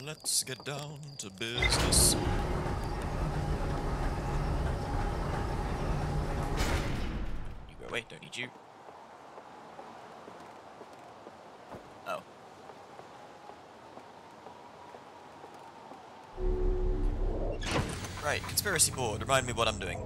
Let's get down to business. You go away, don't need you. Oh. Right, conspiracy board, remind me what I'm doing.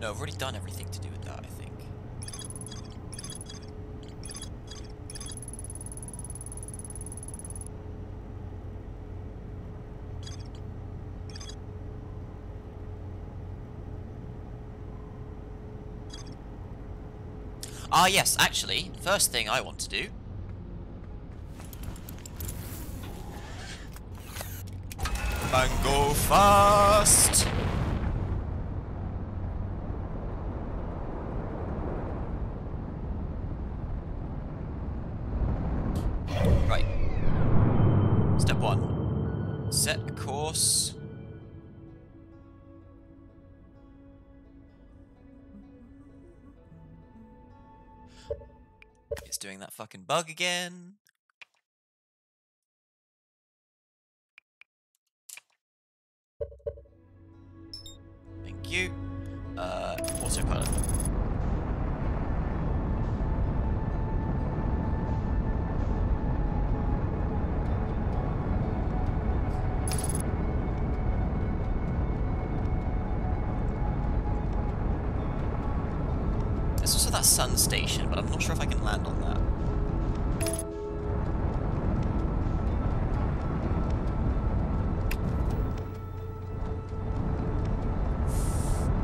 No, I've already done everything to do with that, I think. Ah, yes, actually, first thing I want to do... Mango fast! Right. Step 1. Set a course. It's doing that fucking bug again. Thank you. Autopilot. There's also that sun station, but I'm not sure if I can land on that.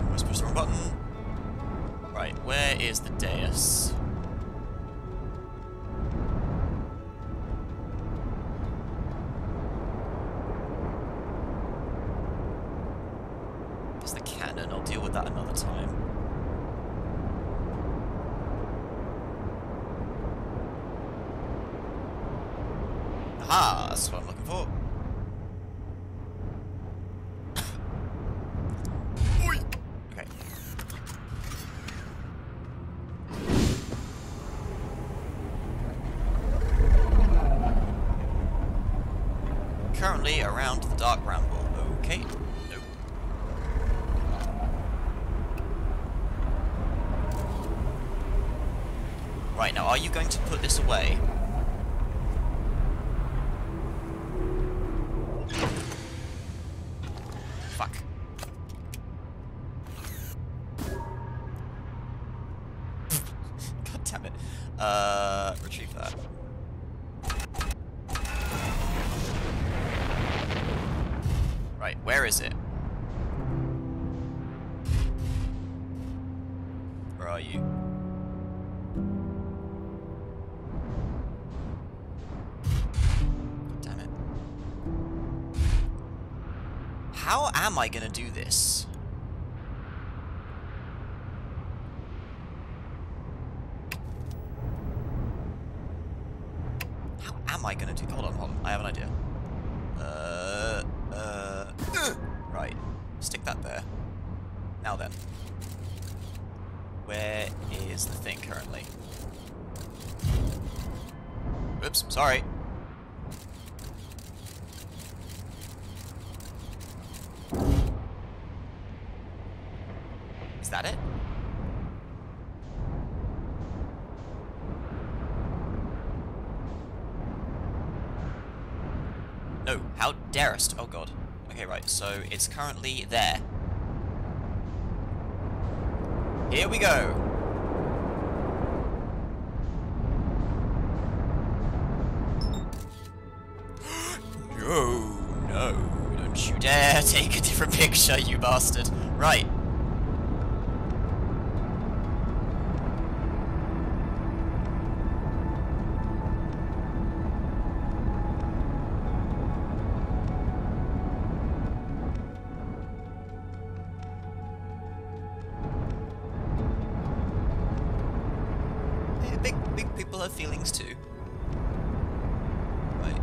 Almost pushed the wrong button. Right, where is the dais? There's the cannon, I'll deal with that another time. Aha, that's what I'm looking for. Okay. Currently around the Dark Bramble. Okay. Nope. Right, now are you going to put this away? Fuck. God damn it. Retrieve that. Right, where is it? Where are you? God damn it. How am I gonna do this? How am I gonna do... Hold on, I have an idea. Right. Stick that there. Now then. Where is the thing currently? Oops, sorry. Is that it? No, how darest? Oh god. Okay, right, so it's currently there. Here we go! No, don't you dare take a different picture, you bastard. Right. big people have feelings too. Right.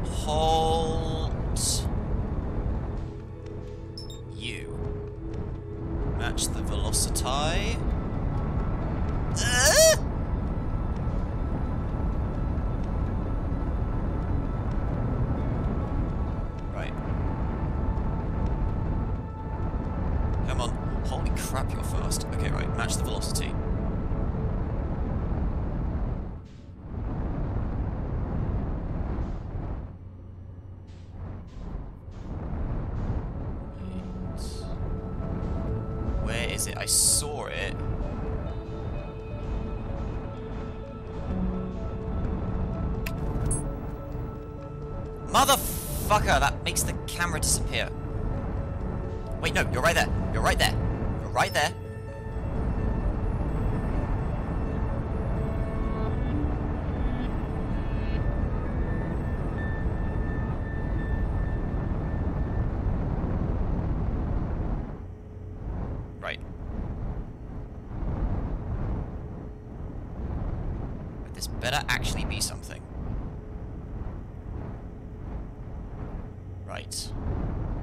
Halt. You. Match the velocity. Right. Come on. Holy crap, you're fast. Okay, right. Match the velocity. Where is it? I saw it. Motherfucker! That makes the camera disappear. Wait, no, you're right there. You're right there. You're right there. Right. But this better actually be something. Right.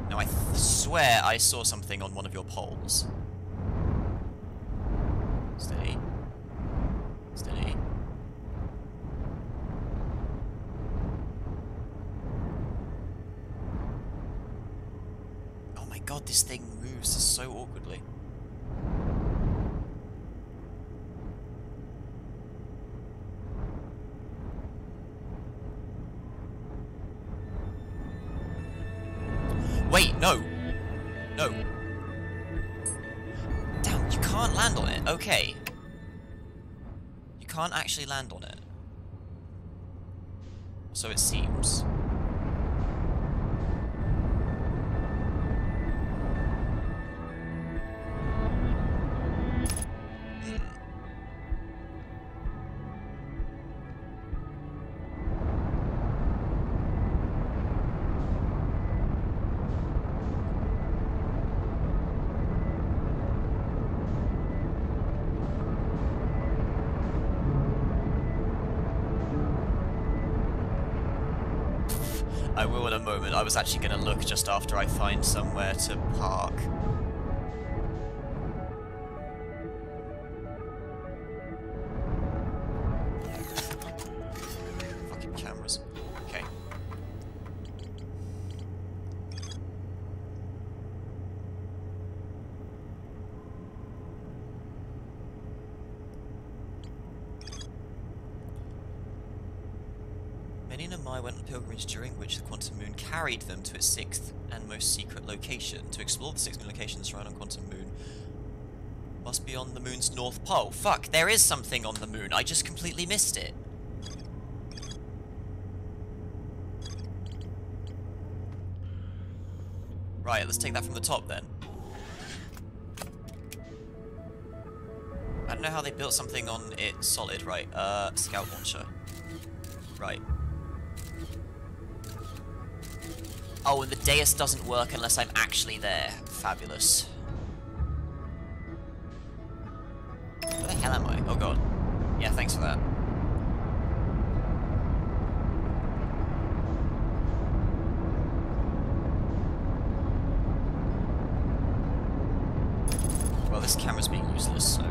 Now I swear I saw something on one of your poles. Steady. Steady. Oh my god, this thing moves so awkwardly. Wait, no! No. Damn, you can't land on it. Okay. You can't actually land on it. So it seems. I will in a moment. I was actually going to look just after I find somewhere to park. Fucking cameras. Okay. Many and I went on a pilgrimage during which the Quantum Moon carried them to its sixth and most secret location. To explore the sixth location surrounding Quantum Moon must be on the moon's north pole. Fuck, there is something on the moon. I just completely missed it. Right, let's take that from the top then. I don't know how they built something on it solid. Right, scout launcher. Right. Oh, and the dais doesn't work unless I'm actually there. Fabulous. Where the hell am I? Oh god. Yeah, thanks for that. Well, this camera's being useless, so...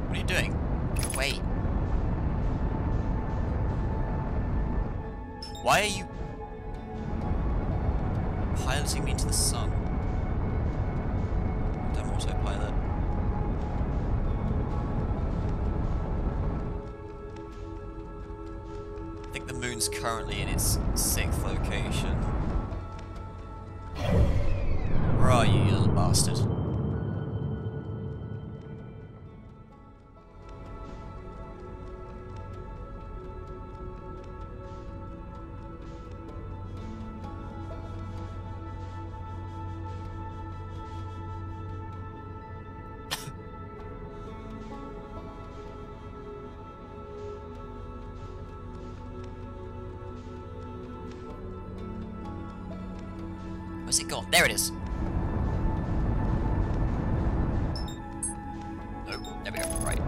What are you doing? Get away. Why are you piloting me into the sun? Dumb autopilot. I think the moon's currently in its sixth location. Where are you, you little bastard? Where's it gone? There it is. Nope. There we go. Right.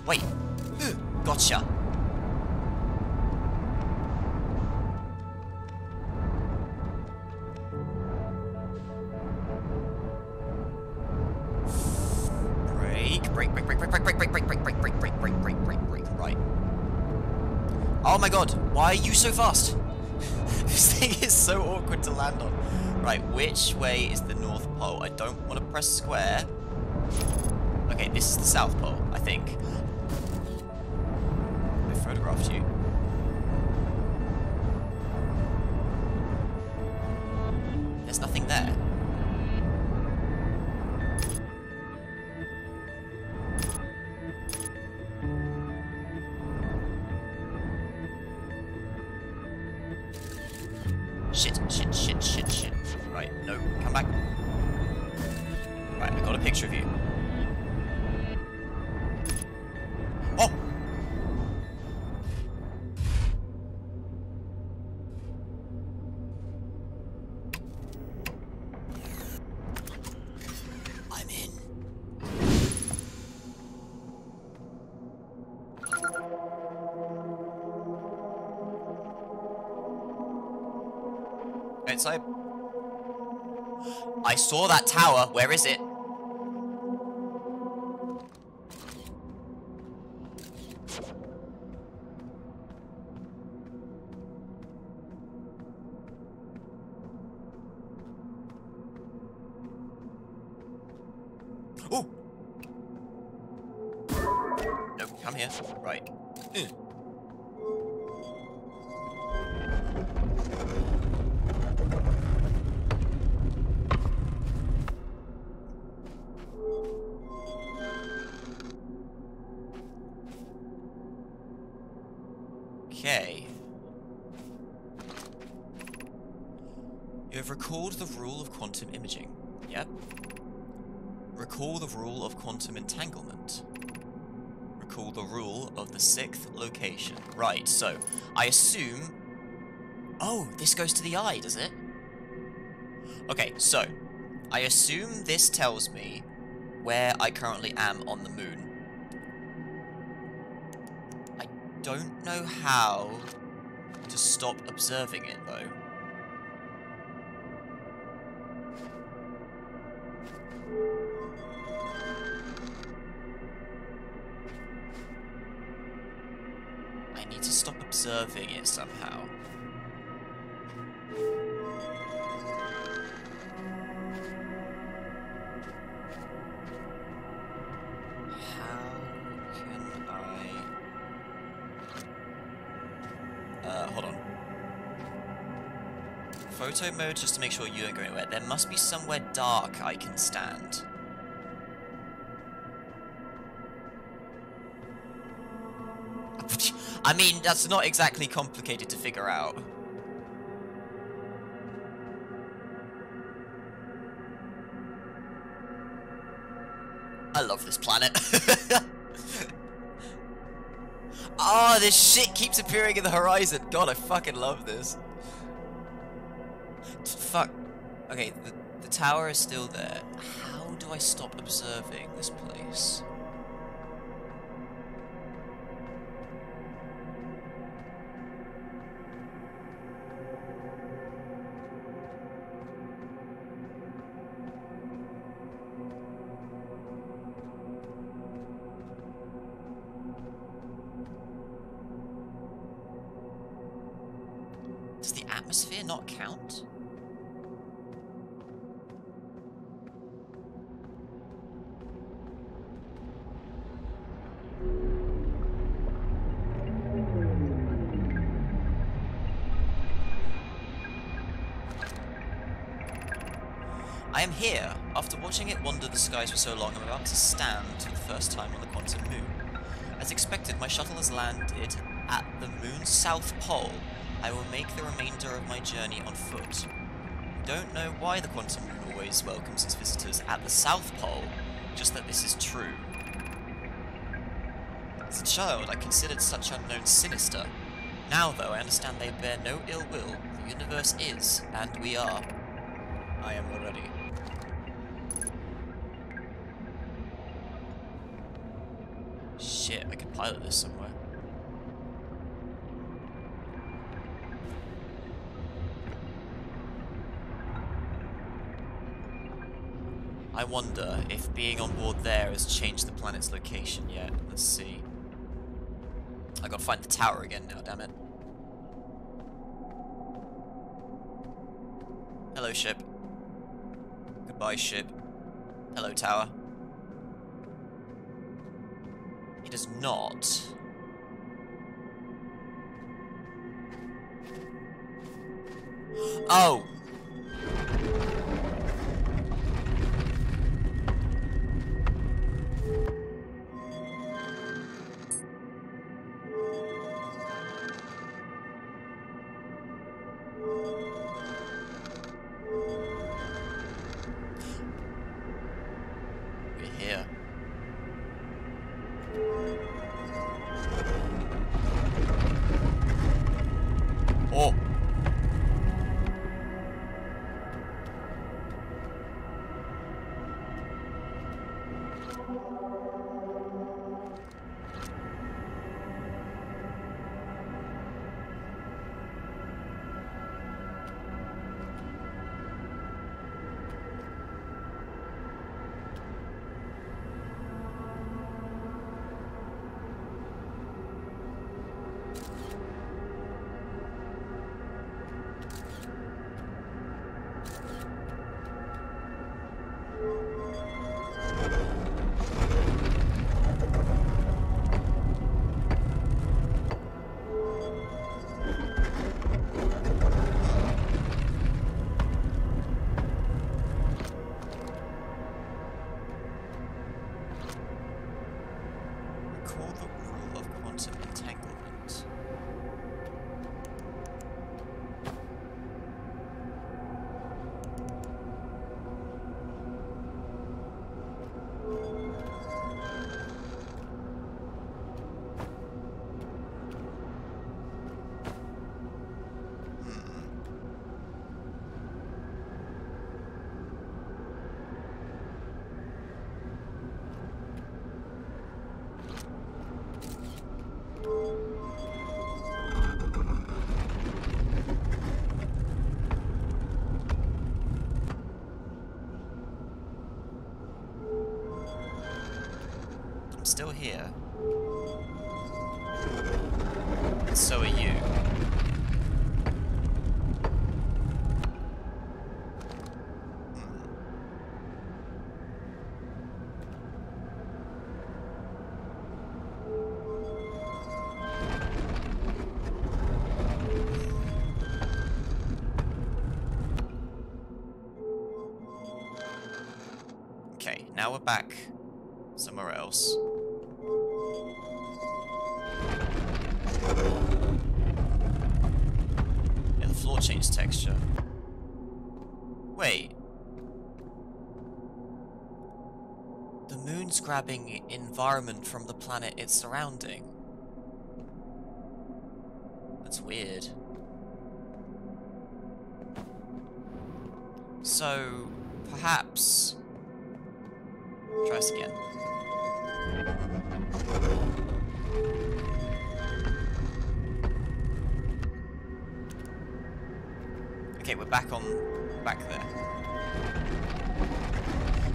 Wait. Gotcha. Break. Right. Oh my god, why are you so fast? This thing is so awkward to land on. Right, which way is the North Pole? I don't want to press square. Okay, this is the South Pole, I think. I photographed you. There's nothing there. Shit. Right, no, come back. Right, I got a picture of you. Oh! I'm in. Outside. I saw that tower. Where is it? Oh! Nope, come here. Right. Okay. You have recalled the rule of quantum imaging. Yep. Recall the rule of quantum entanglement. Recall the rule of the 6th location. Right, so I assume... Oh, this goes to the eye, does it? Okay, so I assume this tells me where I currently am on the moon. I don't know how to stop observing it, though. I need to stop observing it somehow. Hold on. Photo mode just to make sure you don't go anywhere. There must be somewhere dark I can stand. I mean, that's not exactly complicated to figure out. I love this planet. Oh, this shit keeps appearing in the horizon. God, I fucking love this. Fuck. Okay, the tower is still there. How do I stop observing this place? Does the atmosphere not count? I am here. After watching it wander the skies for so long, I'm about to stand for the first time on the Quantum Moon. As expected, my shuttle has landed at the moon's south pole. I will make the remainder of my journey on foot. Don't know why the Quantum Moon always welcomes its visitors at the South Pole, just that this is true. As a child, I considered such unknowns sinister. Now, though, I understand they bear no ill will. The universe is, and we are. I am ready. Shit, I could pilot this somewhere. I wonder if being on board there has changed the planet's location yet. Let's see. I gotta find the tower again now, damn it. Hello, ship. Goodbye, ship. Hello, tower. It is not. Oh! We're here. Oh! Recall the rule of quantum entanglement. I'm still here. And so are you. Okay, now we're back somewhere else. Yeah, the floor changed texture. Wait. The moon's grabbing environment from the planet it's surrounding. That's weird. So, perhaps... Try this again. Okay, we're back there.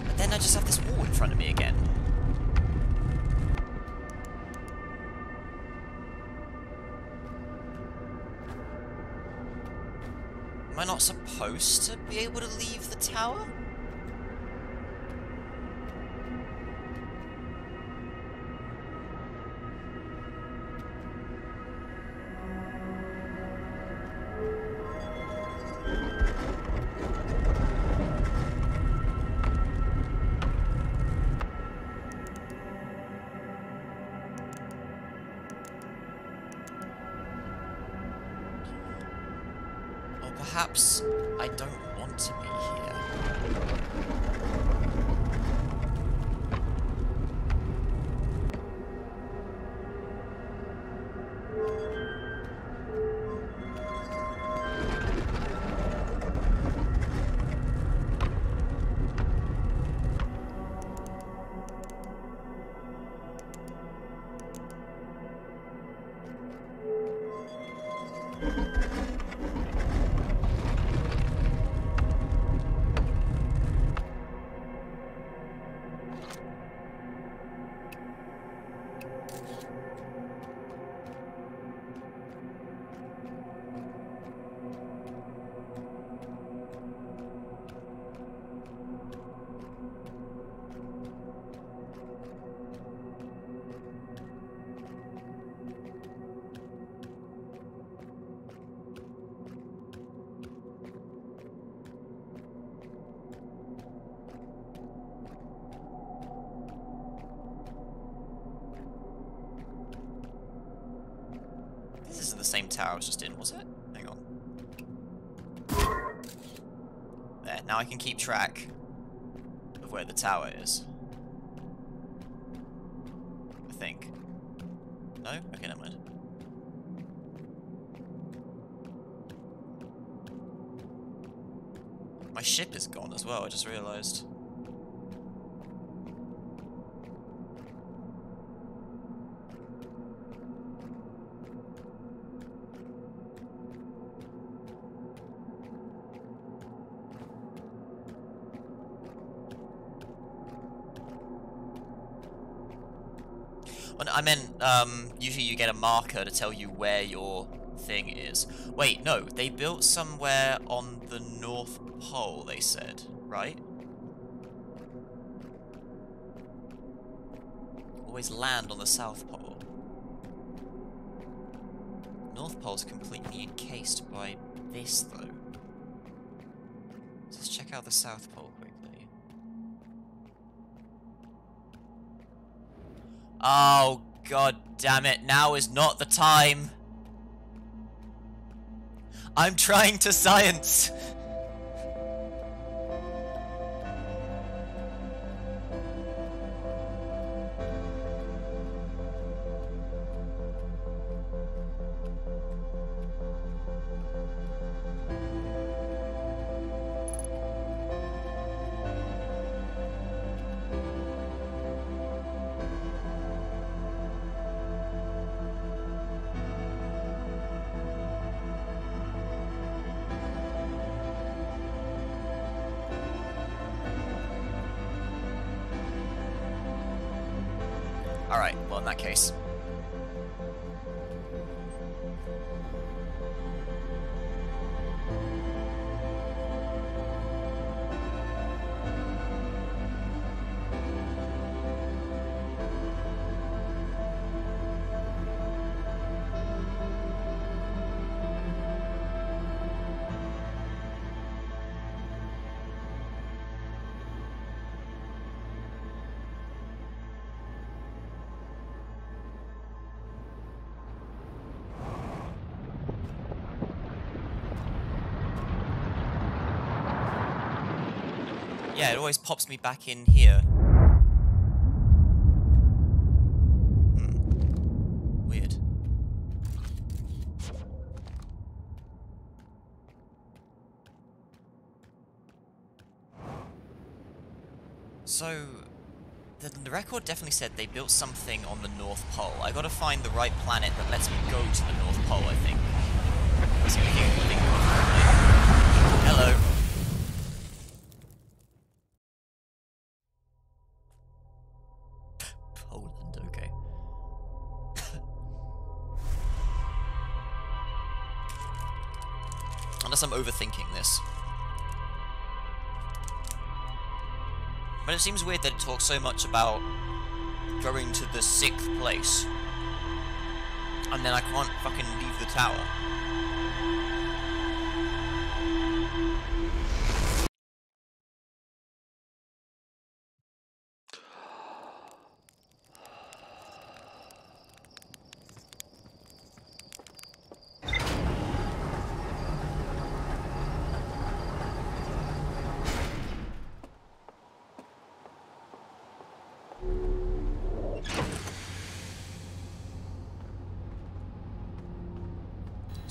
But then I just have this wall in front of me again. Am I not supposed to be able to leave the tower? perhaps I don't want to be here. This isn't the same tower I was just in, was it? Hang on. There, now I can keep track of where the tower is. I think. No? Okay, never mind. My ship is gone as well, I just realised. I meant, usually you get a marker to tell you where your thing is. Wait, no, they built somewhere on the North Pole, they said, right? Always land on the South Pole. North Pole's completely encased by this, though. Let's check out the South Pole quickly. Oh, god damn it, now is not the time. I'm trying to science. Alright, well in that case. Yeah, it always pops me back in here. Weird. So, the record definitely said they built something on the North Pole. I gotta find the right planet that lets me go to the North Pole, I think. So hello. Poland, okay. Unless I'm overthinking this. But it seems weird that it talks so much about going to the 6th place. And then I can't fucking leave the tower.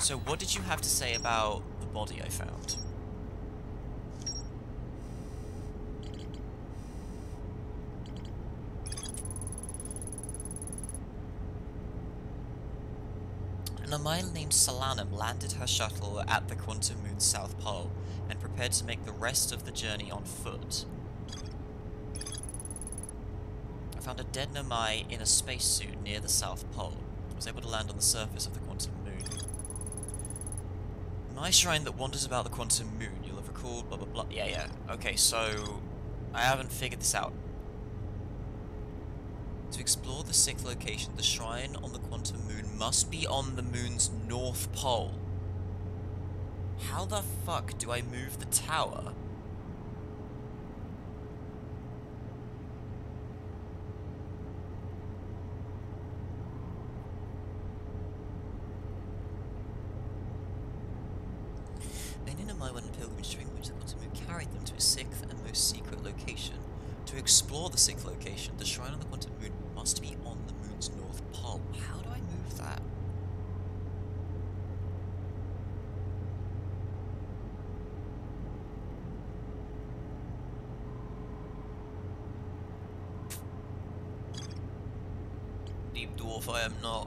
So what did you have to say about the body I found? An Amile named Solanum landed her shuttle at the Quantum Moon's south pole and prepared to make the rest of the journey on foot. I found a dead Nomai in a spacesuit near the south pole. I was able to land on the surface of the Quantum Moon. My shrine that wanders about the Quantum Moon, you'll have recalled blah blah blah. Yeah. Okay, so I haven't figured this out. To explore the sixth location, the shrine on the Quantum Moon must be on the moon's north pole. How the fuck do I move the tower? Many Nomai went on a pilgrimage during which the Quantum Moon carried them to its sixth and most secret location. To explore the sixth location, the shrine on the Quantum Moon must be on the moon's north pole. How do I move that? Deep dwarf, I am not.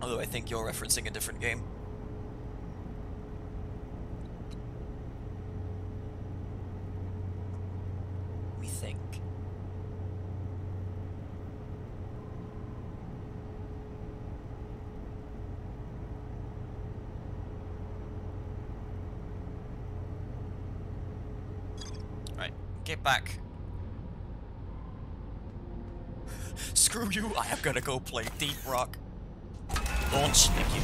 Although I think you're referencing a different game. Let me think. Right, get back. Screw you, I am gonna go play Deep Rock. Launch, thank you.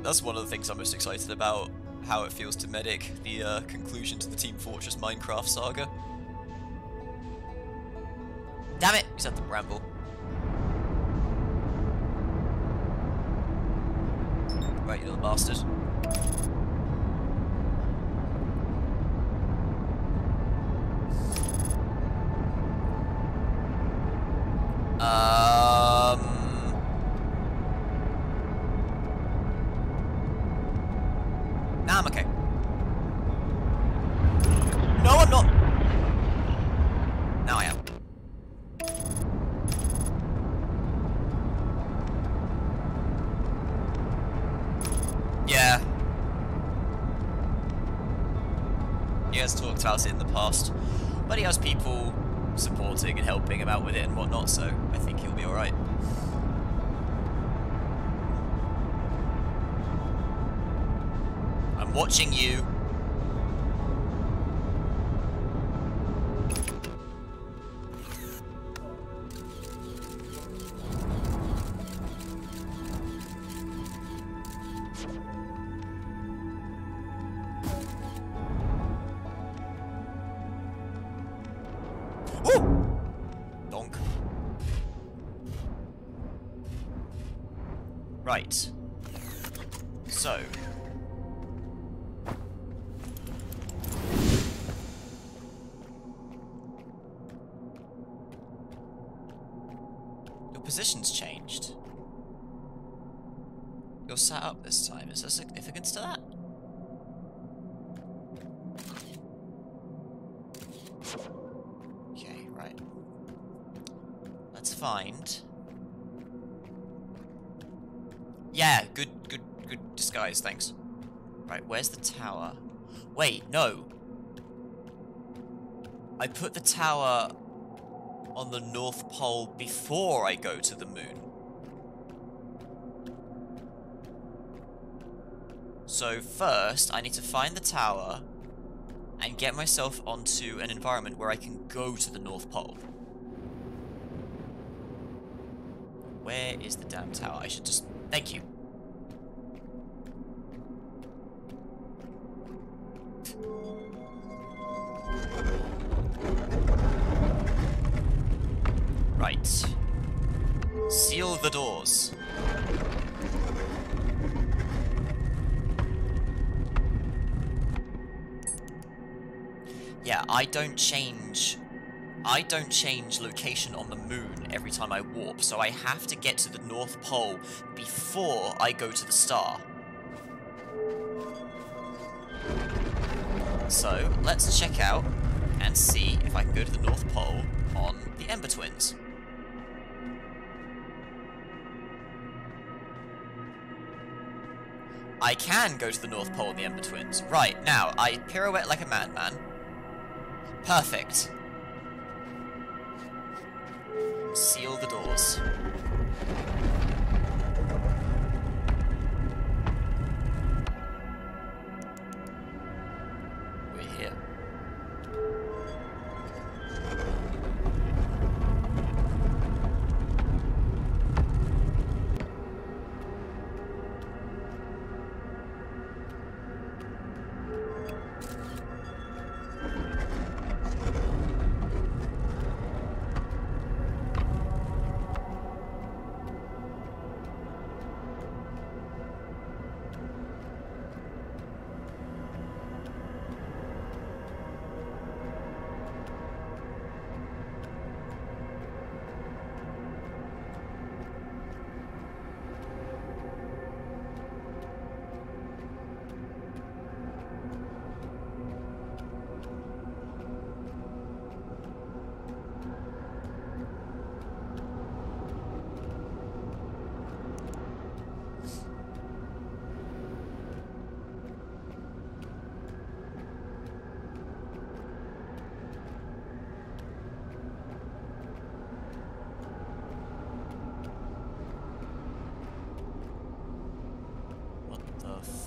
That's one of the things I'm most excited about, how it feels to medic the conclusion to the Team Fortress Minecraft saga. Damn it! He's at the bramble. Right, you little bastard. Nah, I'm okay. No, I'm not. Now I am. Yeah. He has talked about it in the past, but he has people supporting and helping him out with it and whatnot, so I think he'll be alright. I'm watching you. Woo! Donk. Right. So. Your position's changed. You're sat up this time. Is there significance to that? Okay, right. Let's find... Yeah, good disguise, thanks. Right, where's the tower? Wait, no. I put the tower on the North Pole before I go to the moon. So first, I need to find the tower and get myself onto an environment where I can go to the North Pole. Where is the damn tower? I should just... Thank you. Right. Seal the doors. Yeah, I don't change location on the moon every time I warp, so I have to get to the North Pole before I go to the star. So, let's check out and see if I can go to the North Pole on the Ember Twins. I can go to the North Pole on the Ember Twins. Right, now, I pirouette like a madman. Perfect. Seal the doors. We're here.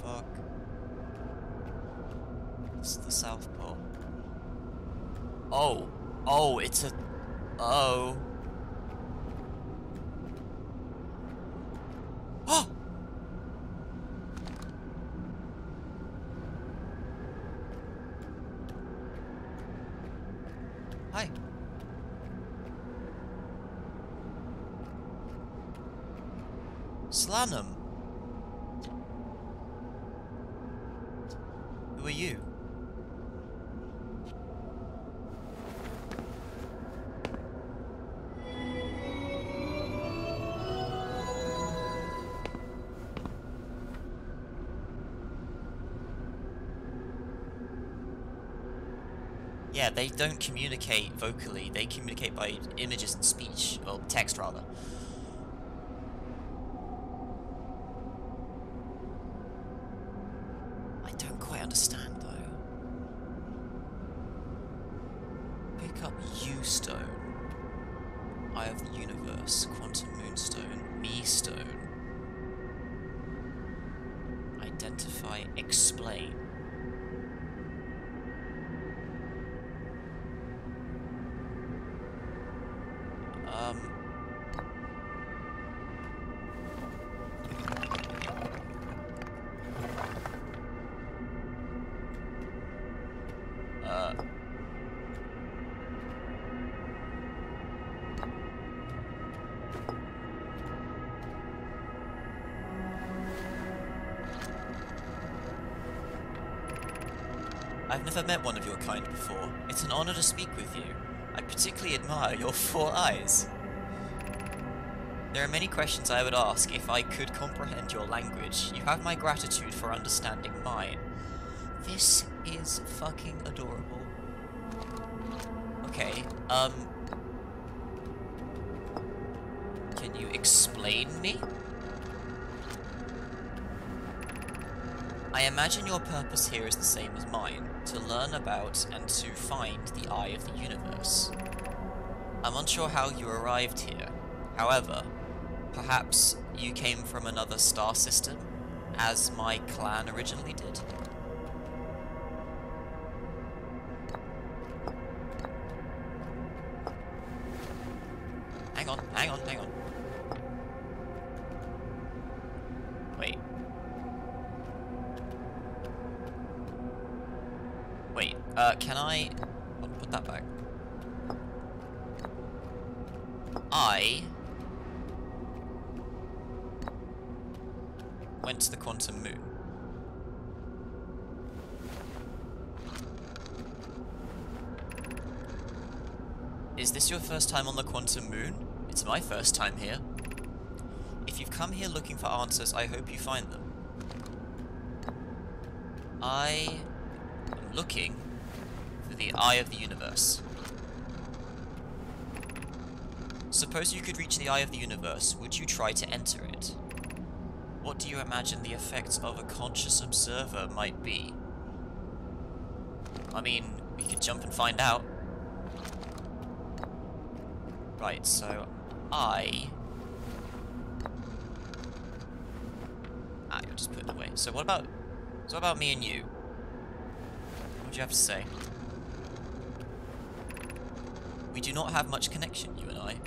Fuck. It's the South Pole. Oh. Oh, it's a... Oh. Oh! Hi. Slanum. Who are you? Yeah, they don't communicate vocally, they communicate by images and speech, or text rather. I don't quite understand though. Pick up U-Stone. Eye of the Universe, Quantum Moonstone, Me-Stone. Identify, explain. I've never met one of your kind before. It's an honor to speak with you. I particularly admire your 4 eyes. There are many questions I would ask if I could comprehend your language. You have my gratitude for understanding mine. This is fucking adorable. Okay, can you explain me? I imagine your purpose here is the same as mine, to learn about and to find the Eye of the Universe. I'm unsure how you arrived here. However, perhaps you came from another star system, as my clan originally did? Hang on, hang on, hang on. Wait. Wait, can I... I'll put that back. I went to the quantum moon. Is this your first time on the quantum moon? It's my first time here. If you've come here looking for answers, I hope you find them. I am looking for the eye of the universe. Suppose you could reach the eye of the universe, would you try to enter it? What do you imagine the effects of a conscious observer might be? I mean, we could jump and find out. Right, so you'll just put it away. So what about me and you? What do you have to say? We do not have much connection, you and I.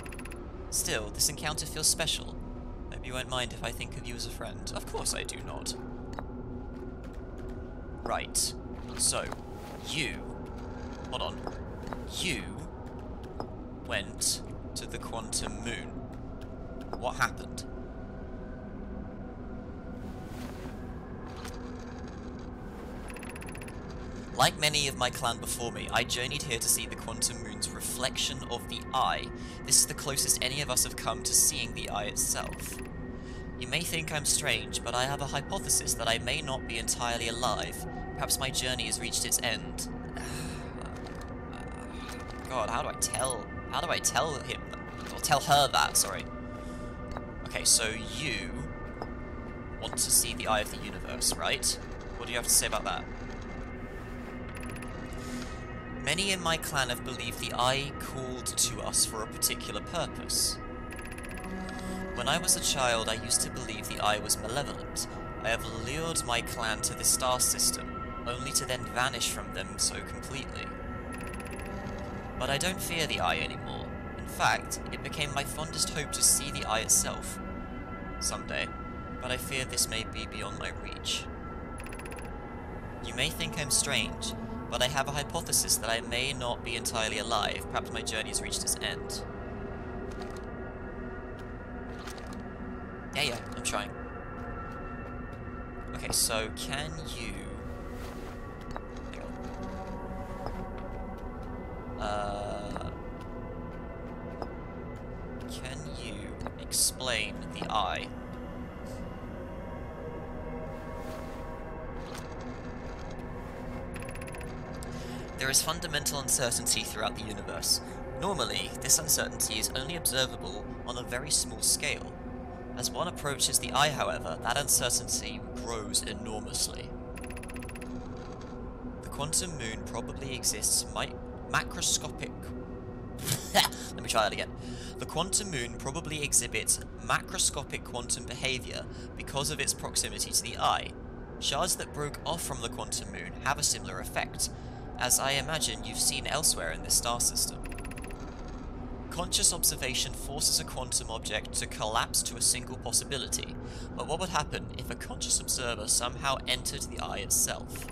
Still, this encounter feels special. Hope you won't mind if I think of you as a friend. Of course I do not. Right. So, you... Hold on. You went to the quantum moon. What happened? Like many of my clan before me, I journeyed here to see the quantum moon's reflection of the eye. This is the closest any of us have come to seeing the eye itself. You may think I'm strange, but I have a hypothesis that I may not be entirely alive. Perhaps my journey has reached its end. God, how do I tell him, or tell her that, sorry. Okay, so you want to see the eye of the universe, right? What do you have to say about that? Many in my clan have believed the eye called to us for a particular purpose. When I was a child, I used to believe the eye was malevolent. I have lured my clan to the star system, only to then vanish from them so completely. But I don't fear the eye anymore. In fact, it became my fondest hope to see the eye itself someday, but I fear this may be beyond my reach. You may think I'm strange, but I have a hypothesis that I may not be entirely alive. Perhaps my journey has reached its end. Yeah, I'm trying. Okay, so can you... Hang on. Can you explain the eye? There is fundamental uncertainty throughout the universe. Normally, this uncertainty is only observable on a very small scale. As one approaches the eye, however, that uncertainty grows enormously. The quantum moon probably exists macroscopic... Let me try that again. The quantum moon probably exhibits macroscopic quantum behavior because of its proximity to the eye. Shards that broke off from the quantum moon have a similar effect, as I imagine you've seen elsewhere in this star system. Conscious observation forces a quantum object to collapse to a single possibility, but what would happen if a conscious observer somehow entered the eye itself?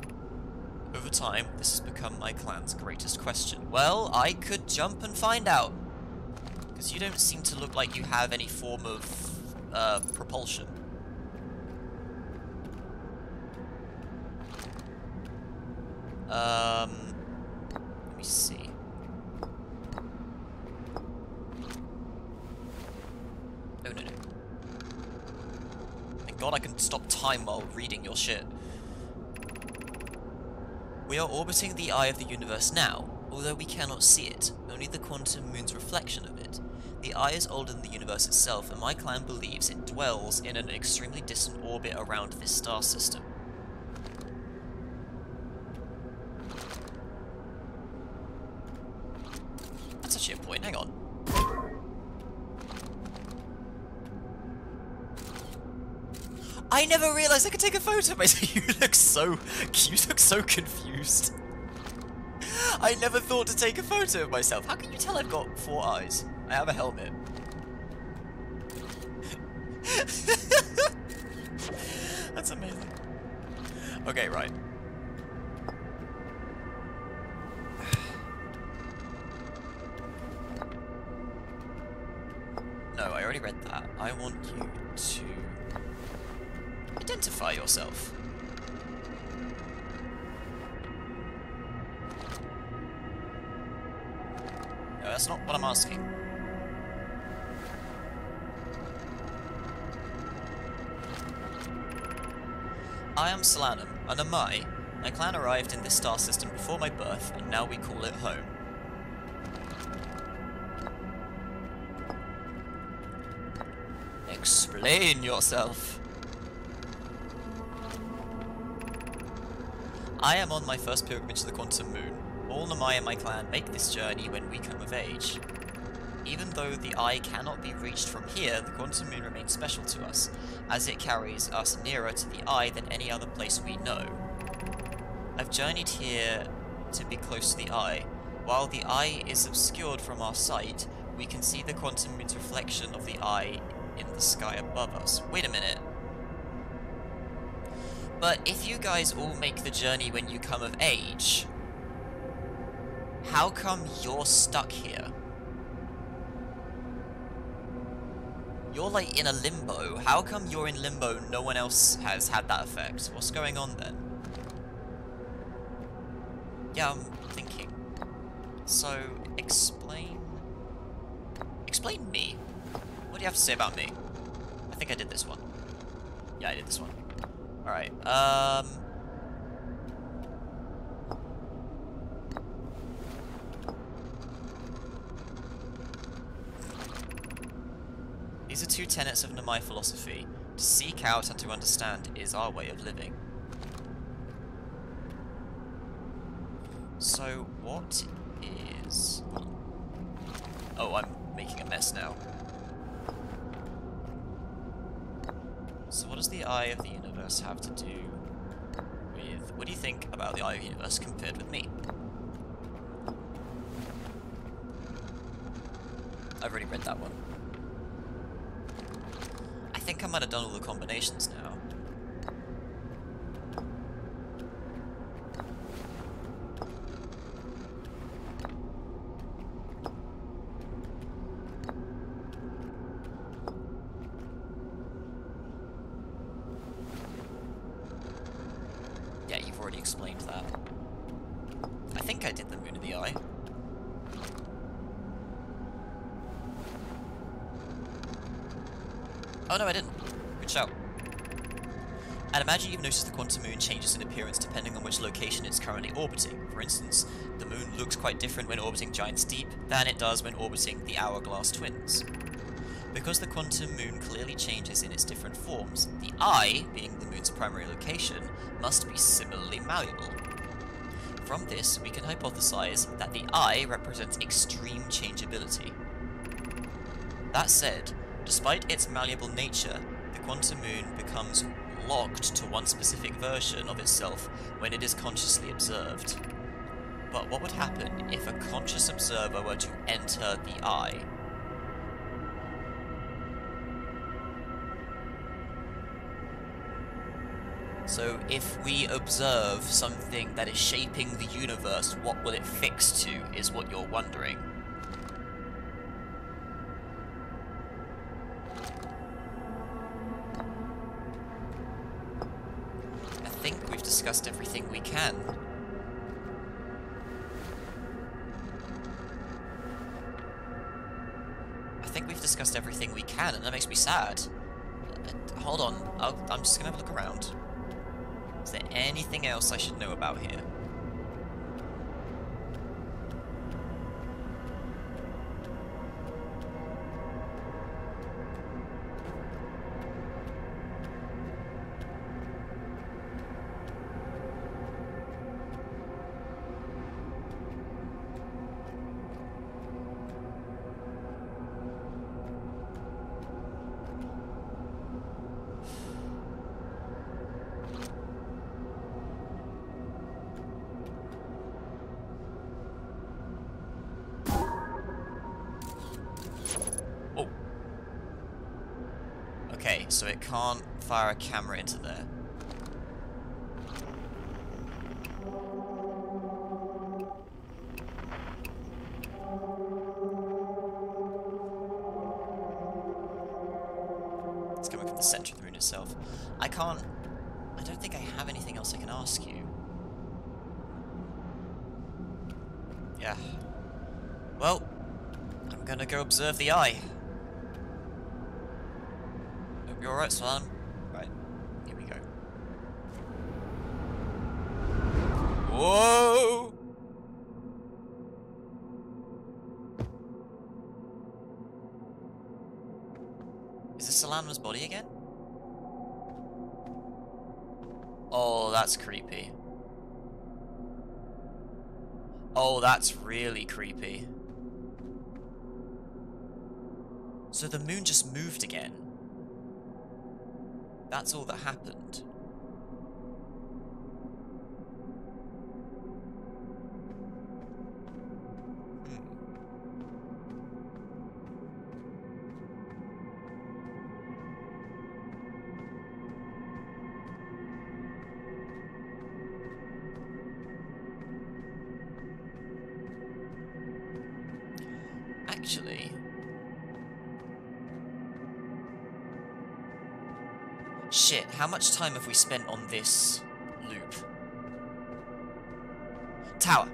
Over time, this has become my clan's greatest question. Well, I could jump and find out, because you don't seem to look like you have any form of propulsion. Let me see. Oh, no. Thank God I can stop time while reading your shit. We are orbiting the eye of the universe now, although we cannot see it, only the quantum moon's reflection of it. The eye is older than the universe itself, and my clan believes it dwells in an extremely distant orbit around this star system. That's actually a point, hang on. I never realised I could take a photo of myself. You look so confused. I never thought to take a photo of myself. How can you tell I've got 4 eyes? I have a helmet. That's amazing. Okay, right. No, I already read that. I want you to identify yourself. No, that's not what I'm asking. I am Solanum, an Amai. My clan arrived in this star system before my birth, and now we call it home. Explain yourself. I am on my first pilgrimage to the Quantum Moon. All Namai and my clan make this journey when we come of age. Even though the Eye cannot be reached from here, the Quantum Moon remains special to us, as it carries us nearer to the Eye than any other place we know. I've journeyed here to be close to the Eye. While the Eye is obscured from our sight, we can see the Quantum Moon's reflection of the Eye in the sky above us. Wait a minute. But if you guys all make the journey when you come of age, how come you're stuck here? You're like in a limbo. How come you're in limbo, no one else has had that effect? What's going on then? Yeah, I'm thinking. So, explain me. What do you have to say about me? I think I did this one. Yeah, I did this one. Alright, these are two tenets of Namai philosophy. To seek out and to understand is our way of living. So, what is... Oh, I'm making a mess now. So what does the Eye of the Universe have to do with... What do you think about the Eye of the Universe compared with me? I've already read that one. I think I might have done all the combinations now. Yeah, you've already explained that. I think I did the Moon of the Eye. Oh no, I didn't. Good shout. I'd imagine you've noticed the Quantum Moon changes in appearance depending on which location it's currently orbiting. For instance, the Moon looks quite different when orbiting Giant's Deep than it does when orbiting the Hourglass Twins. Because the Quantum Moon clearly changes in its different forms, the Eye, being the Moon's primary location, must be similarly malleable. From this, we can hypothesize that the Eye represents extreme changeability. That said, despite its malleable nature, the Quantum Moon becomes locked to one specific version of itself when it is consciously observed. But what would happen if a conscious observer were to enter the Eye? So if we observe something that is shaping the universe, what will it fix to, is what you're wondering. I think we've discussed everything we can. And that makes me sad. Hold on, I'm just gonna have a look around. Is there anything else I should know about here? Okay, so it can't fire a camera into there. the centre of the moon itself. I don't think I have anything else I can ask you. Yeah. Well, I'm gonna go observe the eye. Hope you're alright, Swan. Right, here we go. Whoa! Is this Solanma's body again? Oh, that's creepy. Oh, that's really creepy. So the moon just moved again. That's all that happened. Actually, shit, how much time have we spent on this loop? Tower!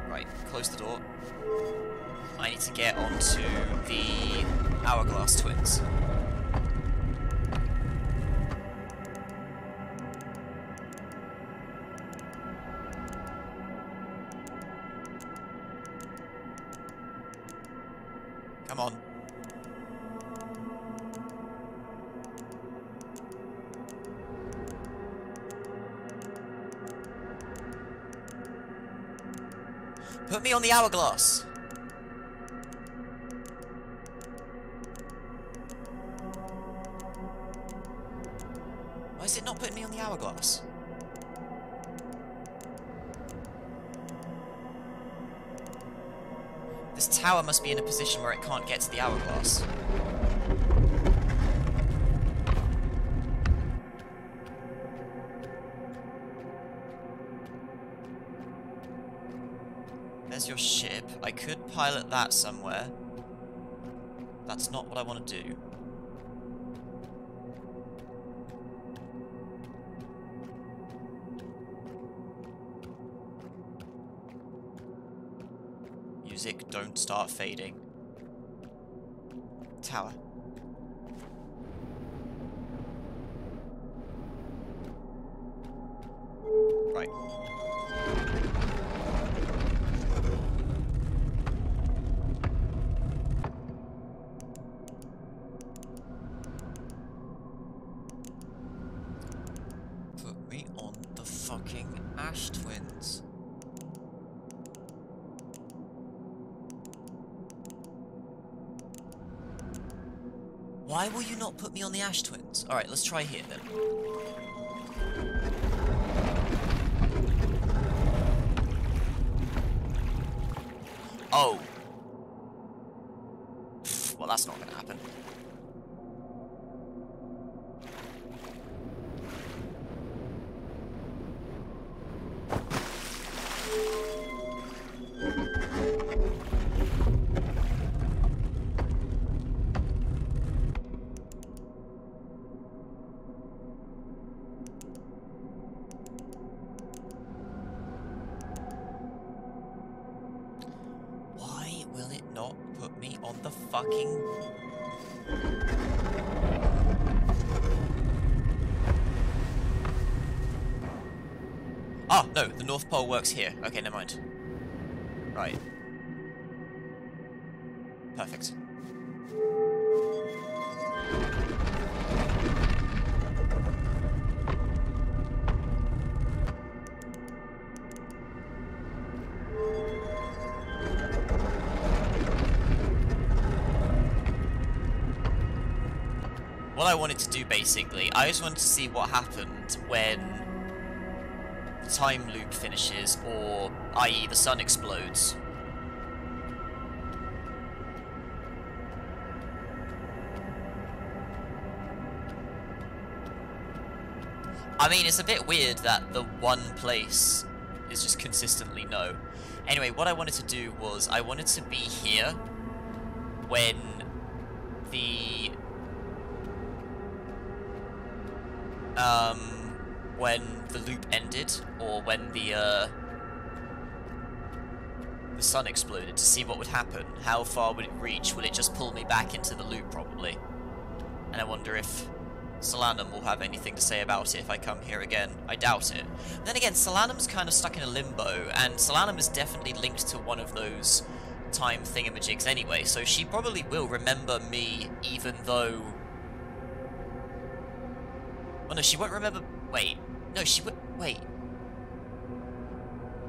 Right, close the door. I need to get onto the Hourglass Twins. Come on. Put me on the Hourglass. Why is it not putting me on the Hourglass? This tower must be in a position where it can't get to the Hourglass. There's your ship. I could pilot that somewhere. That's not what I want to do. Music, don't start fading. Tower. Right. Put me on the fucking Ash Twins. Why will you not put me on the Ash Twins? Alright, let's try here then. Oh. Well, that's not gonna happen. Not put me on the fucking... Ah, no, the North Pole works here. Okay, never mind. Right. Perfect. What I wanted to do, basically, I just wanted to see what happened when the time loop finishes, or, i.e., the sun explodes. I mean, it's a bit weird that the one place is just consistently no. Anyway, what I wanted to do was, I wanted to be here when the... when the loop ended, or when the sun exploded, to see what would happen. How far would it reach? Will it just pull me back into the loop, probably? And I wonder if Solanum will have anything to say about it if I come here again. I doubt it. Then again, Solanum's kind of stuck in a limbo, and Solanum is definitely linked to one of those time thingamajigs anyway, so she probably will remember me, even though... Oh no, she won't remember... Wait. No, she would... Wait.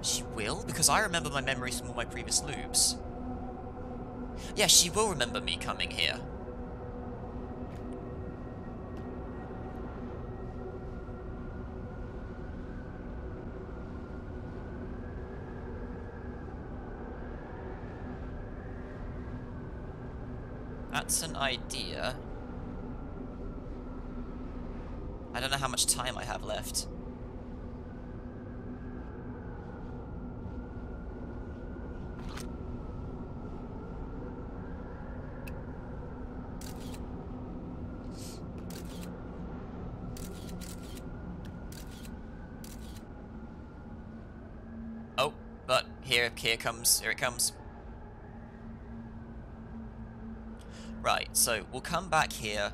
She will? Because I remember my memories from all my previous loops. Yeah, she will remember me coming here. That's an idea. I don't know how much time I have left. Oh, but here it comes. Right, so we'll come back here,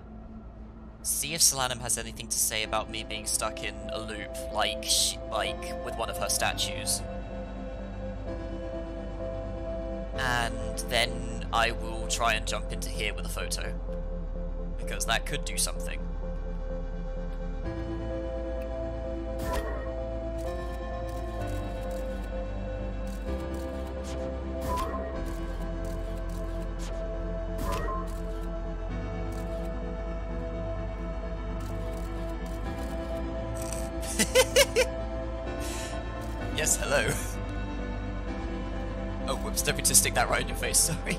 see if Solanum has anything to say about me being stuck in a loop, like with one of her statues. And then I will try and jump into here with a photo, because that could do something. Yes, hello. Oh, whoops, don't mean to stick that right in your face, sorry.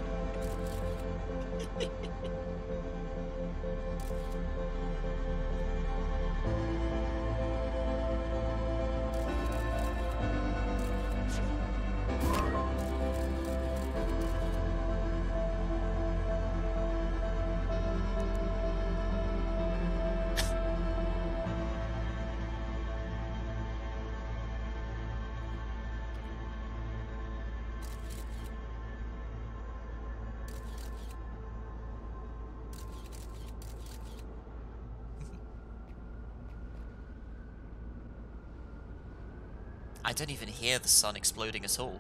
I don't even hear the sun exploding at all.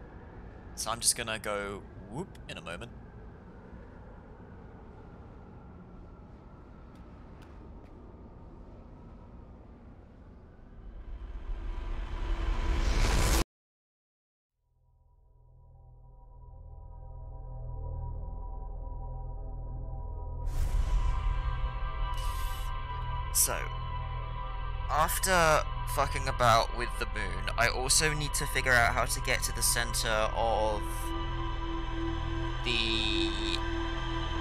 So I'm just gonna go whoop in a moment. So, after fucking about with the moon, I also need to figure out how to get to the center of the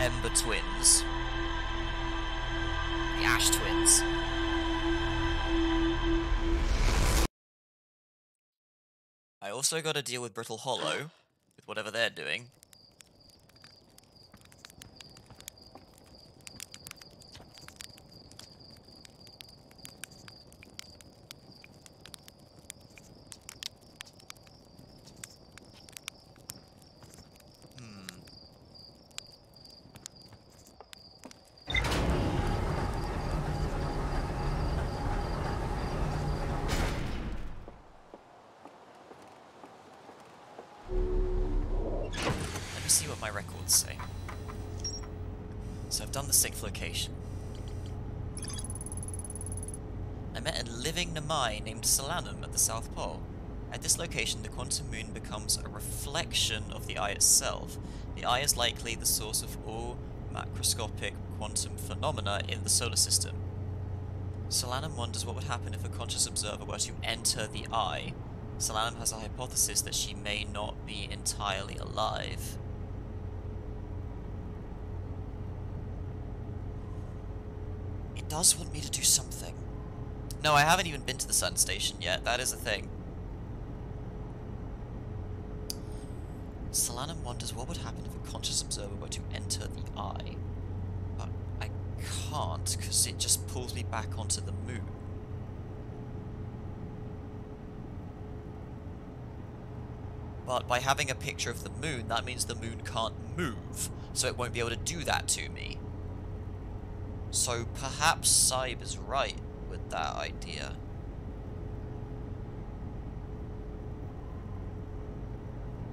Ember Twins. The Ash Twins. I also gotta deal with Brittle Hollow, with whatever they're doing. See what my records say. So I've done the 6th location. I met a living Namai named Solanum at the South Pole. At this location, the quantum moon becomes a reflection of the eye itself. The eye is likely the source of all macroscopic quantum phenomena in the solar system. Solanum wonders what would happen if a conscious observer were to enter the eye. Solanum has a hypothesis that she may not be entirely alive. It does want me to do something. No, I haven't even been to the Sun Station yet. That is a thing. Solanum wonders what would happen if a conscious observer were to enter the eye. But I can't, because it just pulls me back onto the moon. But by having a picture of the moon, that means the moon can't move, so it won't be able to do that to me. So perhaps Saib is right with that idea.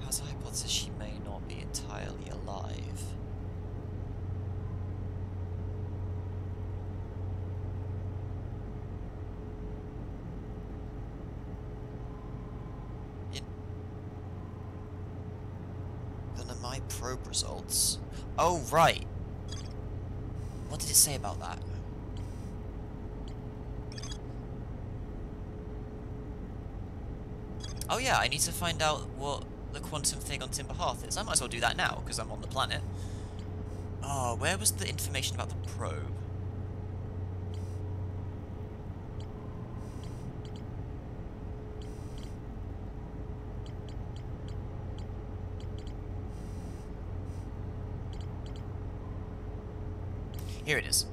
Has a hypothesis she may not be entirely alive. The Namai probe results. Oh, right. What did it say about that? Oh yeah, I need to find out what the quantum thing on Timber Hearth is. I might as well do that now, because I'm on the planet. Oh, where was the information about the probe? Here it is.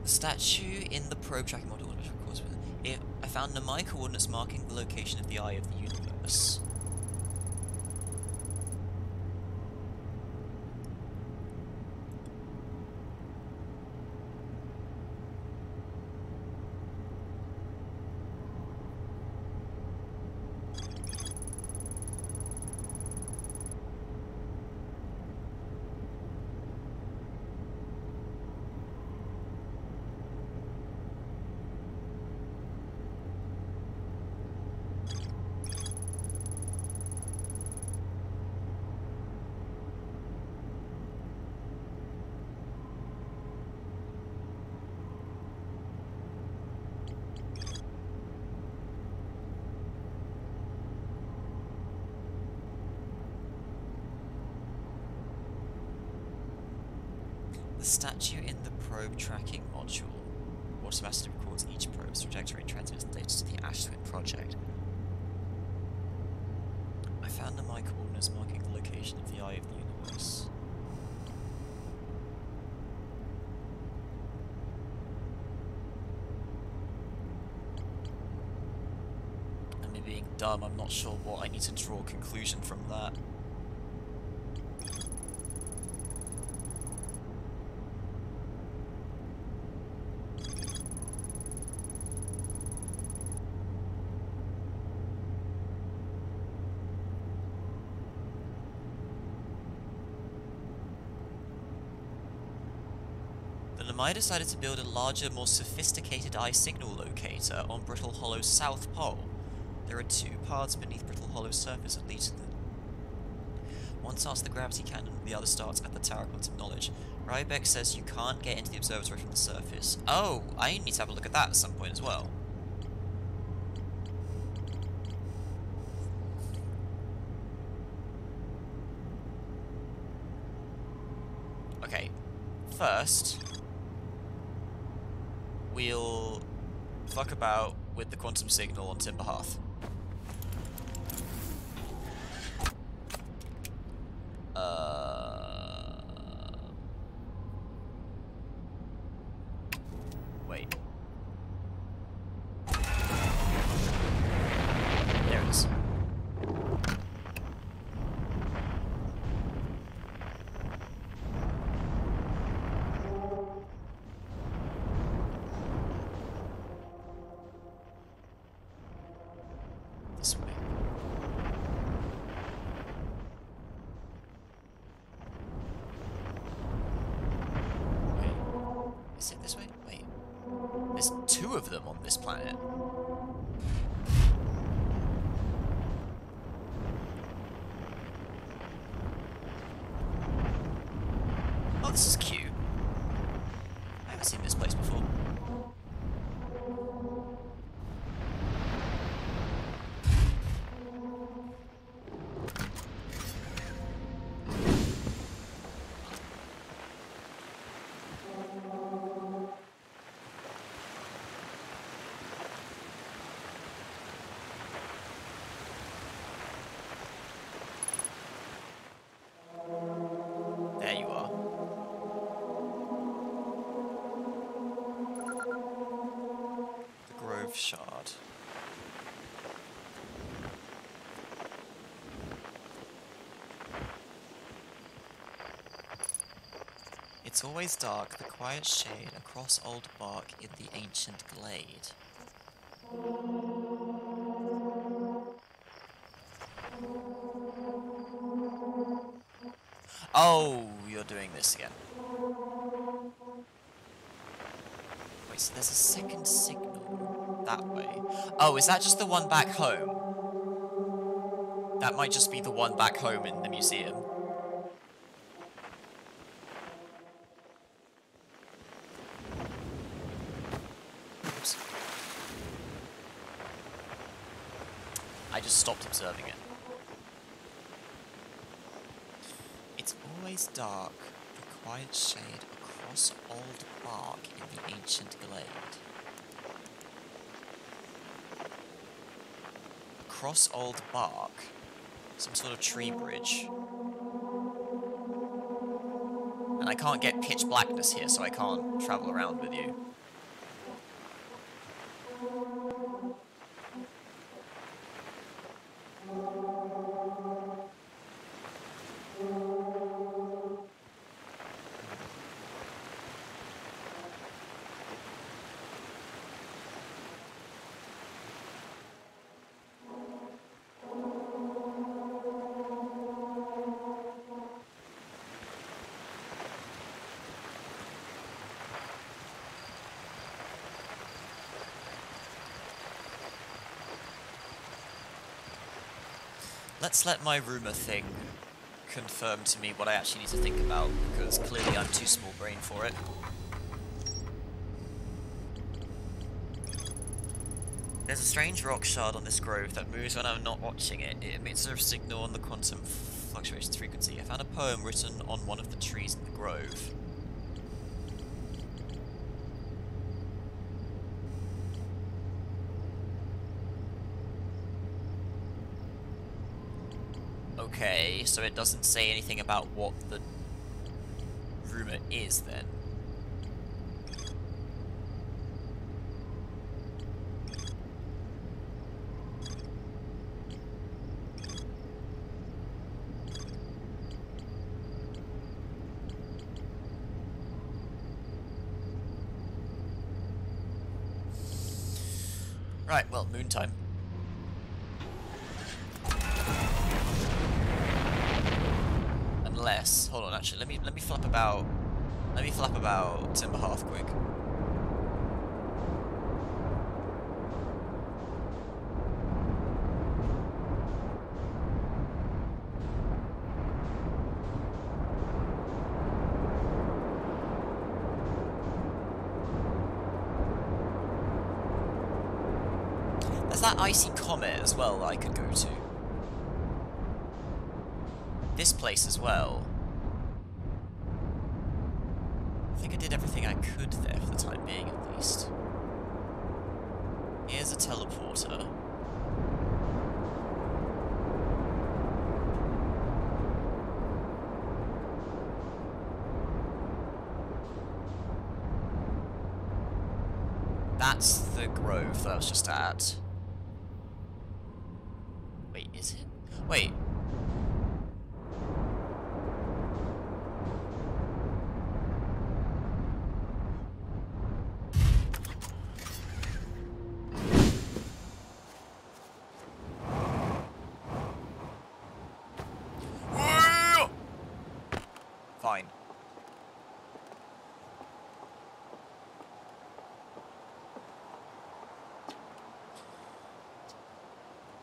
The statue in the probe tracking module, which of course I found Namai coordinates marking the location of the eye of the universe. The statue in the probe tracking module automatically records each probe's trajectory and transmits the data to the Ash Twin project. I found Namai coordinates marking the location of the eye of the universe. And me being dumb, I'm not sure what I need to draw a conclusion from that. I decided to build a larger, more sophisticated eye signal locator on Brittle Hollow's south pole. There are two paths beneath Brittle Hollow's surface that lead to the... One starts at the gravity cannon, the other starts at the Tower of Quantum Knowledge. Rybeck says you can't get into the observatory from the surface. Oh, I need to have a look at that at some point as well. Okay, first... we'll fuck about with the quantum signal on Timber Hearth. Wait. There it is. This way. Wait. Is it this way? Wait. There's two of them on this planet. Oh, this is cute. I haven't seen this place before. It's always dark, the quiet shade across old bark in the ancient glade. Oh, you're doing this again. Wait, so there's a second signal that way. Oh, is that just the one back home? That might just be the one back home in the museum. Oops. I just stopped observing it. It's always dark, the quiet shade across old bark in the ancient glade. Across old bark? Some sort of tree bridge. And I can't get pitch blackness here, so I can't travel around with you. Let's let my rumour thing confirm to me what I actually need to think about, because clearly I'm too small-brained for it. There's a strange rock shard on this grove that moves when I'm not watching it. It emits a signal on the quantum fluctuations frequency. I found a poem written on one of the trees in the grove. Okay, so it doesn't say anything about what the rumour is then. Right, well, moon time. Unless, hold on, actually, let me flap about Timber Hearth quick. There's that icy comet as well that I could go to. This place as well. I think I did everything I could there for the time being, at least. Here's a teleporter. That's the grove that I was just at. Wait, is it? Wait. Fine.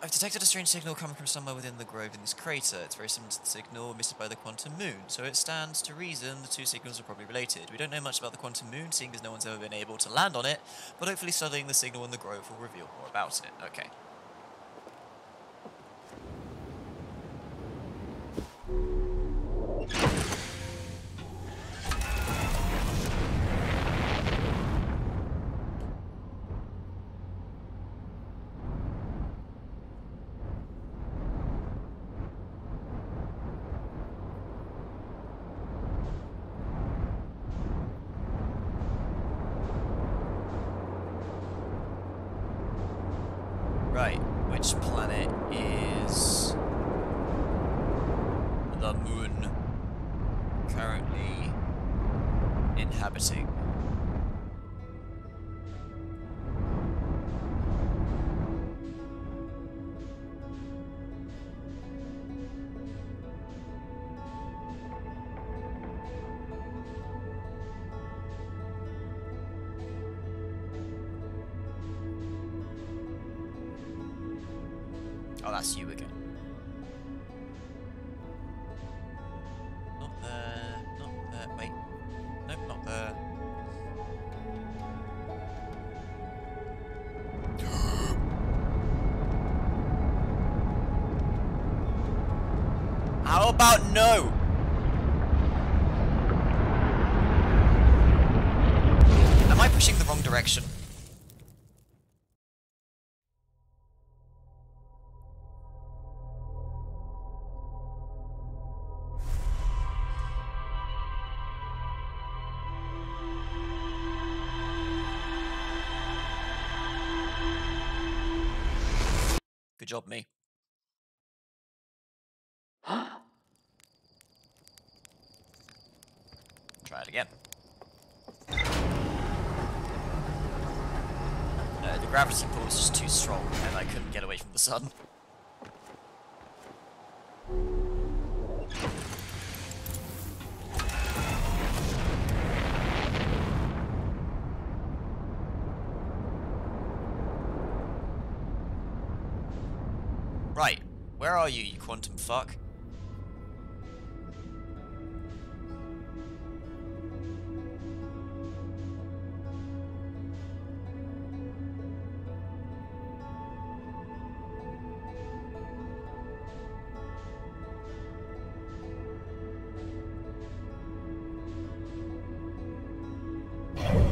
I've detected a strange signal coming from somewhere within the grove in this crater. It's very similar to the signal emitted by the quantum moon, so it stands to reason the two signals are probably related. We don't know much about the quantum moon, seeing as no one's ever been able to land on it, but hopefully studying the signal in the grove will reveal more about it. Okay. inhabiting. Oh, that's you again. Not there, not there, wait. Nope, not there. How about no? Am I pushing the wrong direction? Good job, me. Try it again. The gravity pull was just too strong, and I couldn't get away from the sun. Right, where are you, you quantum fuck?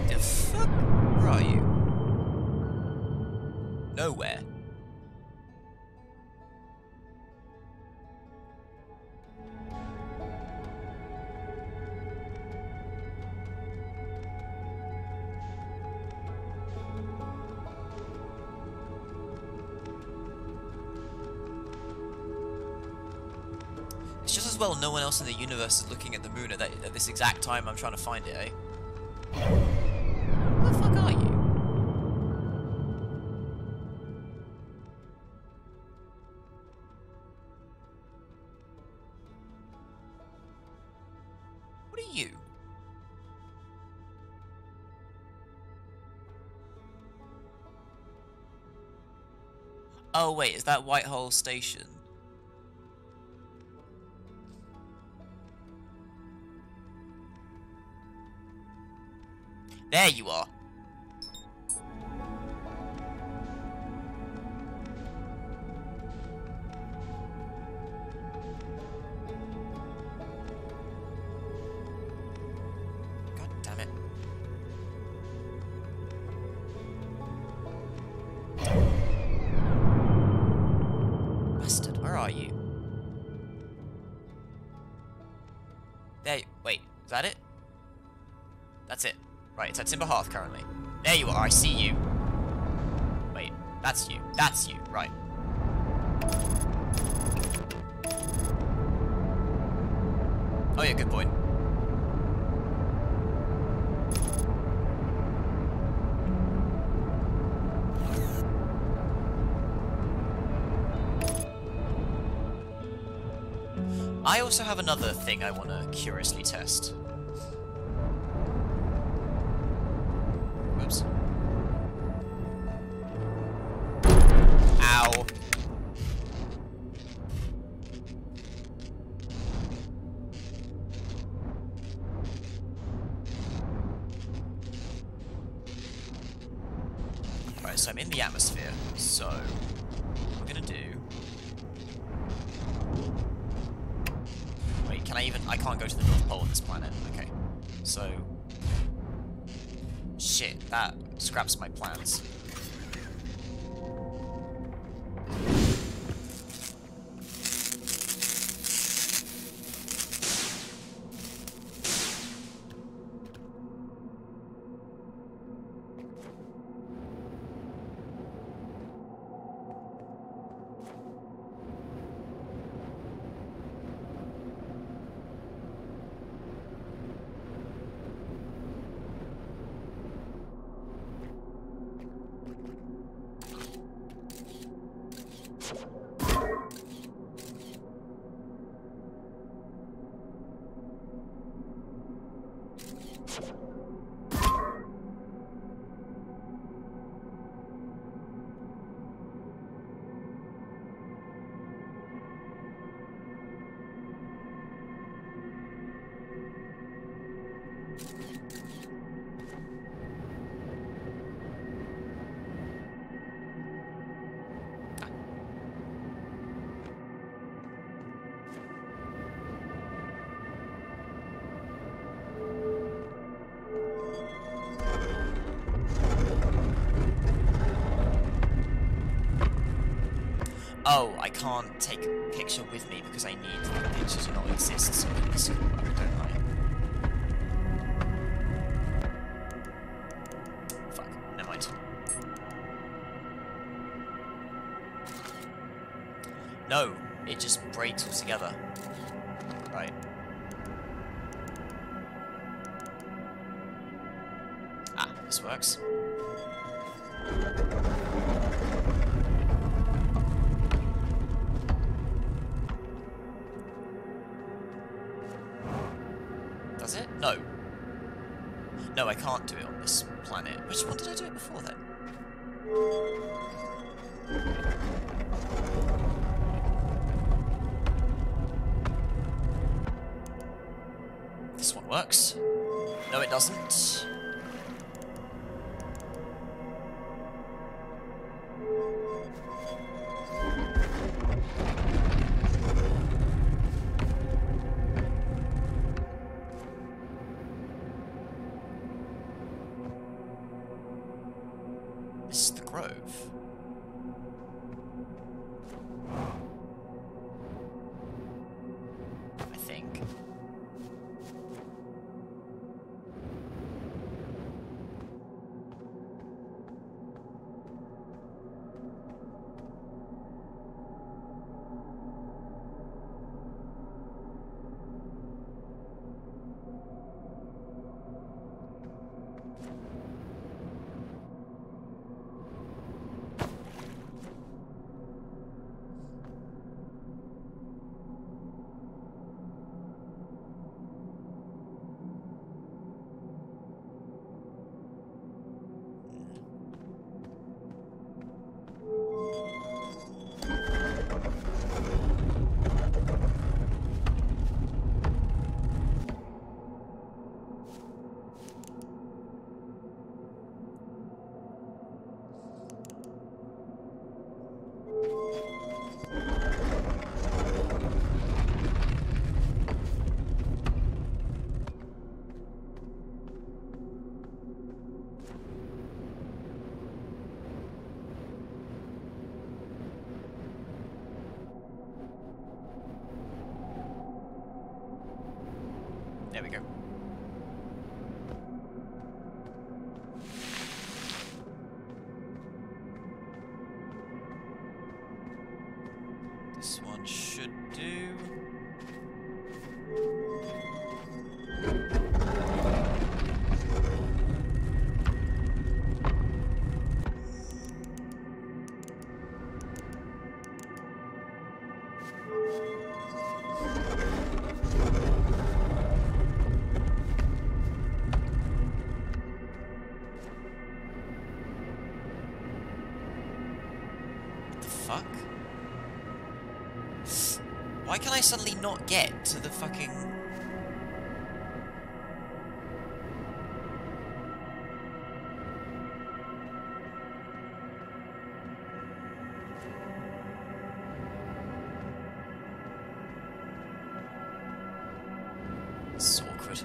The fuck? Where are you? Nowhere. It's just as well no one else in the universe is looking at the moon at this exact time I'm trying to find it, eh? Where the fuck are you? What are you? Oh wait, is that Whitehall Station? There you are. God damn it. Bastard, where are you? There, wait, is that it? That's it. Right, it's at Timber Hearth currently. There you are, I see you. Wait, that's you. That's you, right. Oh yeah, good point. I also have another thing I want to curiously test. Whoops. Ow. Right, so I'm in the atmosphere, so what I'm gonna do... Wait, can I even... I can't go to the North Pole of this planet. Okay. So... Shit, that scraps my plans. Oh, I can't take a picture with me because I need the picture to not exist, so this will work, don't I? Fuck, never mind. No, it just breaks altogether. Right. Ah, this works. Does it? No. No, I can't do it on this planet. Which one did I do it before then? This one works. No, it doesn't. This is the Grove. I think. There we go. This one should do. Fuck? Why can I suddenly not get to the fucking... This is awkward.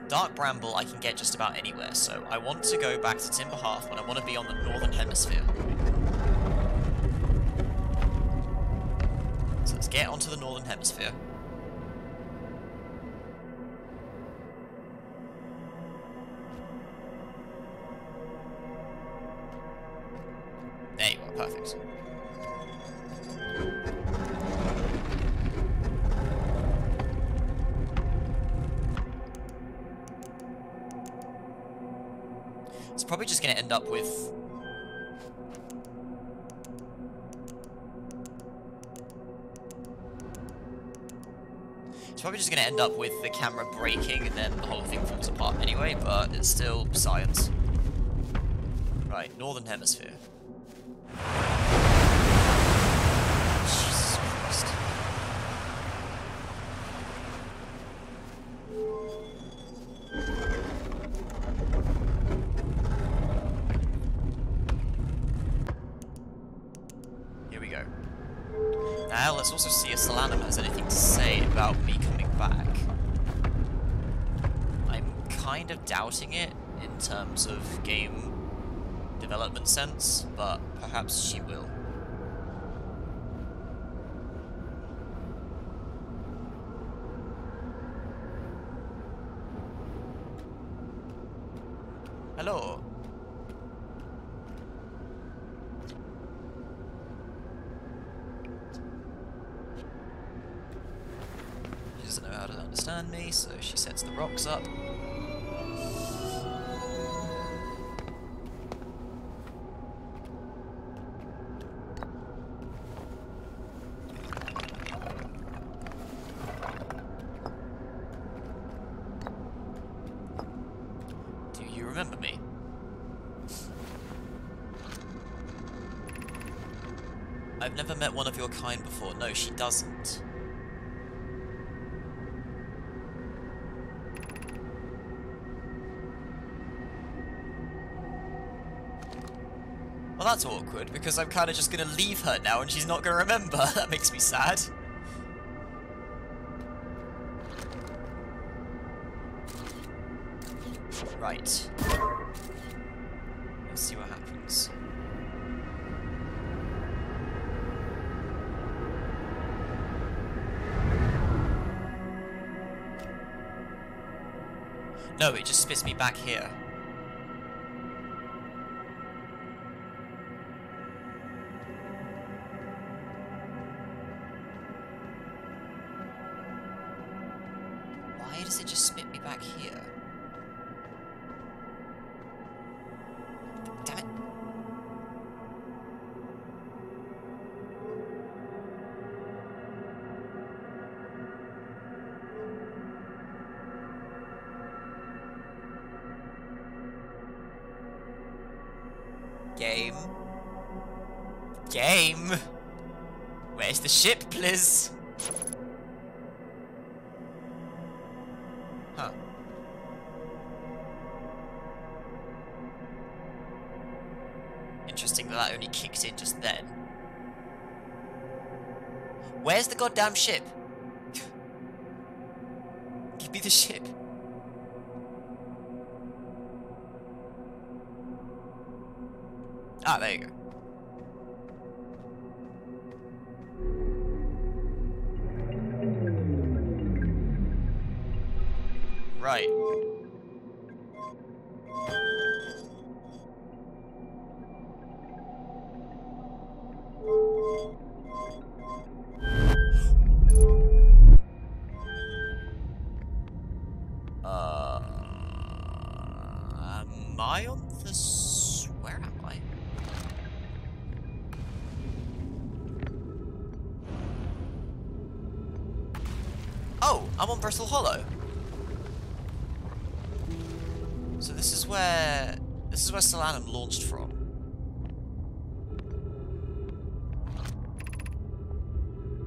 Dark Bramble I can get just about anywhere, so I want to go back to Timber Hearth when I want to be on the Northern Hemisphere. So let's get onto the Northern Hemisphere. There you are, perfect. It's probably just gonna end up with... It's probably just gonna end up with the camera breaking and then the whole thing falls apart anyway, but it's still science. Right, Northern Hemisphere. Jesus Christ. Here we go. Now let's also see if Solanum has anything to say about me coming back. I'm kind of doubting it in terms of game development sense, but perhaps she will. Hello. She doesn't know how to understand me, so she sets the rocks up. Remember me? I've never met one of your kind before. No, she doesn't. Well, that's awkward, because I'm kind of just going to leave her now and she's not going to remember. That makes me sad. Right. Let's see what happens. No, it just spits me back here. Why does it just spit me back here? Damn it. Game. Game. Where's the ship, please? Huh. Interesting that only kicked in just then. Where's the goddamn ship? Give me the ship. Ah, there you go. Right. Am I on this? Where am I? Oh, I'm on Brittle Hollow. So this is where Solanum launched from.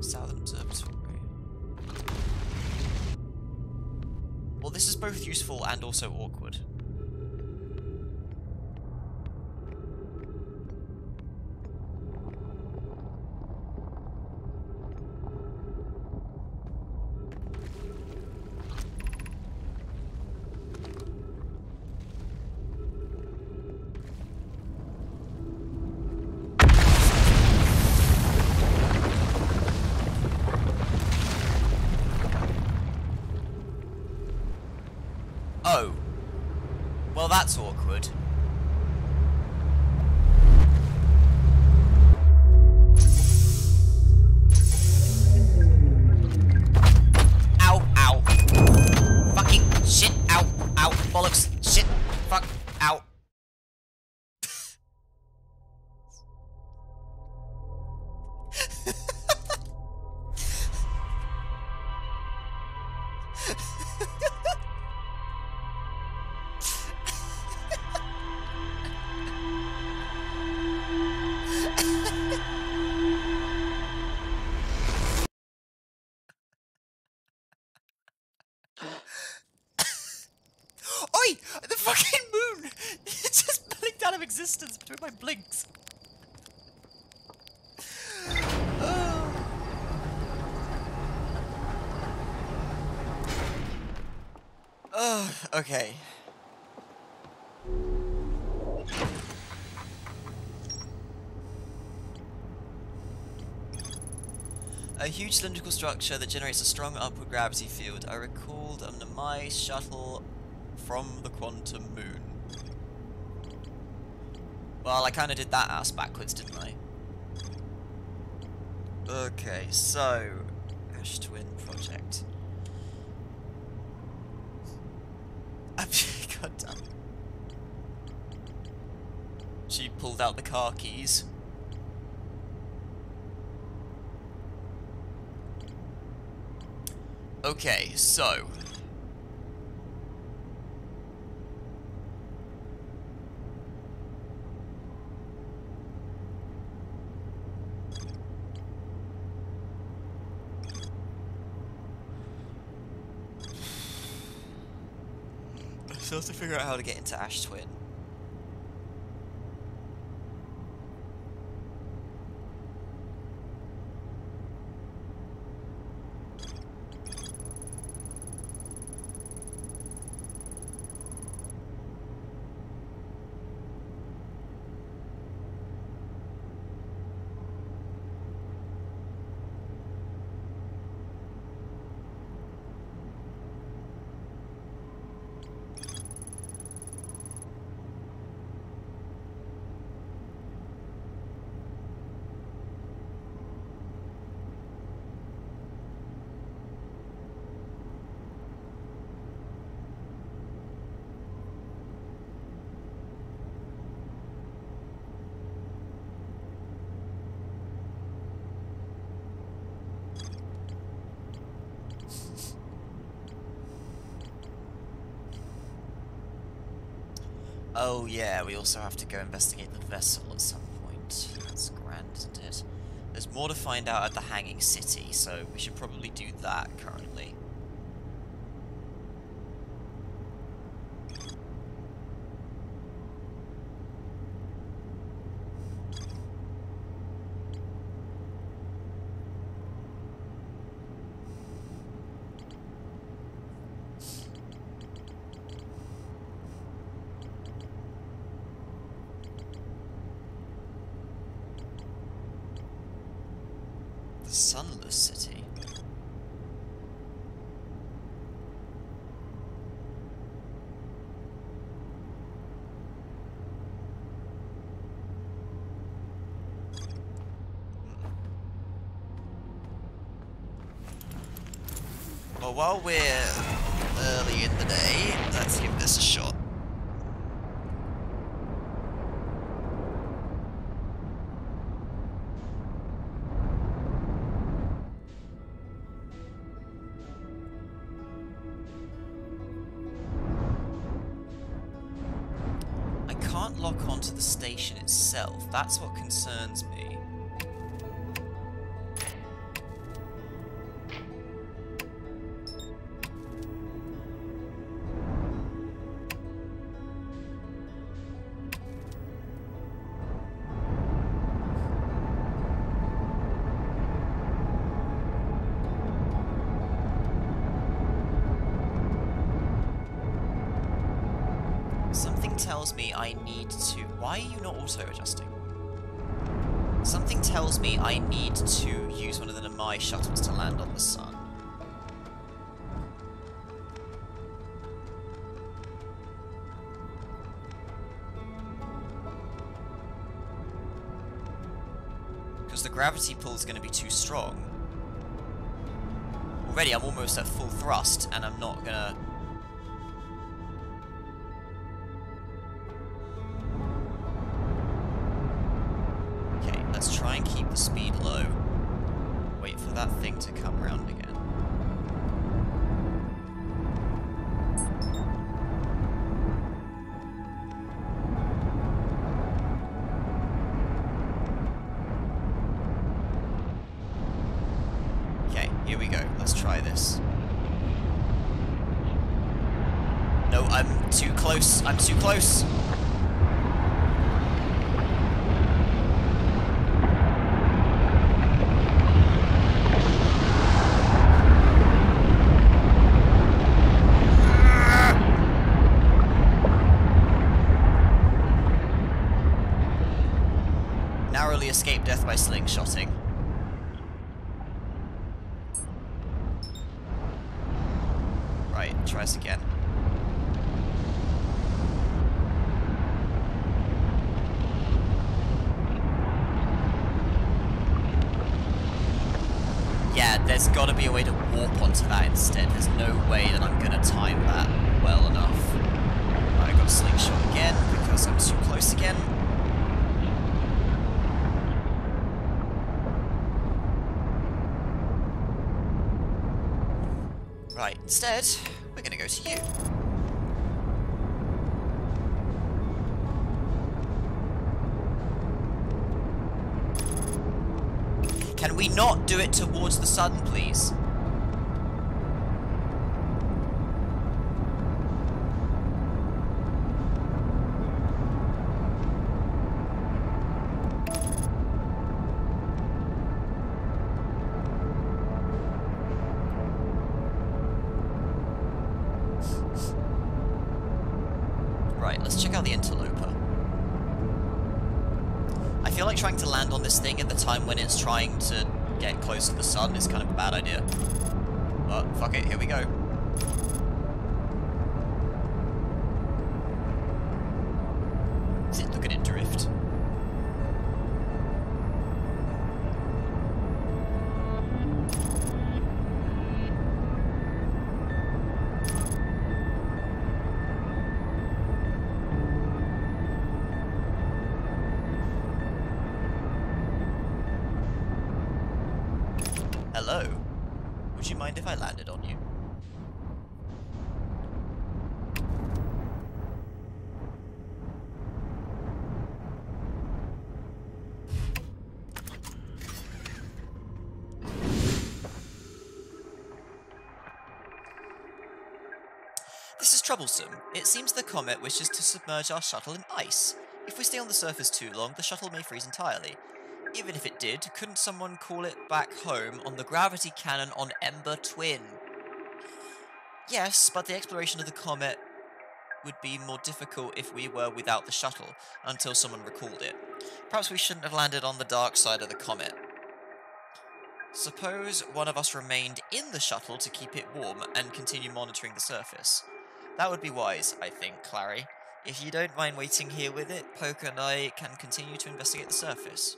Southern Observatory. Well, this is both useful and also awkward. Oh. Well, that's awkward. Ow, ow. Fucking shit, ow, ow, bollocks, shit, fuck, ow. Oi! The fucking moon! It's just blinked out of existence between my blinks. Okay. A huge cylindrical structure that generates a strong upward gravity field. I recalled a Namai shuttle from the quantum moon. Well, I kind of did that ass backwards, didn't I? Okay, so... Ash Twin Project. God damn it. She pulled out the car keys. Okay, so... I still have to figure out how to get into Ash Twin. Oh yeah, we also have to go investigate the vessel at some point. That's grand, isn't it? There's more to find out at the Hanging City, so we should probably do that currently. Sunless City. Well, while we're early in the day, let's give this a shot. Lock onto the station itself. That's what concerns me. Something tells me I need to... Why are you not auto-adjusting? Something tells me I need to use one of the Namai shuttles to land on the sun. Because the gravity pull is going to be too strong. Already I'm almost at full thrust, and I'm not going to... Let's try and keep the speed low. Wait for that thing to come round again. try this. No, I'm too close. I'm too close. Narrowly escaped death by slingshotting. Right, try this again. Yeah, there's gotta be a way to warp onto that instead. There's no way that I'm gonna time that well enough. Right, I got a slingshot again because I'm too close again. Right, instead, we're gonna go to you. Can we not do it towards the sun, please? Right, let's check out the interloper. I feel like trying to land on this thing at the time when it's trying to get close to the sun is kind of a bad idea. But fuck it, here we go. Look at it drift. Hello? Would you mind if I landed on you? This is troublesome. It seems the comet wishes to submerge our shuttle in ice. If we stay on the surface too long, the shuttle may freeze entirely. Even if it did, couldn't someone call it back home on the gravity cannon on Ember Twin? Yes, but the exploration of the comet would be more difficult if we were without the shuttle, until someone recalled it. Perhaps we shouldn't have landed on the dark side of the comet. Suppose one of us remained in the shuttle to keep it warm and continue monitoring the surface. That would be wise, I think, Clary. If you don't mind waiting here with it, Poker and I can continue to investigate the surface.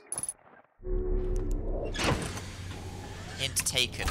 Hint taken.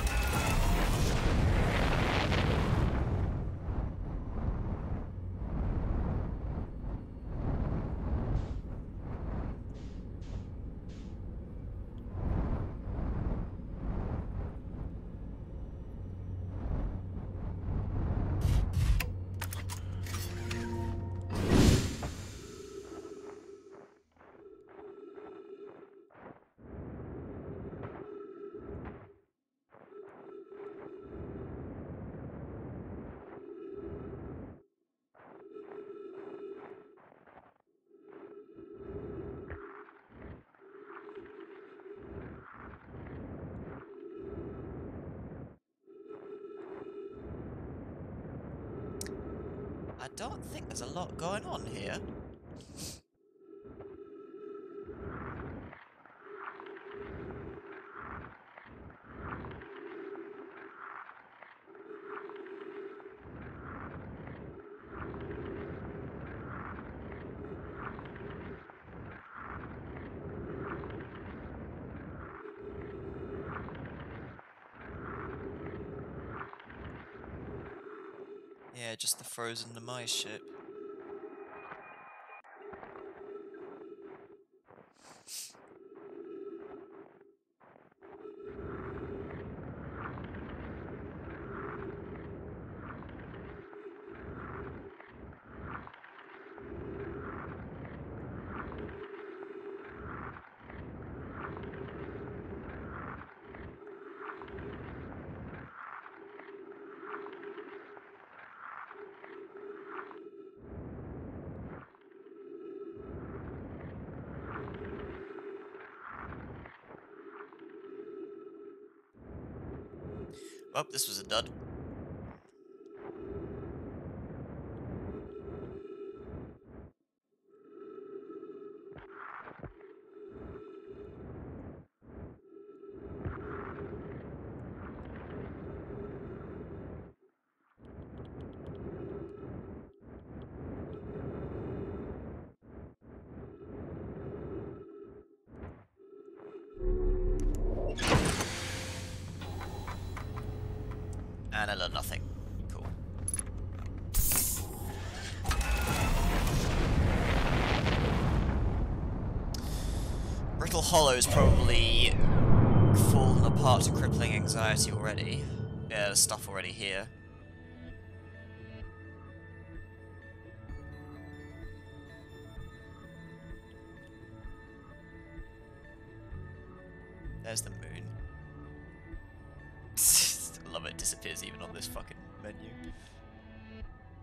I don't think there's a lot going on here. Yeah, just the frozen Nemesis ship. Oh, this was a dud. And I learned nothing. Cool. Brittle Hollow's probably fallen apart to crippling anxiety already. Yeah, there's stuff already here. There's the moon. I love it, disappears even on this fucking menu.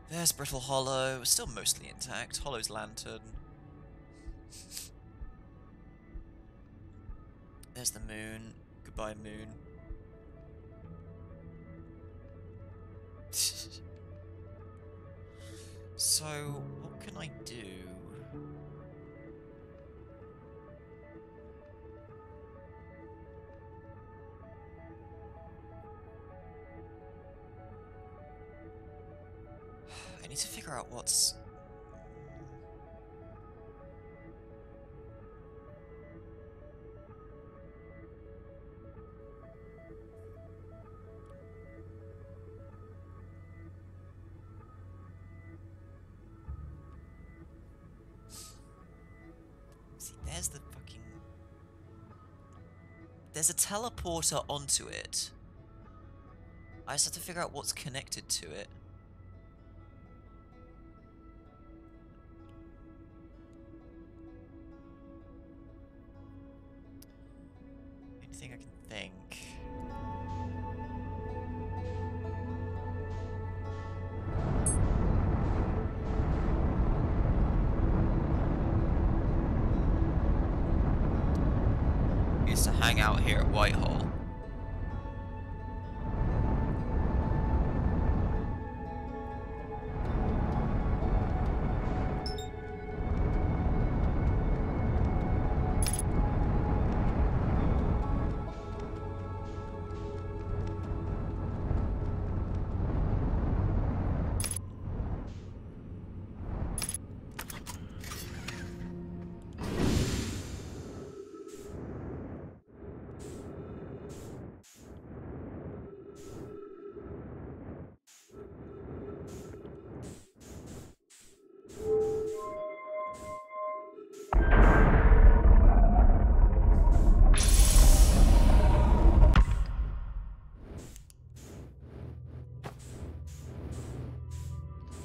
There's Brittle Hollow, still mostly intact. Hollow's lantern. There's the moon. Goodbye, moon. So, what can I do? I need to figure out what's... See, there's the fucking... There's a teleporter onto it. I just have to figure out what's connected to it. Anything I can think. Used to hang out here at Whitehall.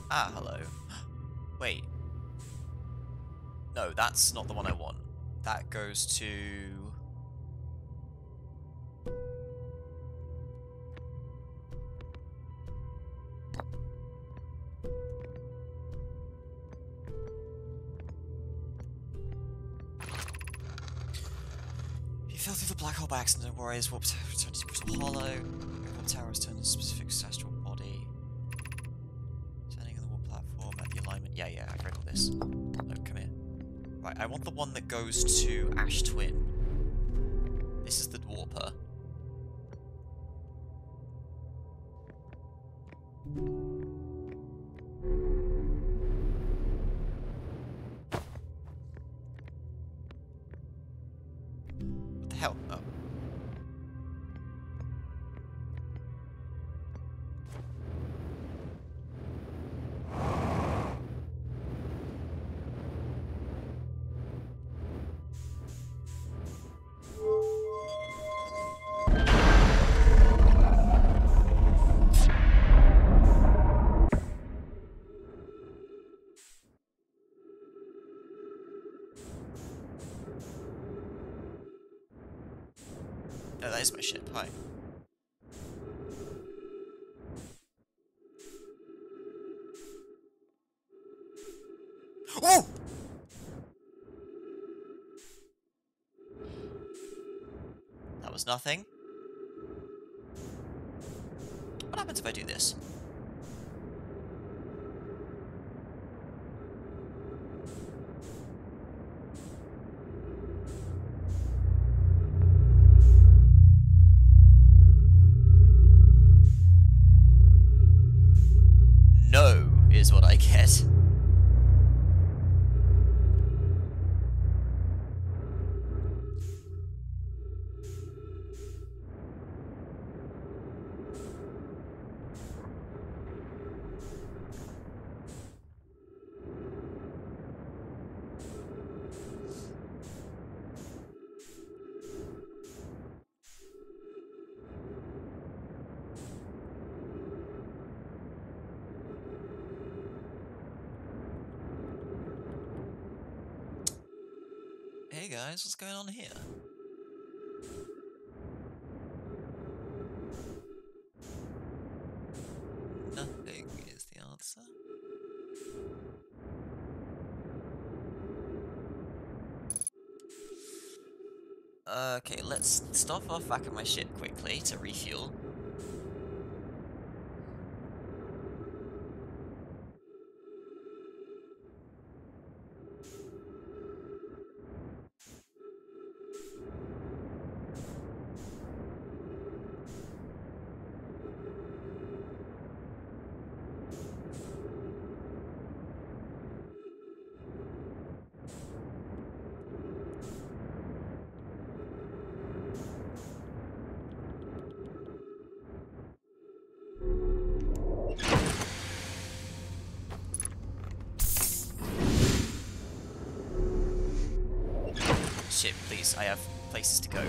Ah, hello. Wait. No, that's not the one I want. That goes to... If you fell through the black hole by accident, don't worry, this warp tower returns to Brittle Hollow. Warp tower is turned to a specific ancestral body. Standing on the warp platform at the alignment. Yeah, I've read all this. No, come here. Right, I want the one that goes to Ash Twin. This is the warper. What the hell? Oh. No, that is my ship. Hi. Oh! That was nothing. happens if I do this? No, is what I get. Hey guys, what's going on here? Nothing is the answer. Okay, let's stop off back at my ship quickly to refuel. Ship, please, I have places to go.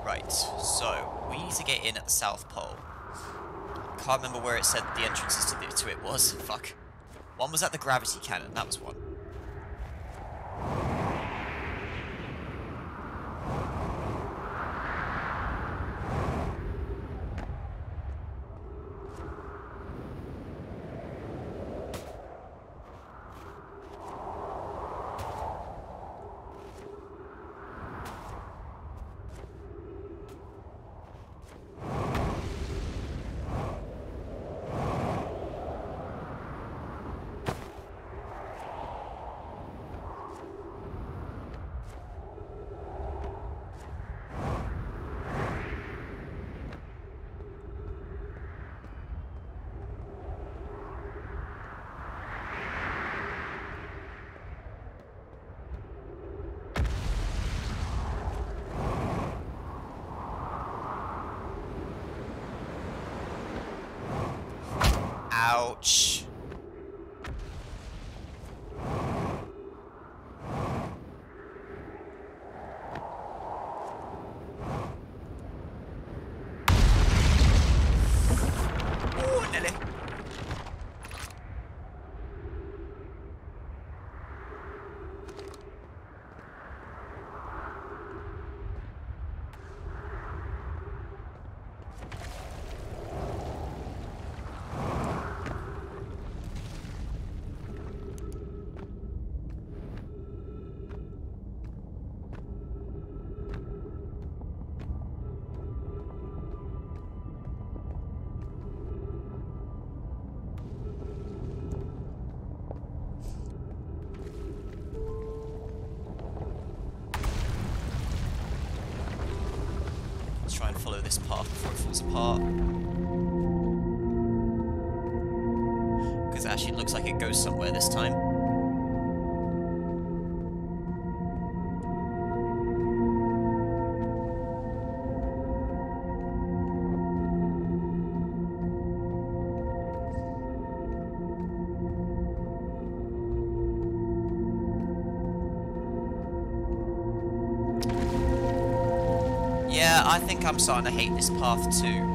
Right, so we need to get in at the South Pole. Can't remember where it said the entrances to it was. Fuck. One was at the gravity cannon, that was one. Ouch. Ooh, Nelly. Try and follow this path before it falls apart. Because it actually looks like it goes somewhere this time. Yeah, I think I'm starting to hate this path too.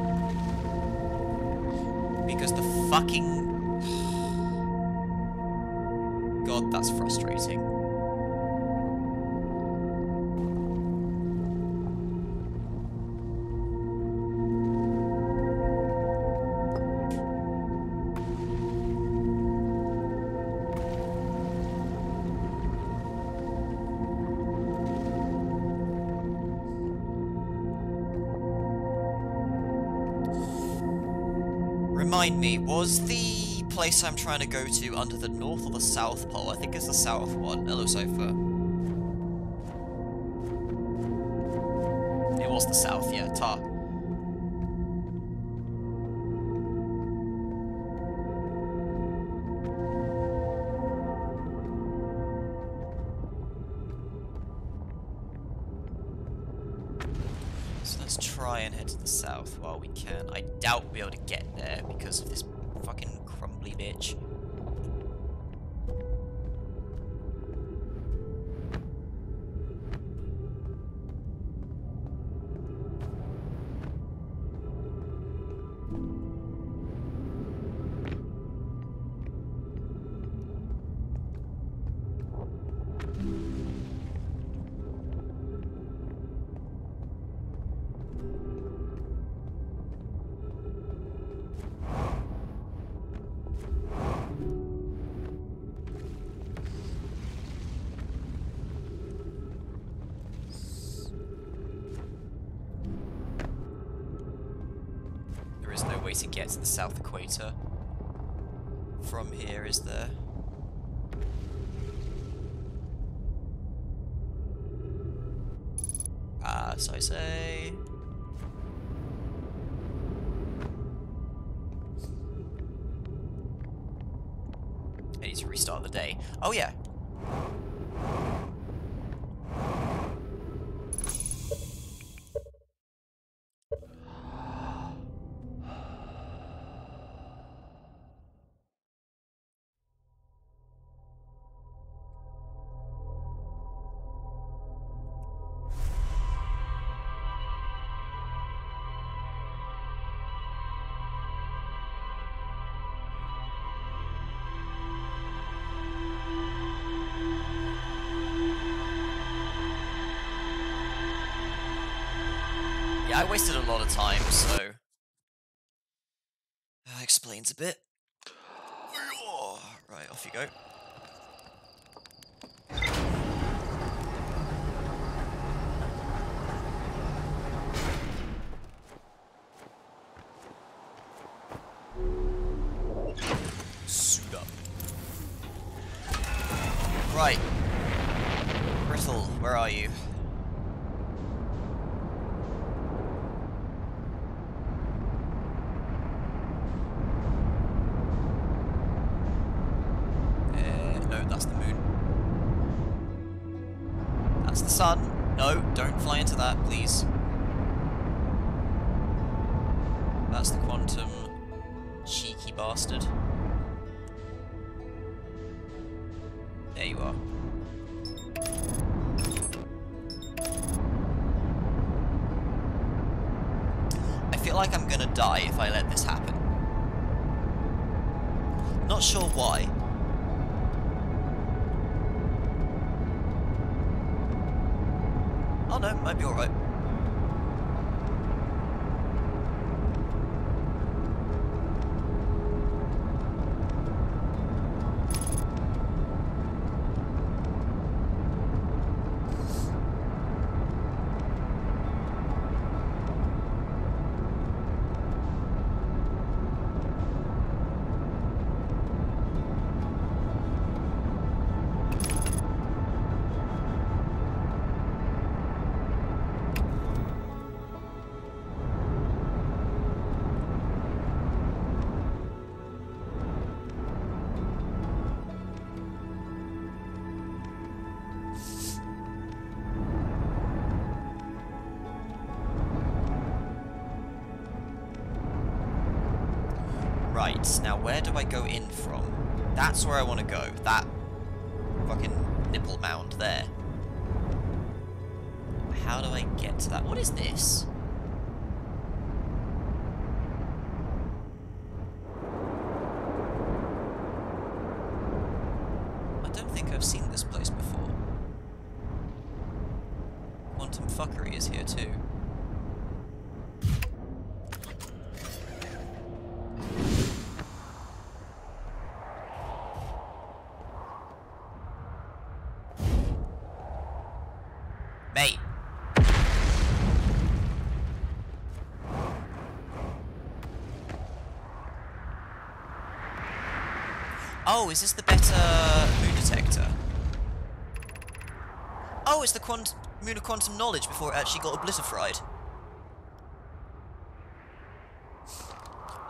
Because the fucking... God, that's frustrating. Remind me, was the place I'm trying to go to under the North or the South Pole? I think it's the South one. Hello, Sofa. It was the South, yeah. Tar. So let's try and head to the south while we can. I doubt we'll be able to get there because of this fucking crumbly bitch. Way to get to the South Equator from here, is there? So I say... I need to restart the day. Oh yeah! I wasted a lot of time, so that explains a bit. Right, off you go. Suit up. Right. Brittle, where are you? That's the moon. That's the sun. No, don't fly into that, please. That's the quantum. Cheeky bastard. There you are. I feel like I'm gonna die if I let this happen. Not sure why. Oh no, might be alright. Right, now where do I go in from? That's where I want to go. That fucking nipple mound there. how do I get to that? What is this? I don't think I've seen this place before. Quantum Fuckery is here too. Mate! Oh, is this the better moon detector? Oh, it's the moon of quantum knowledge before it actually got obliterated.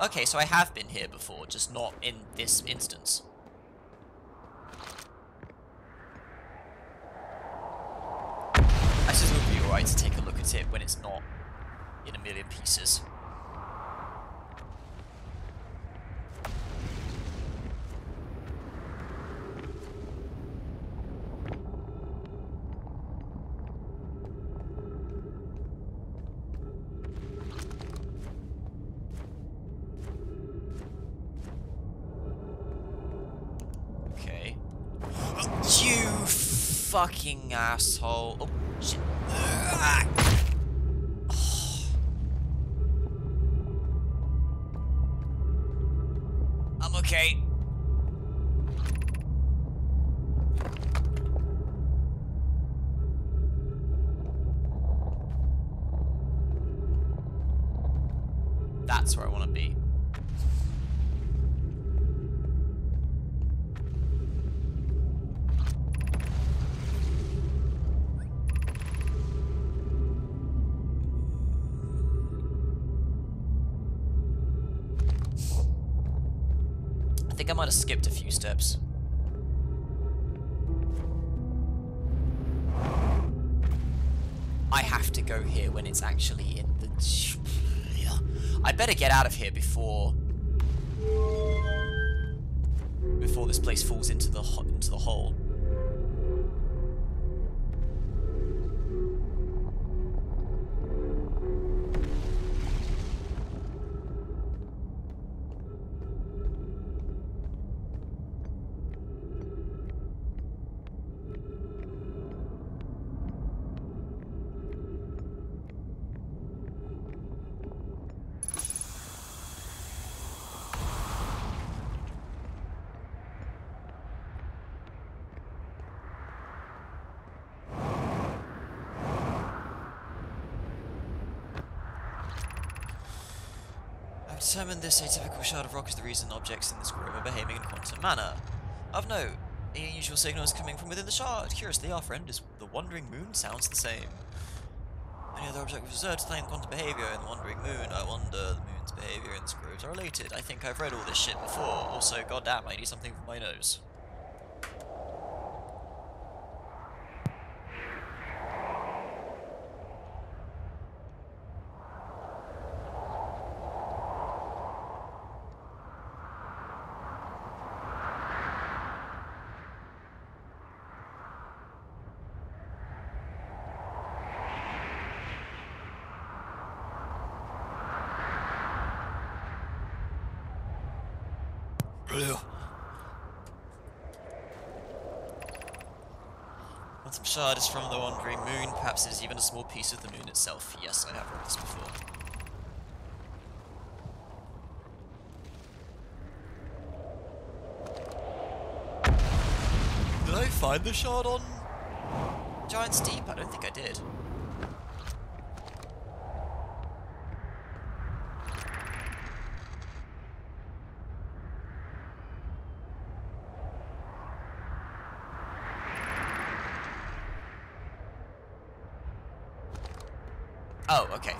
Okay, so I have been here before, just not in this instance. I suppose it would be alright to take a look at it when it's not in a million pieces. You fucking asshole. Oh, shit. I'm okay. That's where I want to be. I think I might have skipped a few steps. I have to go here when it's actually in the... I'd better get out of here before this place falls into the hole. I've determined this atypical shard of rock is the reason objects in this room are behaving in quantum manner. Of note, the unusual signal is coming from within the shard. Curiously, our friend is the wandering moon sounds the same. Any other object was observed displaying quantum behavior in the wandering moon. I wonder the moon's behavior and the screws are related. I think I've read all this shit before. Also, goddamn, I need something for my nose. Quantum shard is from the wandering moon. Perhaps it is even a small piece of the moon itself. Yes, I have read this before. Did I find the shard on Giant's Deep? I don't think I did. Oh, okay.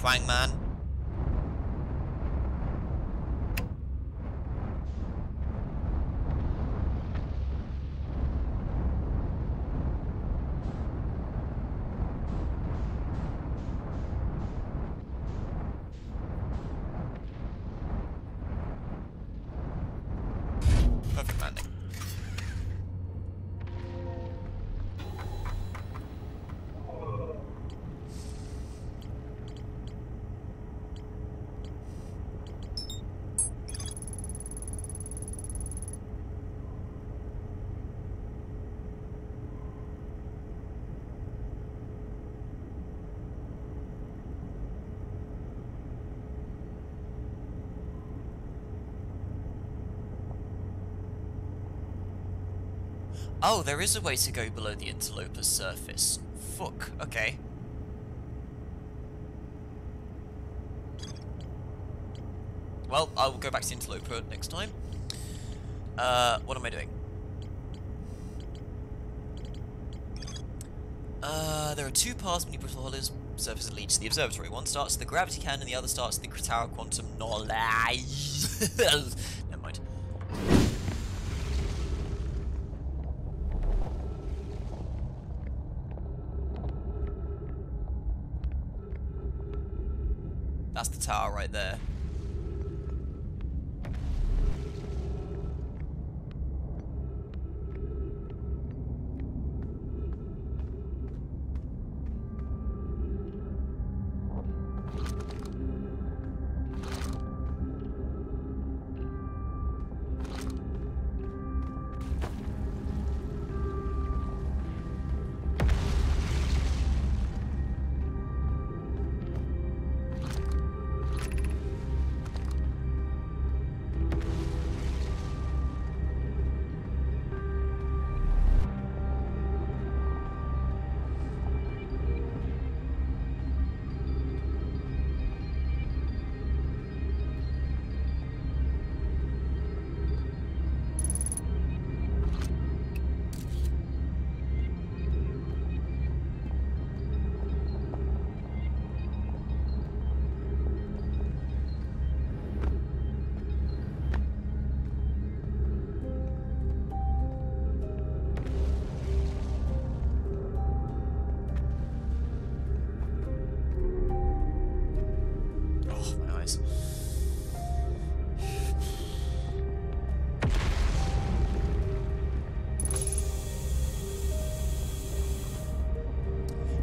twang, man. Perfect landing. Oh, there is a way to go below the interloper's surface. Fuck, okay. Well, I will go back to the interloper next time. What am I doing? There are two paths beneath Brittle Hollow's surface that lead to the observatory. One starts at the gravity cannon and the other starts at the Tower of Quantum Knowledge. Never mind. That's the tower right there.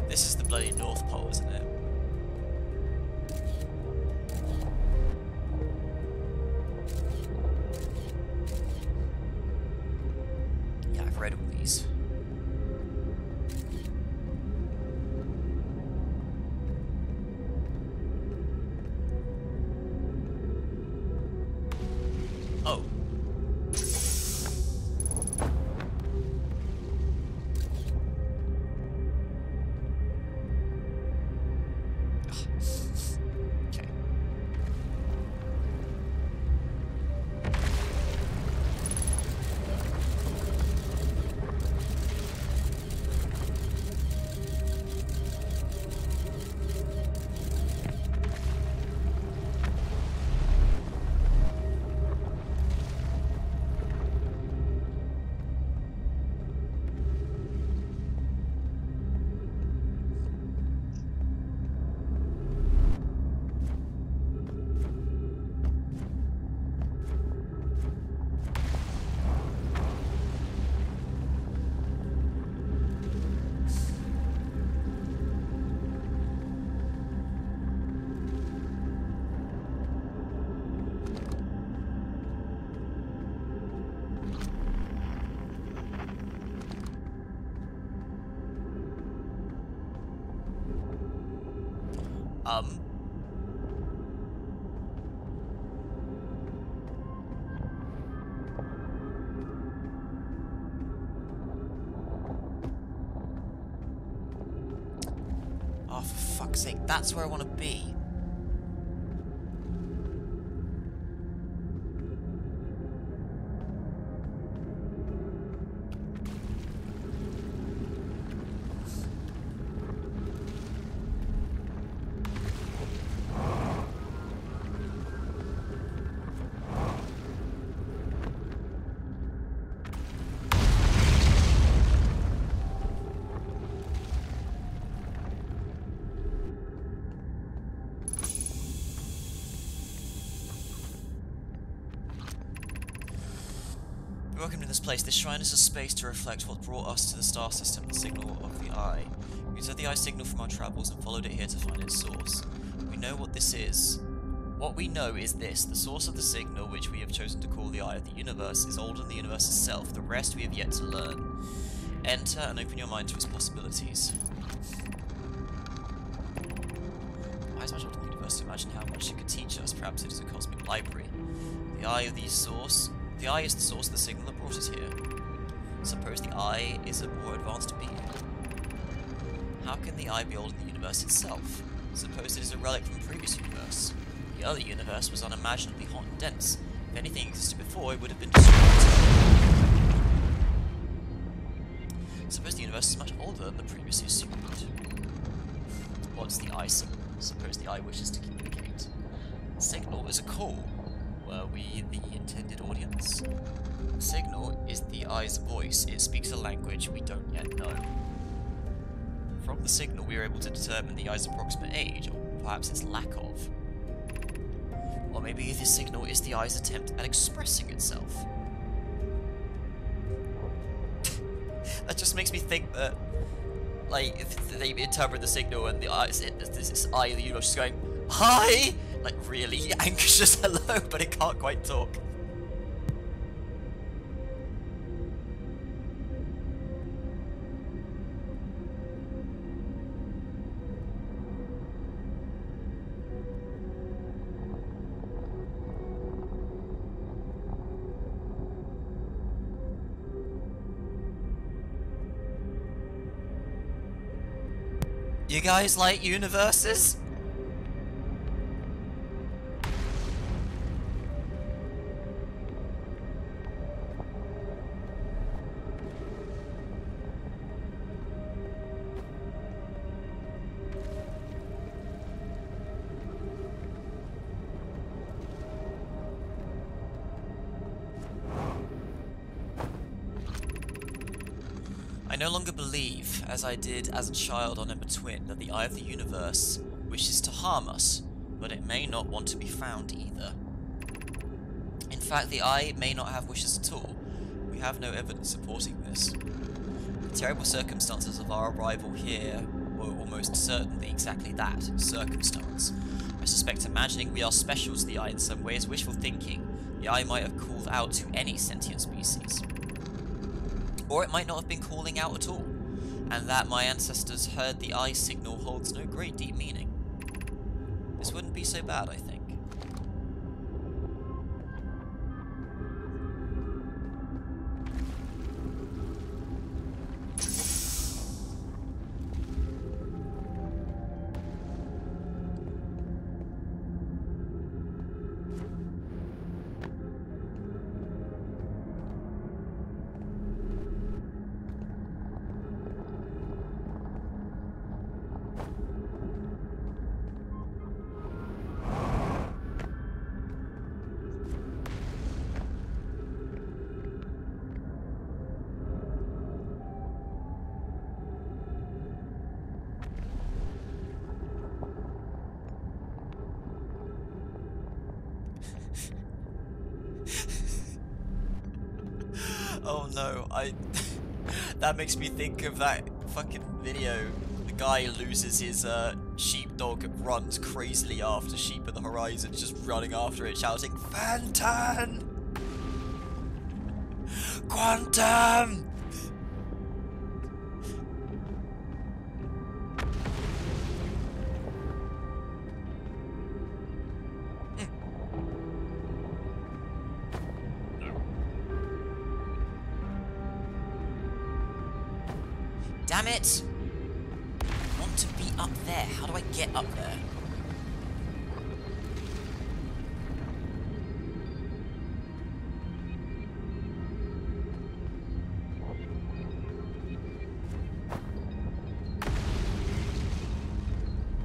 This is the bloody North Pole, isn't it? Yeah, I've read all these. Oh. Okay. Oh, for fuck's sake, that's where I want to be. Welcome to this place. This shrine is a space to reflect what brought us to the star system, the signal of the Eye. We took the Eye signal from our travels and followed it here to find its source. We know what this is. What we know is this: the source of the signal, which we have chosen to call the Eye of the Universe, is older than the universe itself. The rest we have yet to learn. Enter and open your mind to its possibilities. The Eye is much older than the universe. Imagine how much it could teach us. Perhaps it is a cosmic library. The Eye of the source. The Eye is the source of the signal that brought us here. Suppose the Eye is a more advanced being. How can the Eye be older than the universe itself? Suppose it is a relic from a previous universe. The other universe was unimaginably hot and dense. If anything existed before, it would have been destroyed. Suppose the universe is much older than the previously assumed. What's the Eye symbol? Suppose the Eye wishes to communicate. The signal is a call. Were we the intended audience? The signal is the Eye's voice. It speaks a language we don't yet know. From the signal, we are able to determine the Eye's approximate age, or perhaps its lack of. Or maybe this signal is the Eye's attempt at expressing itself. That just makes me think that, like, if they interpret the signal and the Eye, this Eye of the universe just going, "Hi!" Like, really anxious hello, but it can't quite talk. You guys like universes? I no longer believe, as I did as a child on Ember Twin, that the Eye of the Universe wishes to harm us, but it may not want to be found either. In fact, the Eye may not have wishes at all. We have no evidence supporting this. The terrible circumstances of our arrival here were almost certainly exactly that, circumstance. I suspect imagining we are special to the Eye in some way is wishful thinking. The Eye might have called out to any sentient species. Or it might not have been calling out at all, and that my ancestors heard the Eye signal holds no great deep meaning. This wouldn't be so bad, I think. Oh no, that makes me think of that fucking video. The guy loses his sheepdog and runs crazily after sheep at the horizon, just running after it, shouting, "Phantom! Quantum!" Damn it! I want to be up there. How do I get up there?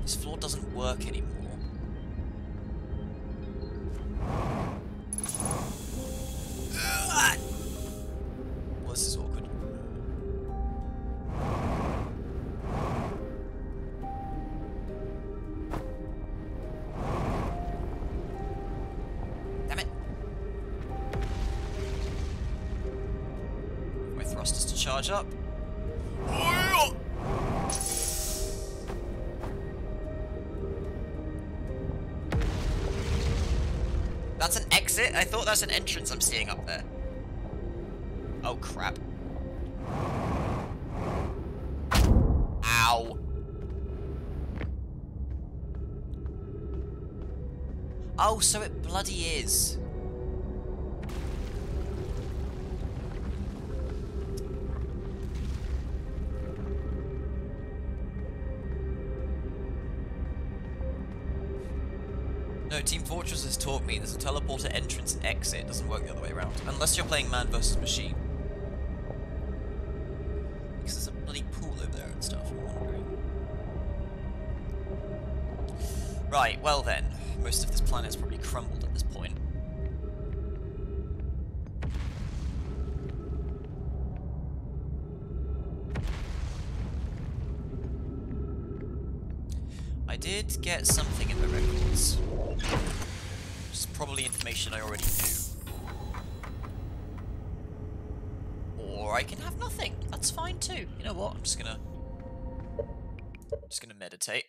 This floor doesn't work anymore. Well, this is awkward. thrusters to charge up. That's an exit? I thought that's an entrance I'm seeing up there. Oh, crap. Ow. Oh, so it bloody is. No, Team Fortress has taught me there's a teleporter entrance and exit. It doesn't work the other way around. Unless you're playing man versus machine. Because there's a bloody pool over there and stuff, I'm wondering. Right, well then. Most of this planet's probably crumbled at this point. I did get something in the records. Which is probably information I already knew. Or I can have nothing. That's fine too. You know what? I'm just gonna meditate.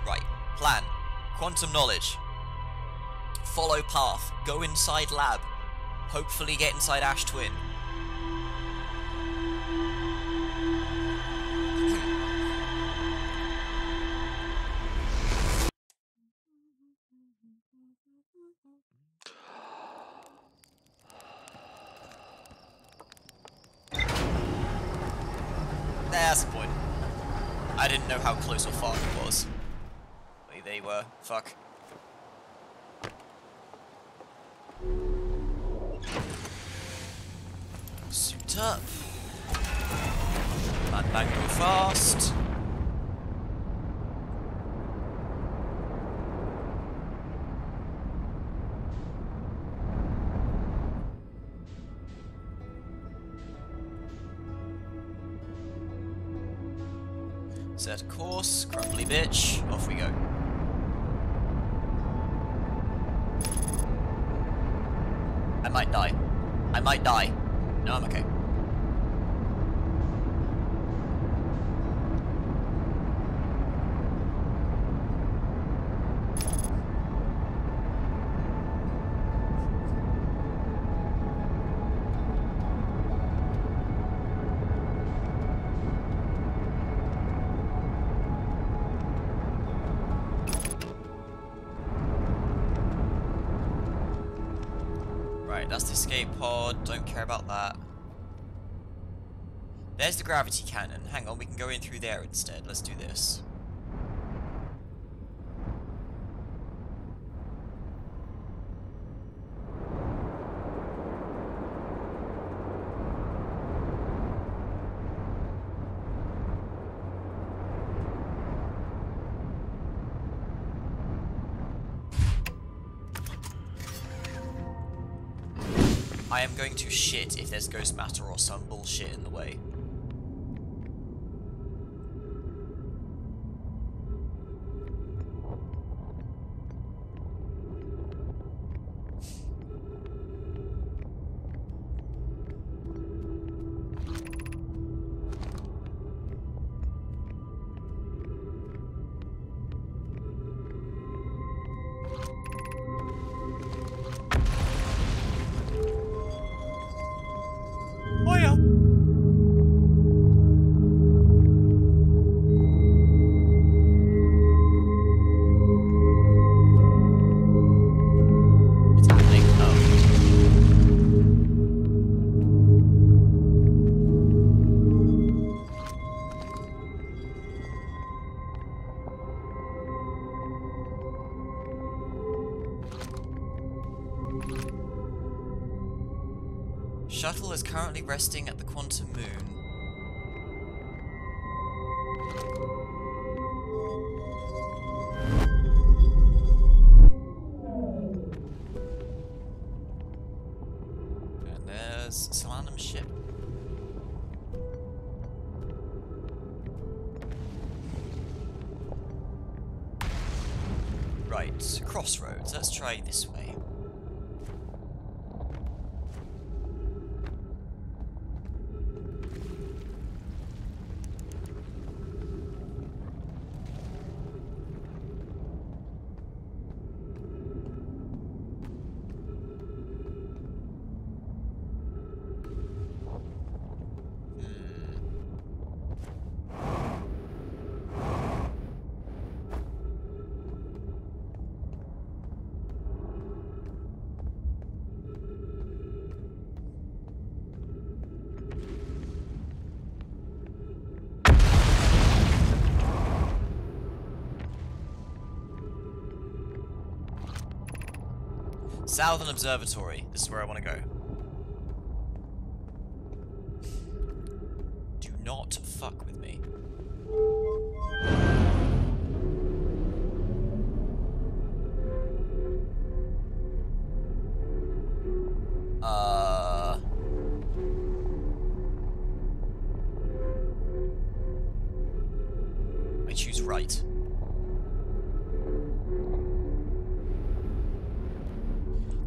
Right. Plan. Quantum knowledge. Follow path. Go inside lab. Hopefully get inside Ash Twin. That's the point. I didn't know how close or far it was. But they were. Fuck. Suit up. Land bank go fast. Set course, crumbly bitch, off we go. I might die. I might die. No, I'm okay. That's the escape pod, don't care about that. There's the gravity cannon. Hang on, we can go in through there instead. Let's do this. I am going to shit if there's ghost matter or some bullshit in the way. Oh yeah. What's happening? Oh. Shuttle is currently resting at the Quantum Moon. And there's Solanum ship. Right, crossroads. Let's try this way. Southern Observatory. This is where I want to go. Do not fuck with me. I choose right.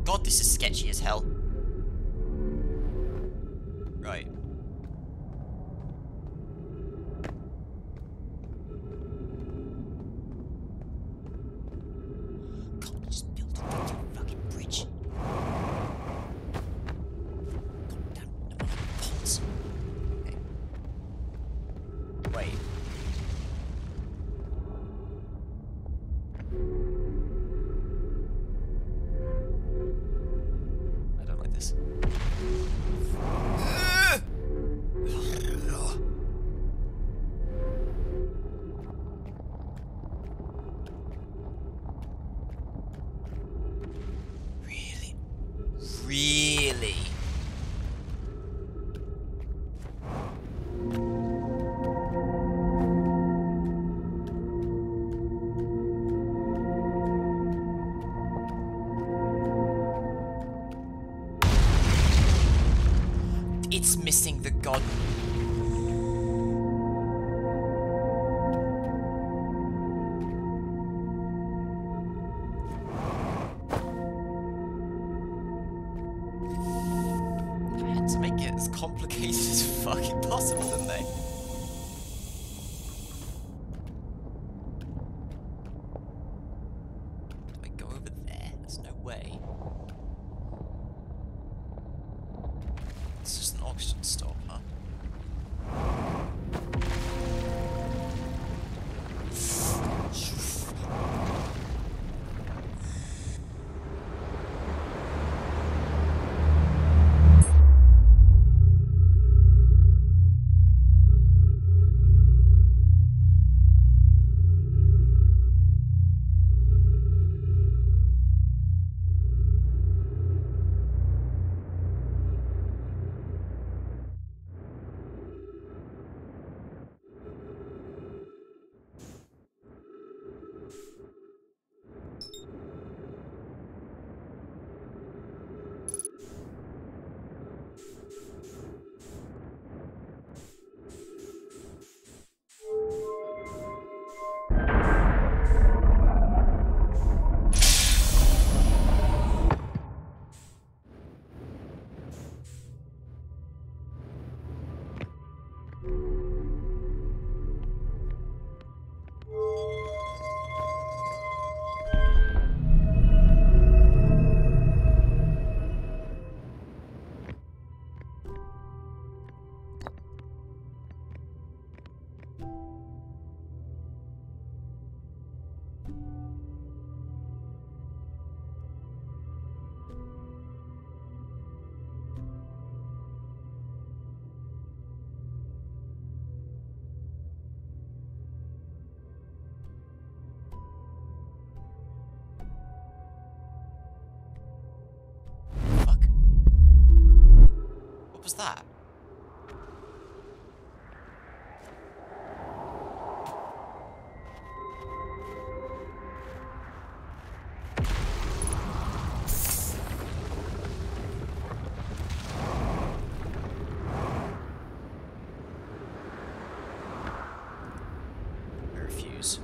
God, this is sketchy as hell. Right. God, just build a goddamn fucking bridge. Goddamn, no one ponds. Okay. Wait. I don't like this. Really? Really? It's missing the god. I had to make it as complicated as fucking possible, didn't they? Do I go over there? There's no way. It's just an oxygen stop, huh? What was that? I refuse.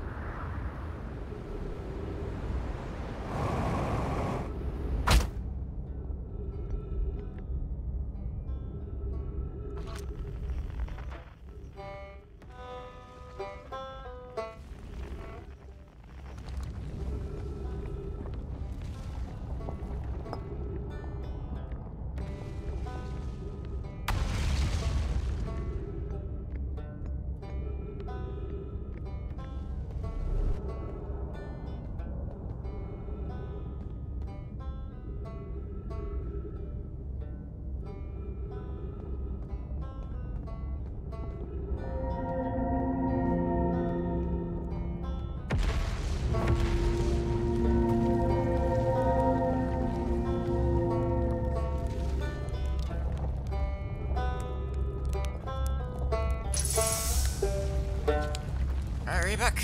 Hurry back.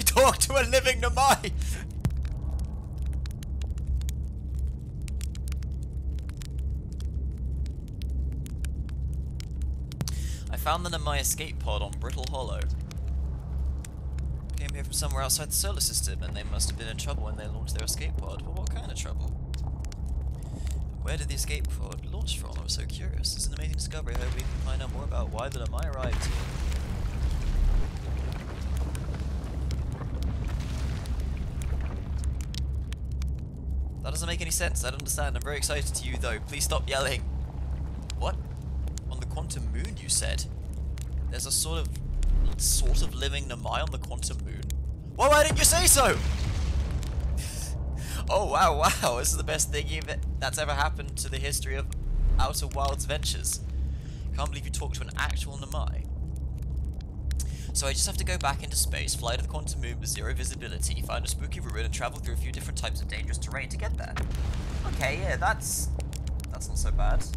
Talk to a living Nomai! I found the Nomai escape pod on Brittle Hollow. Came here from somewhere outside the solar system, and they must have been in trouble when they launched their escape pod. But what kind of trouble? Where did the escape pod launch from? I was so curious. It's an amazing discovery. I hope we can find out more about why the Nomai arrived here. That doesn't make any sense. I don't understand. I'm very excited to you, though. Please stop yelling. What? On the Quantum Moon, you said? There's a sort of living Nomai on the Quantum Moon? Well, why didn't you say so? Oh, wow. This is the best thing that's ever happened to the history of Outer Wilds Ventures. Can't believe you talked to an actual Nomai. So I just have to go back into space, fly to the Quantum Moon with zero visibility, find a spooky ruin, and travel through a few different types of dangerous terrain to get there. Okay, yeah, that's not so bad. That's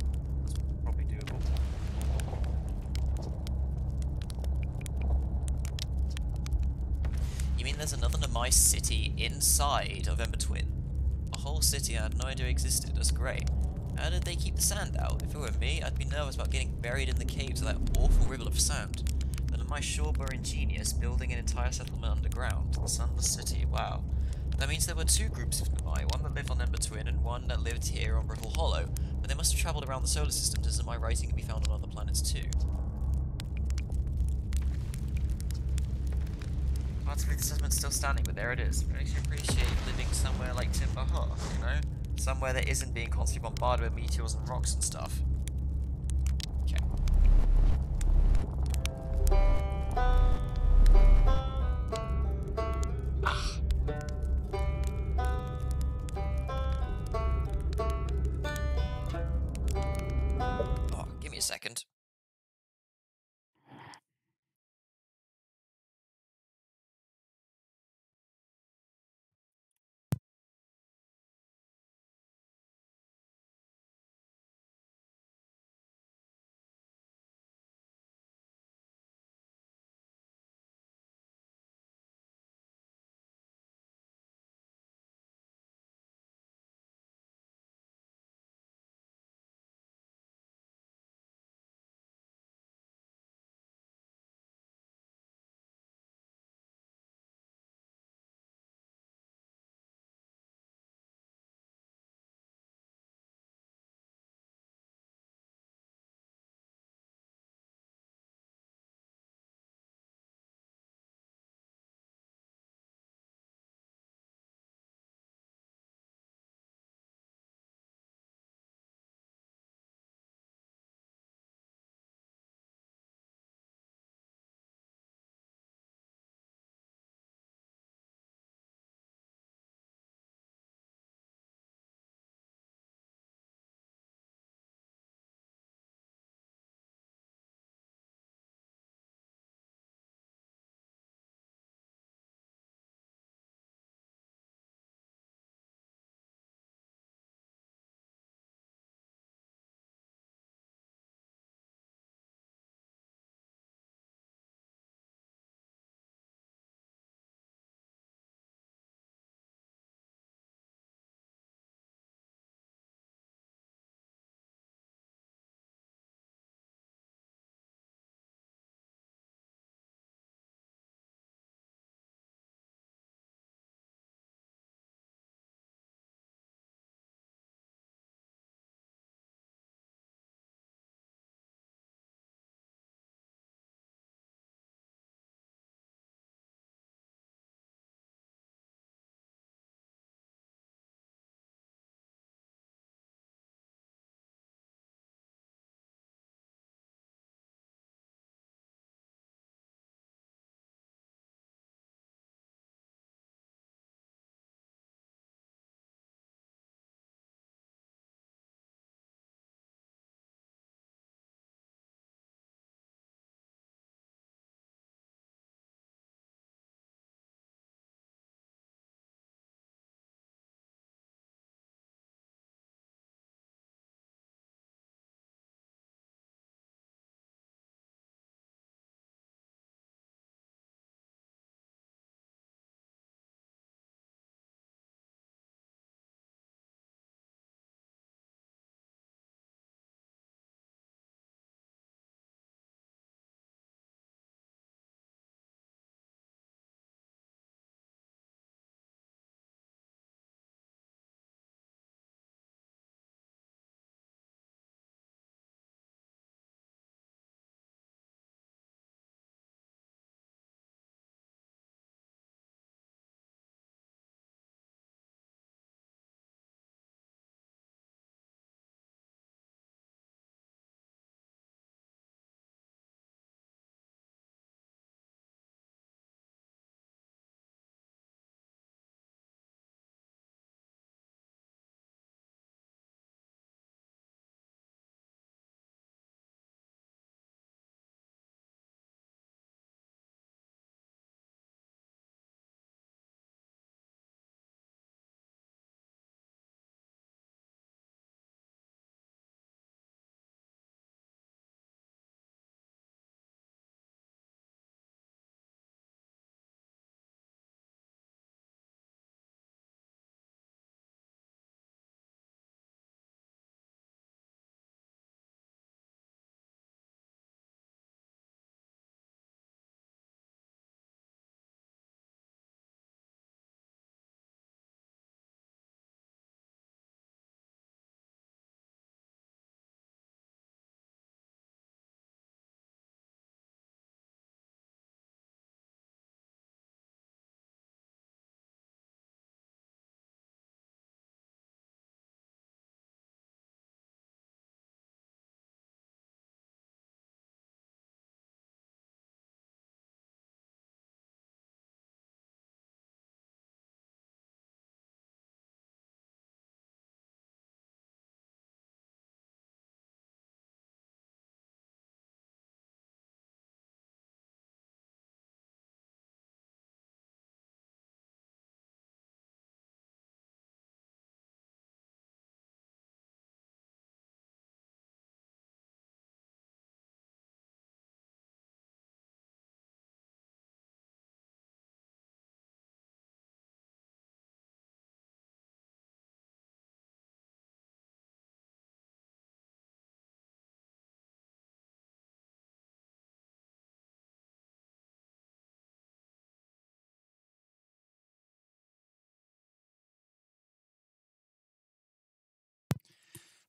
probably doable. You mean there's another Nomai city inside of Ember Twin? A whole city I had no idea existed. That's great. How did they keep the sand out? If it were me, I'd be nervous about getting buried in the caves of that awful river of sand. My sure were ingenious, building an entire settlement underground. The Sunless City, wow. That means there were two groups of Nomai, one that lived on Ember Twin and one that lived here on Brittle Hollow, but they must have travelled around the solar system, as Nomai writing can be found on other planets too. Hard to believe the settlement's still standing, but there it is. It makes you appreciate living somewhere like Timber Hearth, you know? Somewhere that isn't being constantly bombarded with meteors and rocks and stuff. Okay. Give me a second.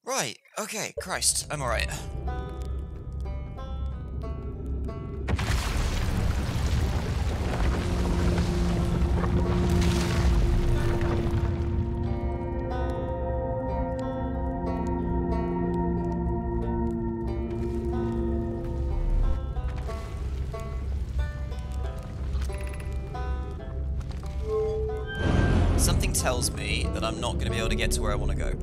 Right, okay, Christ, I'm alright. Something tells me that I'm not going to be able to get to where I want to go.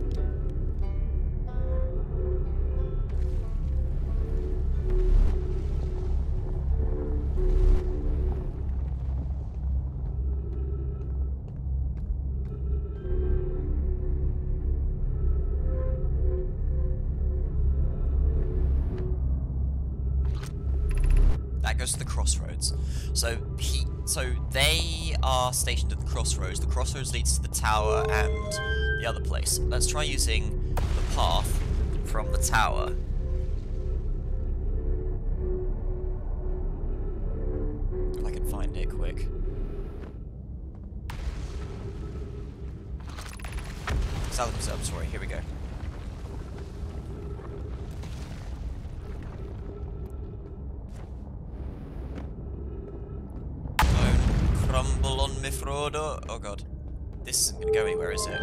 That goes to the crossroads. So they are stationed at the crossroads. The crossroads leads to the tower and the other place. Let's try using the path from the tower. If I can find it quick. Southern Observatory, here we go. Crumble on me, Frodo. Oh god. This isn't gonna go anywhere, is it?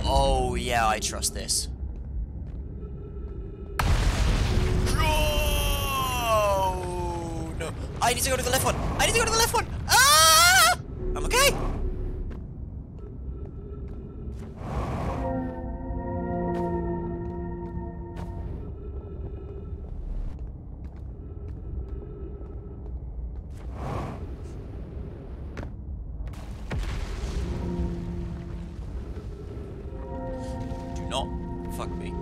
Oh yeah, I trust this. Oh no. I need to go to the left one! I need to go to the left one! Ah! I'm okay! Not fuck me.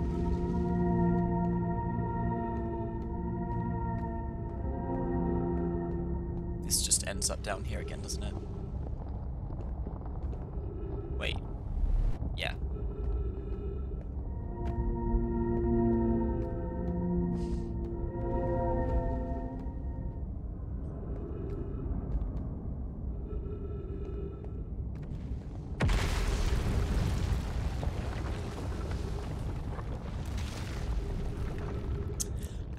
This just ends up down here again, doesn't it? Wait. Yeah.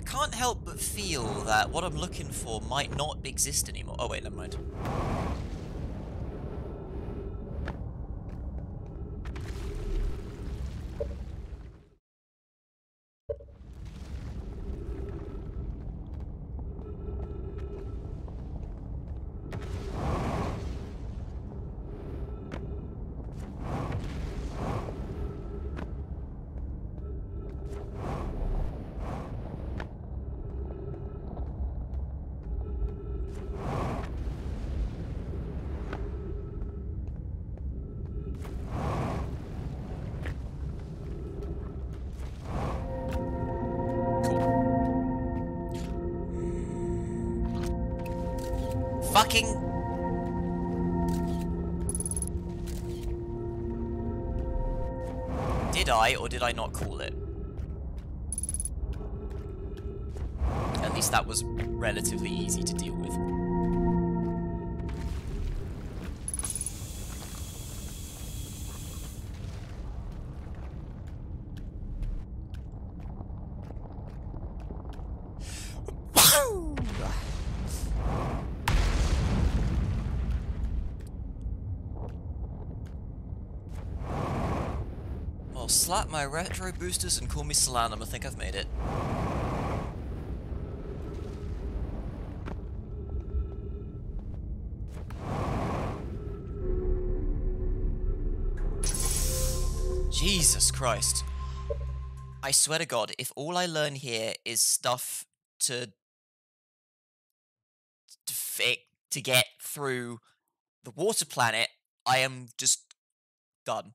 Can't help but feel that what I'm looking for might not exist anymore. Oh wait, never mind. Fucking... Did I, or did I not call it? At least that was relatively easy to deal with. Well, slap my retro boosters and call me Solanum. I think I've made it. Jesus Christ. I swear to God, if all I learn here is stuff to get through the water planet, I am just done.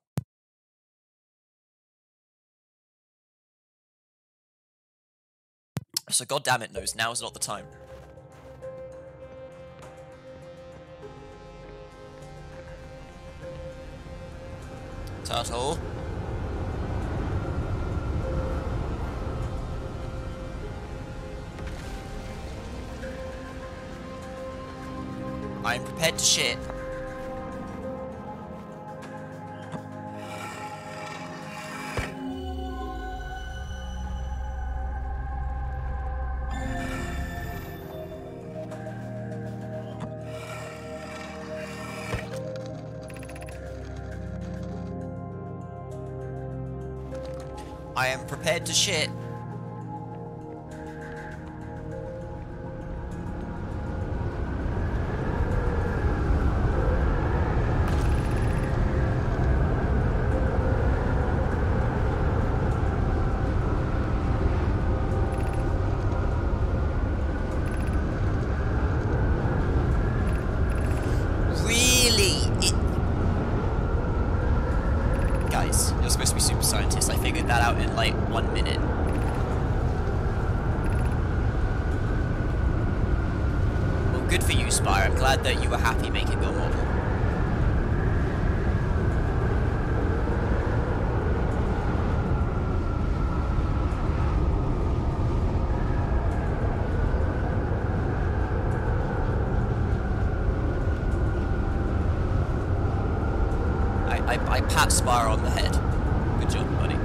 So goddammit knows, now is not the time. Turtle. I am prepared to shit. I am prepared to shit. That out in like 1 minute. Well, good for you, Spire. I'm glad that you were happy making your model. I pat Spire on the head. Good job, buddy.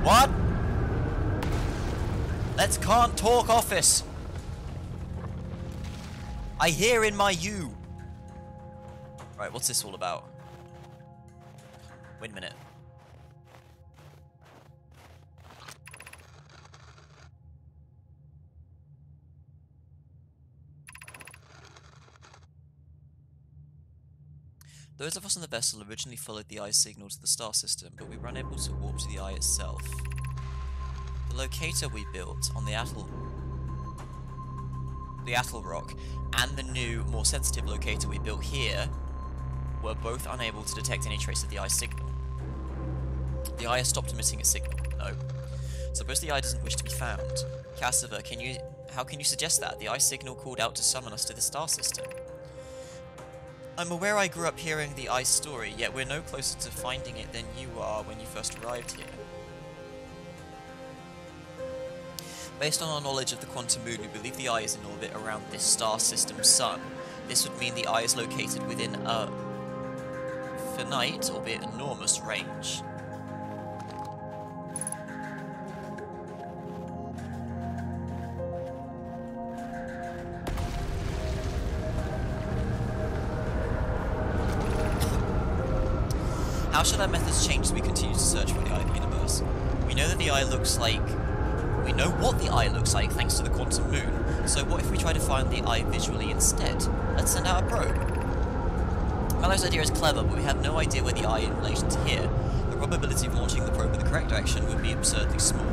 What? Let's can't talk office. I hear in my you. Right, what's this all about? Wait a minute. Those of us on the vessel originally followed the eye signal to the star system, but we were unable to warp to the eye itself. The locator we built on the Atoll Rock and the new, more sensitive locator we built here were both unable to detect any trace of the eye signal. The eye has stopped emitting its signal. No. Suppose the eye doesn't wish to be found. Cassava, how can you suggest that? The eye signal called out to summon us to the star system. I'm aware I grew up hearing the eye story, yet we're no closer to finding it than you are when you first arrived here. Based on our knowledge of the quantum moon, we believe the eye is in orbit around this star system's sun. This would mean the eye is located within a finite, albeit enormous, range. How should our methods change as we continue to search for the eye of the universe? We know that the eye looks like... We know what the eye looks like thanks to the quantum moon, so what if we try to find the eye visually instead? Let's send out a probe. Mallow's idea is clever, but we have no idea where the eye is in relation to here. The probability of launching the probe in the correct direction would be absurdly small.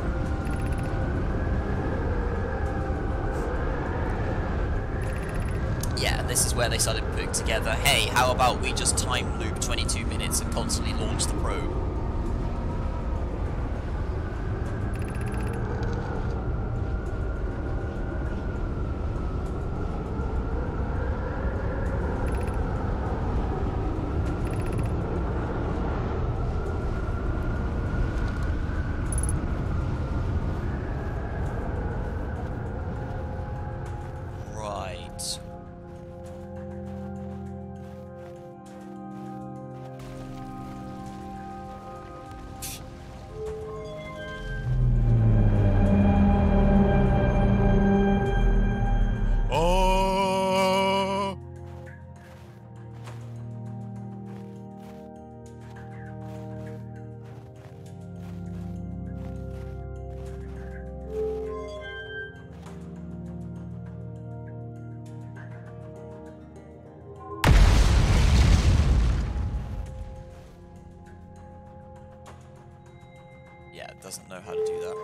Yeah, this is where they started putting together, hey, how about we just time loop 22 minutes and constantly launch the probe? Yeah, it doesn't know how to do that.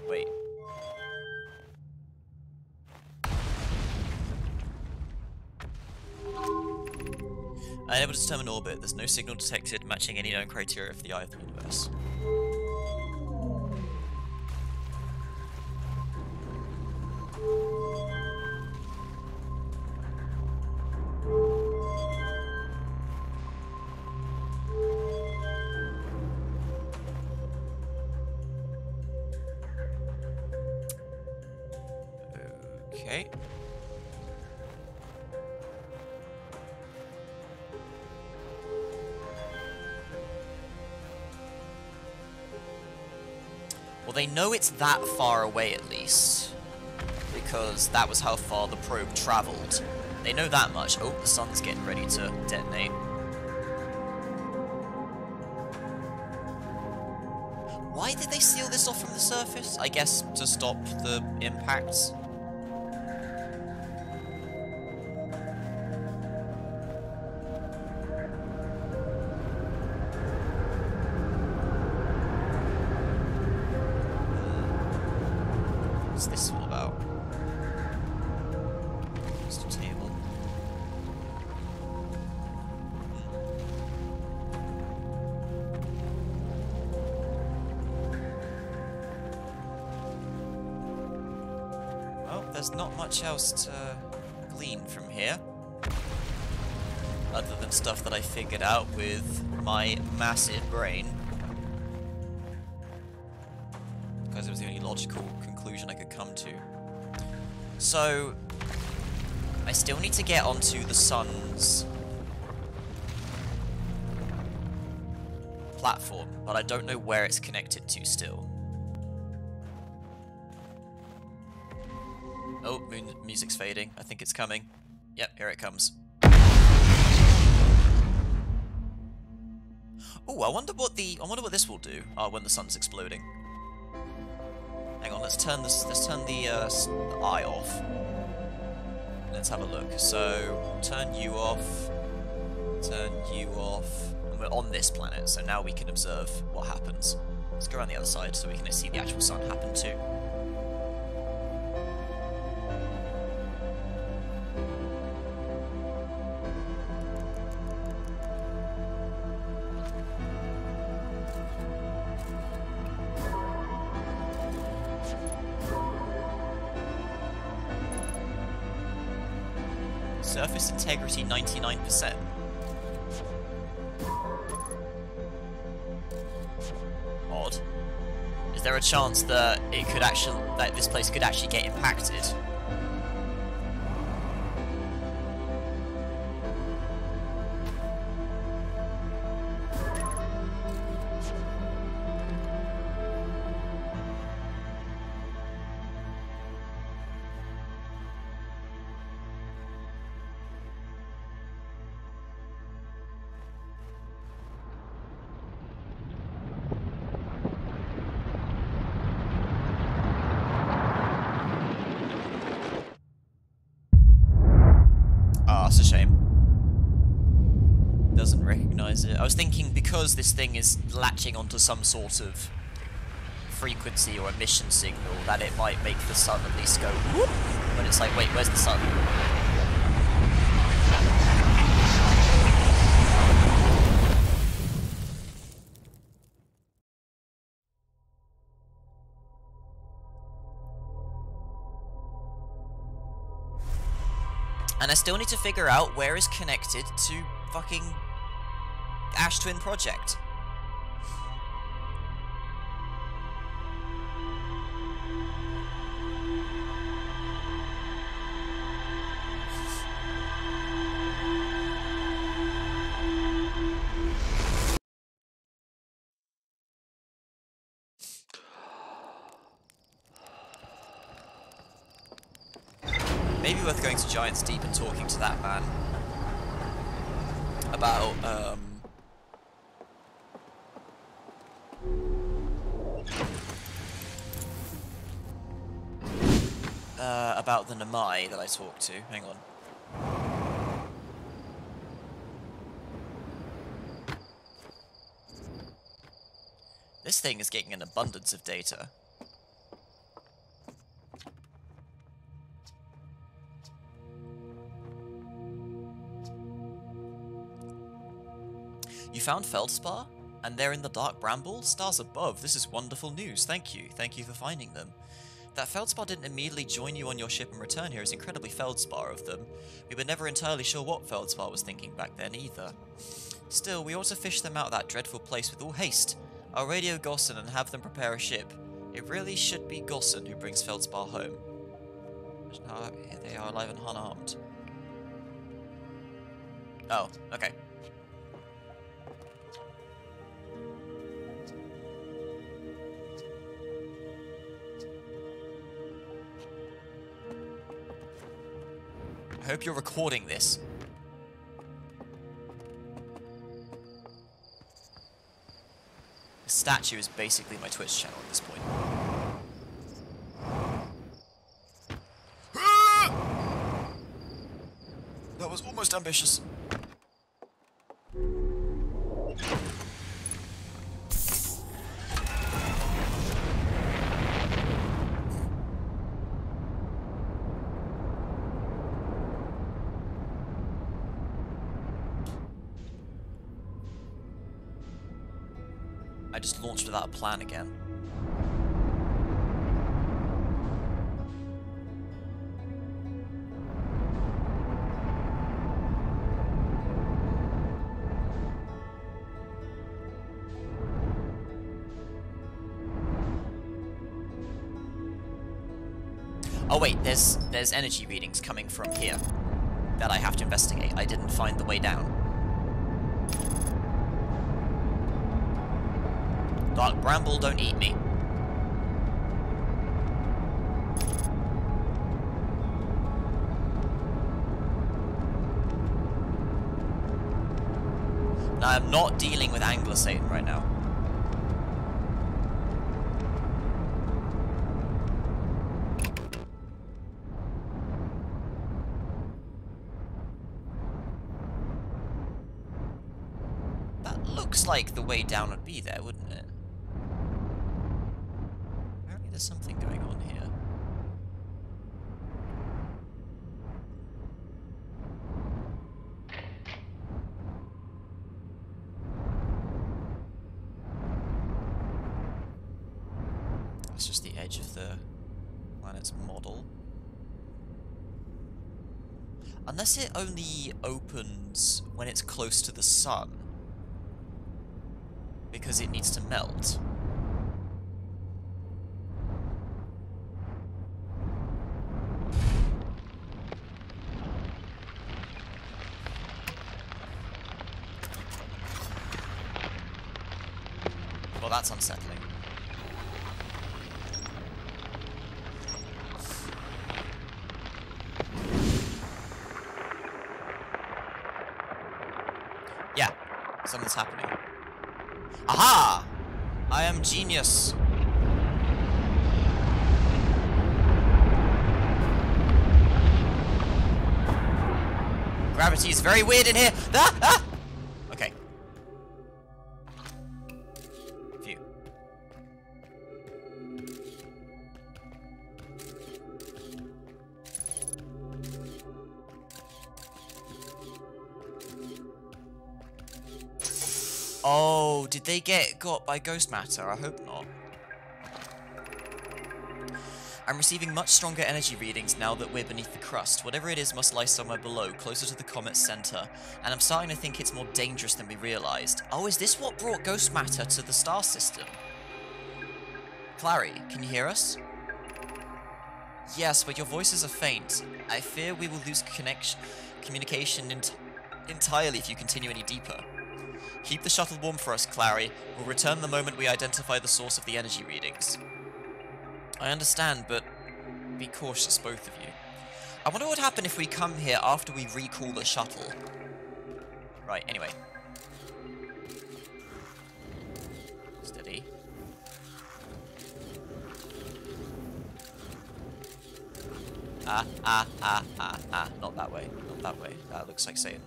Wait. Unable to determine orbit, there's no signal detected matching any known criteria for the eye of the universe. Okay. Well, they know it's that far away at least, because that was how far the probe travelled. They know that much. Oh, the sun's getting ready to detonate. Why did they seal this off from the surface? I guess to stop the impacts. What's this all about? Just a table. Well, there's not much else to glean from here. Other than stuff that I figured out with my massive brain. Because it was the only logical conclusion I could come to. So, I still need to get onto the sun's platform, but I don't know where it's connected to still. Oh, music's fading. I think it's coming. Yep, here it comes. Oh, I wonder what this will do when the sun's exploding. Hang on, let's turn the eye off. Let's have a look. So, turn you off. Turn you off. And we're on this planet, so now we can observe what happens. Let's go around the other side so we can see the actual sun happen too. Surface integrity 99%. Odd. Is there a chance that this place could actually get impacted? That's a shame. Doesn't recognize it. I was thinking because this thing is latching onto some sort of frequency or emission signal that it might make the sun at least go whoop, but it's like, wait, where's the sun? And I still need to figure out where is connected to fucking Ash Twin Project. Maybe worth going to Giant's Deep and talking to that man about the Namai that I talked to. Hang on. This thing is getting an abundance of data. You found Feldspar? And they're in the Dark Bramble? Stars above. This is wonderful news. Thank you. Thank you for finding them. That Feldspar didn't immediately join you on your ship and return here is incredibly Feldspar of them. We were never entirely sure what Feldspar was thinking back then either. Still, we ought to fish them out of that dreadful place with all haste. I'll radio Gossan and have them prepare a ship. It really should be Gossan who brings Feldspar home. Here they are alive and unharmed. Oh, okay. I hope you're recording this. The statue is basically my Twitch channel at this point. That was almost ambitious. I just launched without a plan again. Oh wait, there's energy readings coming from here that I have to investigate. I didn't find the way down. Dark Bramble, don't eat me. Now, I'm not dealing with Angler Satan right now. That looks like the way down would be there, wouldn't it? Apparently there's something going on here. That's just the edge of the planet's model. Unless it only opens when it's close to the sun. Because it needs to melt. Well, that's unsettling. Yeah, something's happening. Aha! I am genius. Gravity is very weird in here. Ah! Ah! Okay. Phew. Oh, did they get got by ghost matter? I hope not. I'm receiving much stronger energy readings now that we're beneath the crust. Whatever it is must lie somewhere below, closer to the comet's center. And I'm starting to think it's more dangerous than we realized. Oh, is this what brought ghost matter to the star system? Clary, can you hear us? Yes, but your voices are faint. I fear we will lose communication entirely if you continue any deeper. Keep the shuttle warm for us, Clary. We'll return the moment we identify the source of the energy readings. I understand, but be cautious, both of you. I wonder what would happen if we come here after we recall the shuttle. Right, anyway. Steady. Not that way. Not that way. That looks like Satan.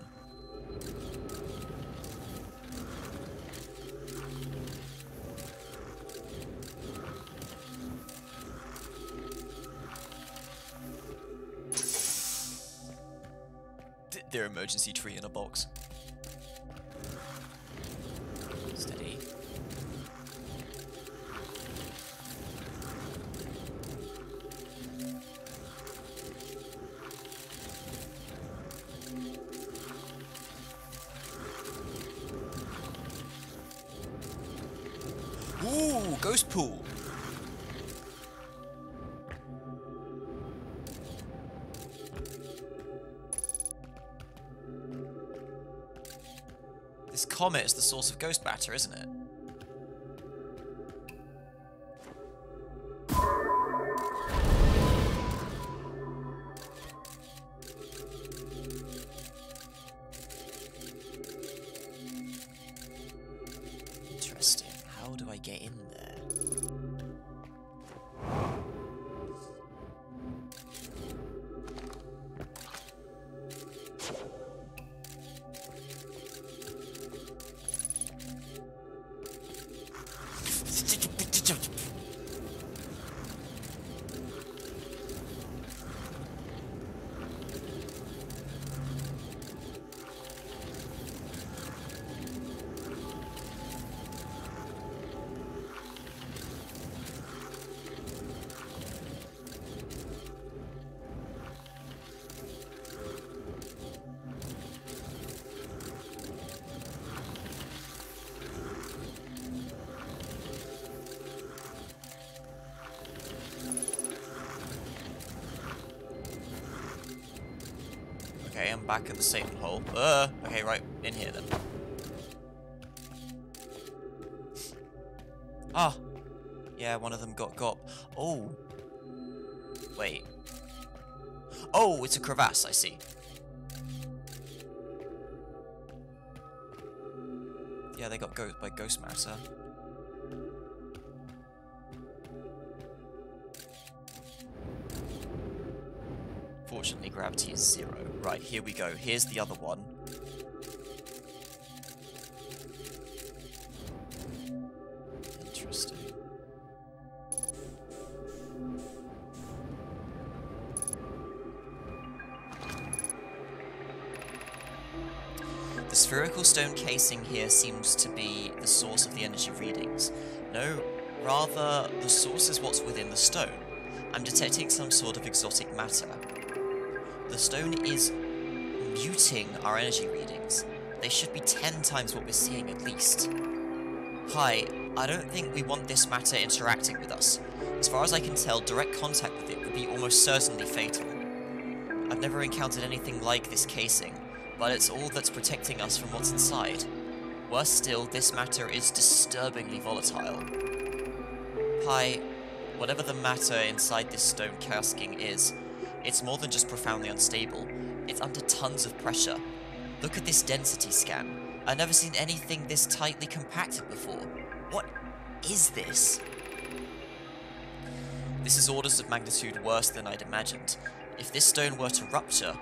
Their emergency tree in a box. Steady. Ooh, ghost pool. This comet is the source of ghost matter, isn't it? get in there? Okay, I'm back at the Satan hole. Okay, right, in here then. Ah! Yeah, one of them got. Oh! Wait. Oh, it's a crevasse, I see. Yeah, they got by ghost matter. Fortunately, gravity is 0. Right, here we go. Here's the other one. Interesting. The spherical stone casing here seems to be the source of the energy readings. No, rather, the source is what's within the stone. I'm detecting some sort of exotic matter. The stone is muting our energy readings. They should be 10 times what we're seeing at least. Hi, I don't think we want this matter interacting with us. As far as I can tell, direct contact with it would be almost certainly fatal. I've never encountered anything like this casing, but it's all that's protecting us from what's inside. Worse still, this matter is disturbingly volatile. Hi, whatever the matter inside this stone casking is, it's more than just profoundly unstable. It's under tons of pressure. Look at this density scan. I've never seen anything this tightly compacted before. What is this? This is orders of magnitude worse than I'd imagined. If this stone were to rupture,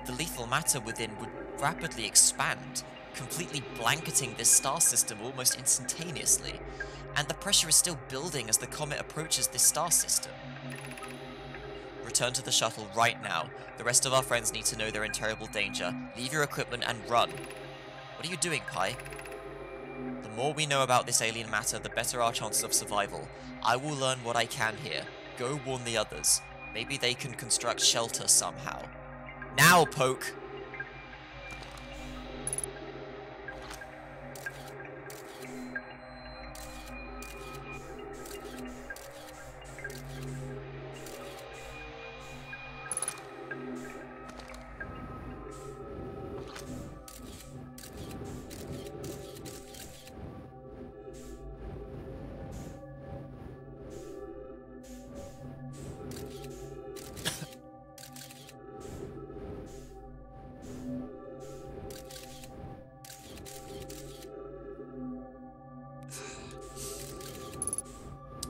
the lethal matter within would rapidly expand, completely blanketing this star system almost instantaneously. And the pressure is still building as the comet approaches this star system. Return to the shuttle right now. The rest of our friends need to know they're in terrible danger. Leave your equipment and run. What are you doing, Pi? The more we know about this alien matter, the better our chances of survival. I will learn what I can here. Go warn the others. Maybe they can construct shelter somehow. Now, Poke!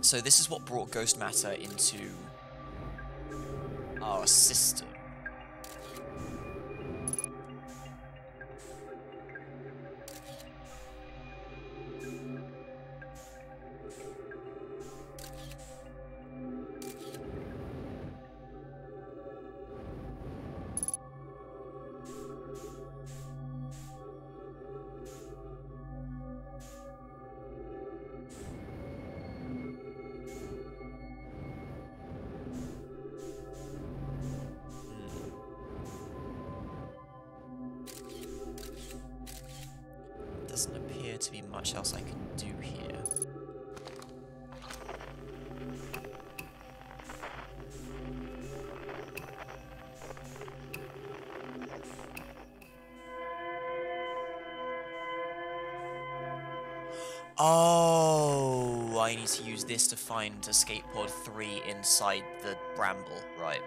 So this is what brought ghost matter into our system. Doesn't appear to be much else I can do here. Oh, I need to use this to find escape pod 3 inside the bramble, right.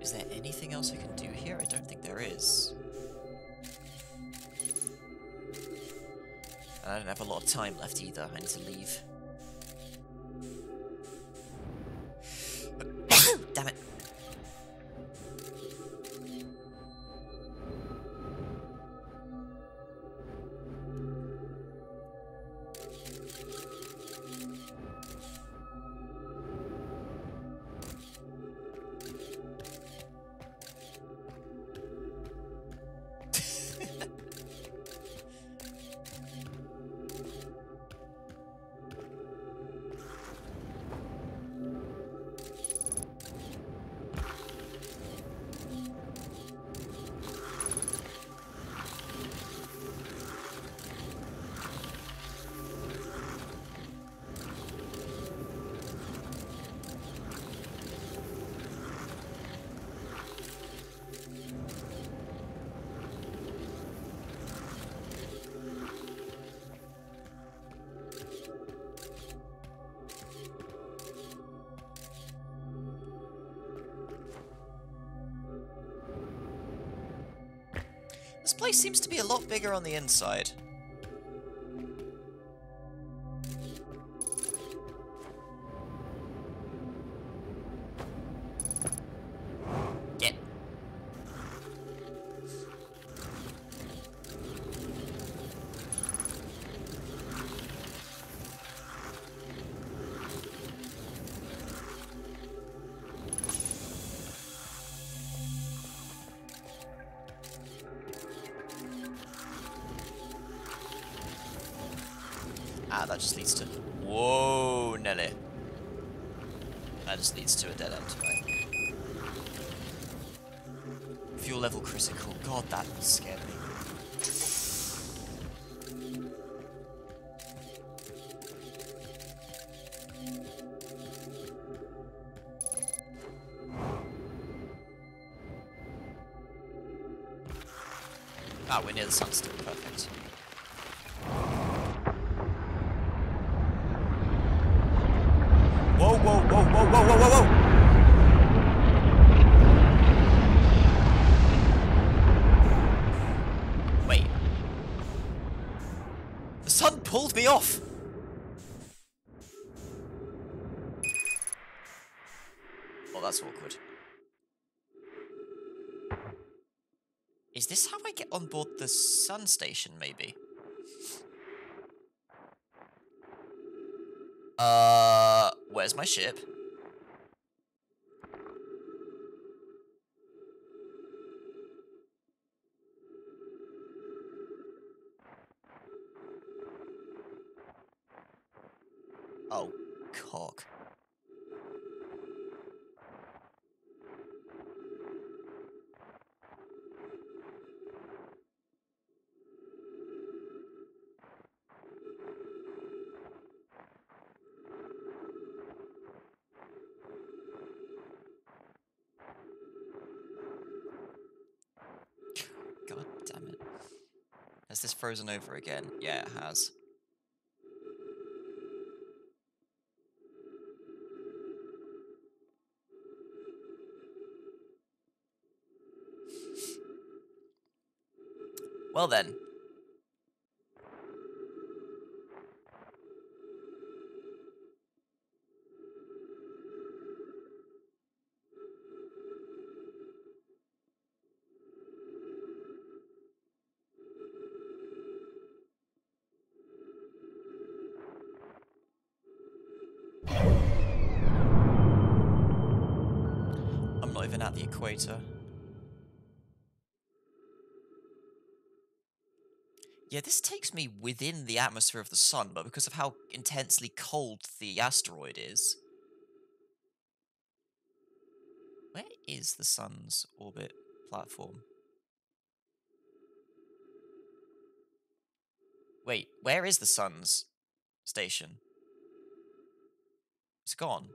Is there anything else I can do here? I don't think there is. And I don't have a lot of time left either. I need to leave. Damn it. This place seems to be a lot bigger on the inside. Get. Ah, that just leads to... Whoa, Nelly. That just leads to a dead end, right? Fuel level critical. God, that scared me. Ah, we're near the sun still. Perfect. Whoa, whoa, whoa, whoa, whoa, whoa, whoa, whoa! Wait. The sun pulled me off! Well, that's awkward. Is this how I get on board the sun station, maybe? Where's my ship? Oh, cock. God damn it. Has this frozen over again? Yeah, it has. Well then. I'm not even at the equator. Yeah, this takes me within the atmosphere of the sun, but because of how intensely cold the asteroid is... Where is the sun's orbit platform? Wait, where is the sun's station? It's gone.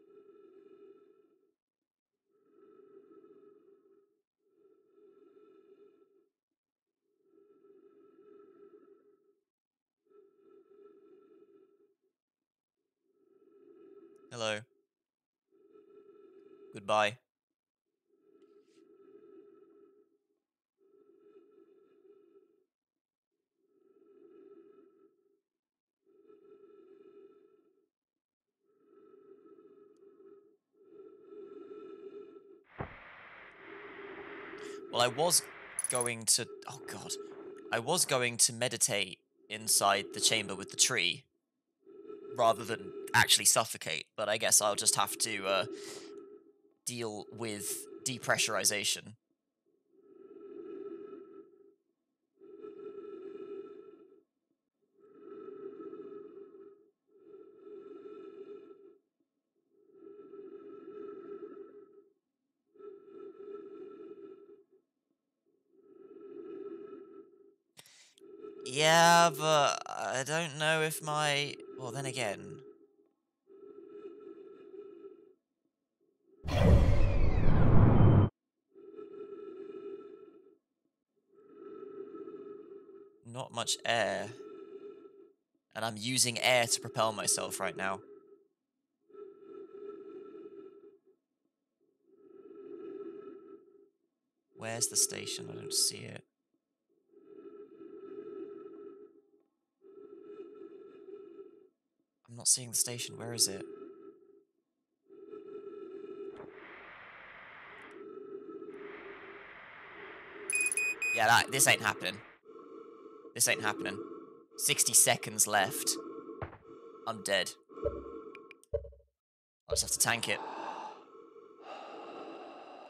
Hello. Goodbye. Well, I was going to... Oh, God. I was going to meditate inside the chamber with the tree, rather than actually suffocate, but I guess I'll just have to, deal with depressurization. Yeah, but I don't know if my... Well, then again... Not much air. And I'm using air to propel myself right now. Where's the station? I don't see it. I'm not seeing the station. Where is it? Yeah, this ain't happening. This ain't happening. 60 seconds left. I'm dead. I'll just have to tank it.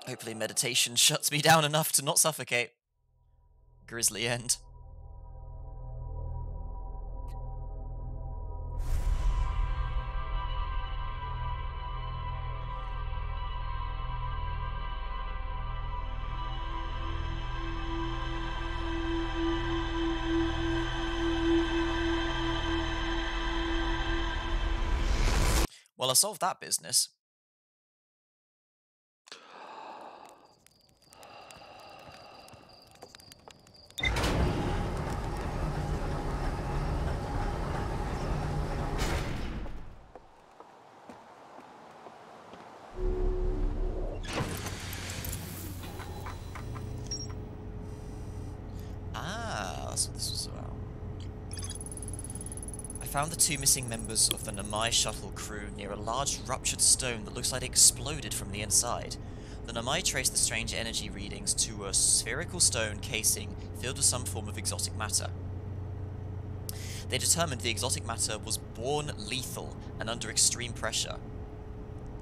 Hopefully meditation shuts me down enough to not suffocate. Grisly end. Well, I solved that business. Ah, that's what this was about. I found the two missing members of the Namai shuttle crew near a large ruptured stone that looks like it exploded from the inside. The Namai traced the strange energy readings to a spherical stone casing filled with some form of exotic matter. They determined the exotic matter was born lethal and under extreme pressure.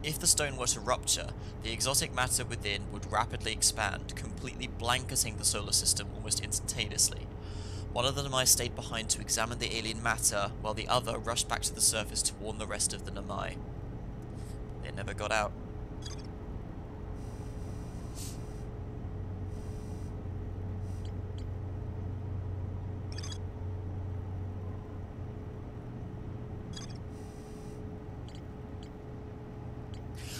If the stone were to rupture, the exotic matter within would rapidly expand, completely blanketing the solar system almost instantaneously. One of the Namai stayed behind to examine the alien matter, while the other rushed back to the surface to warn the rest of the Namai. They never got out.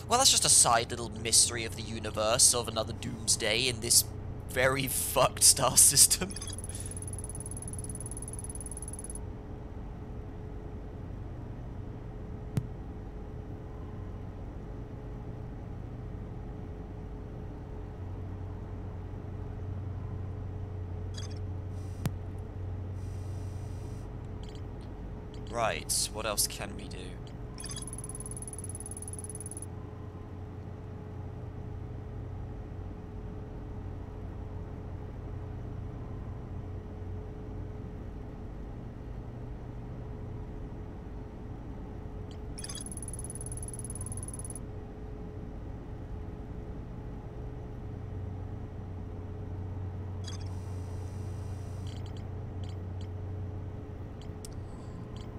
Well, that's just a side little mystery of the universe of another doomsday in this very fucked star system. Right, what else can we do?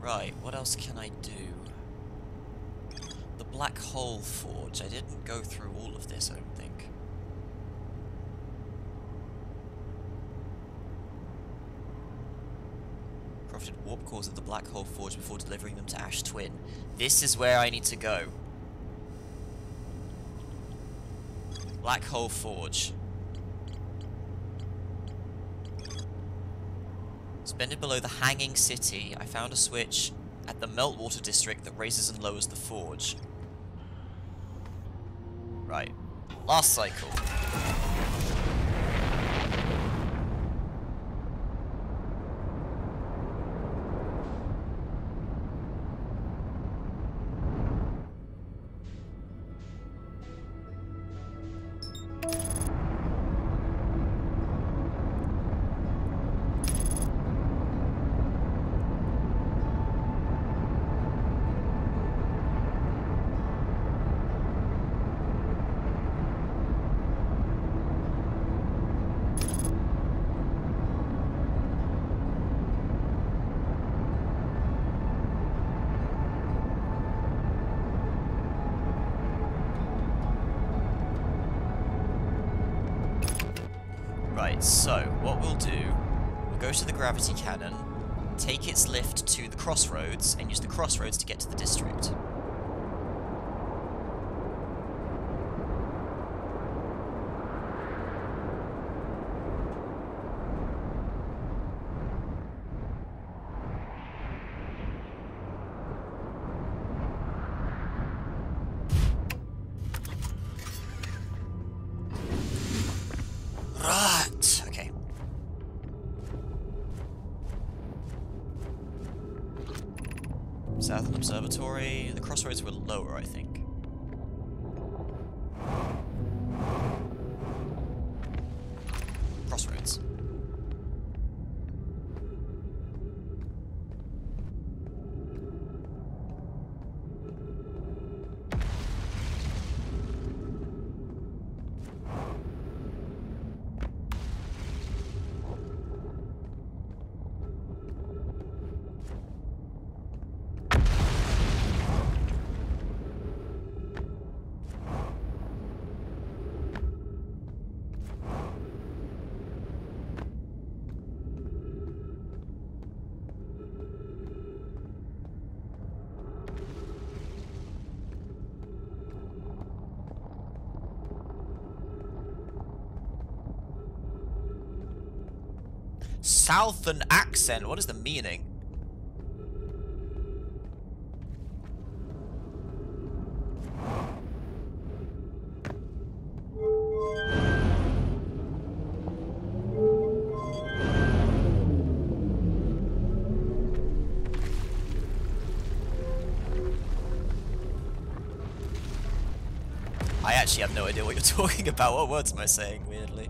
Right, what else can I do? The Black Hole Forge. I didn't go through all of this, I don't think. Profited warp cores of the Black Hole Forge before delivering them to Ash Twin. This is where I need to go. Black Hole Forge. Suspended below the Hanging City, I found a switch at the Meltwater District that raises and lowers the forge. Right. Last cycle. Right, so what we'll do, we'll go to the gravity cannon, take its lift to the crossroads, and use the crossroads to get to the district. Right, okay. Southern Observatory. The crossroads were lower, I think. Crossroads. Southern accent? What is the meaning? I actually have no idea what you're talking about. What words am I saying, weirdly?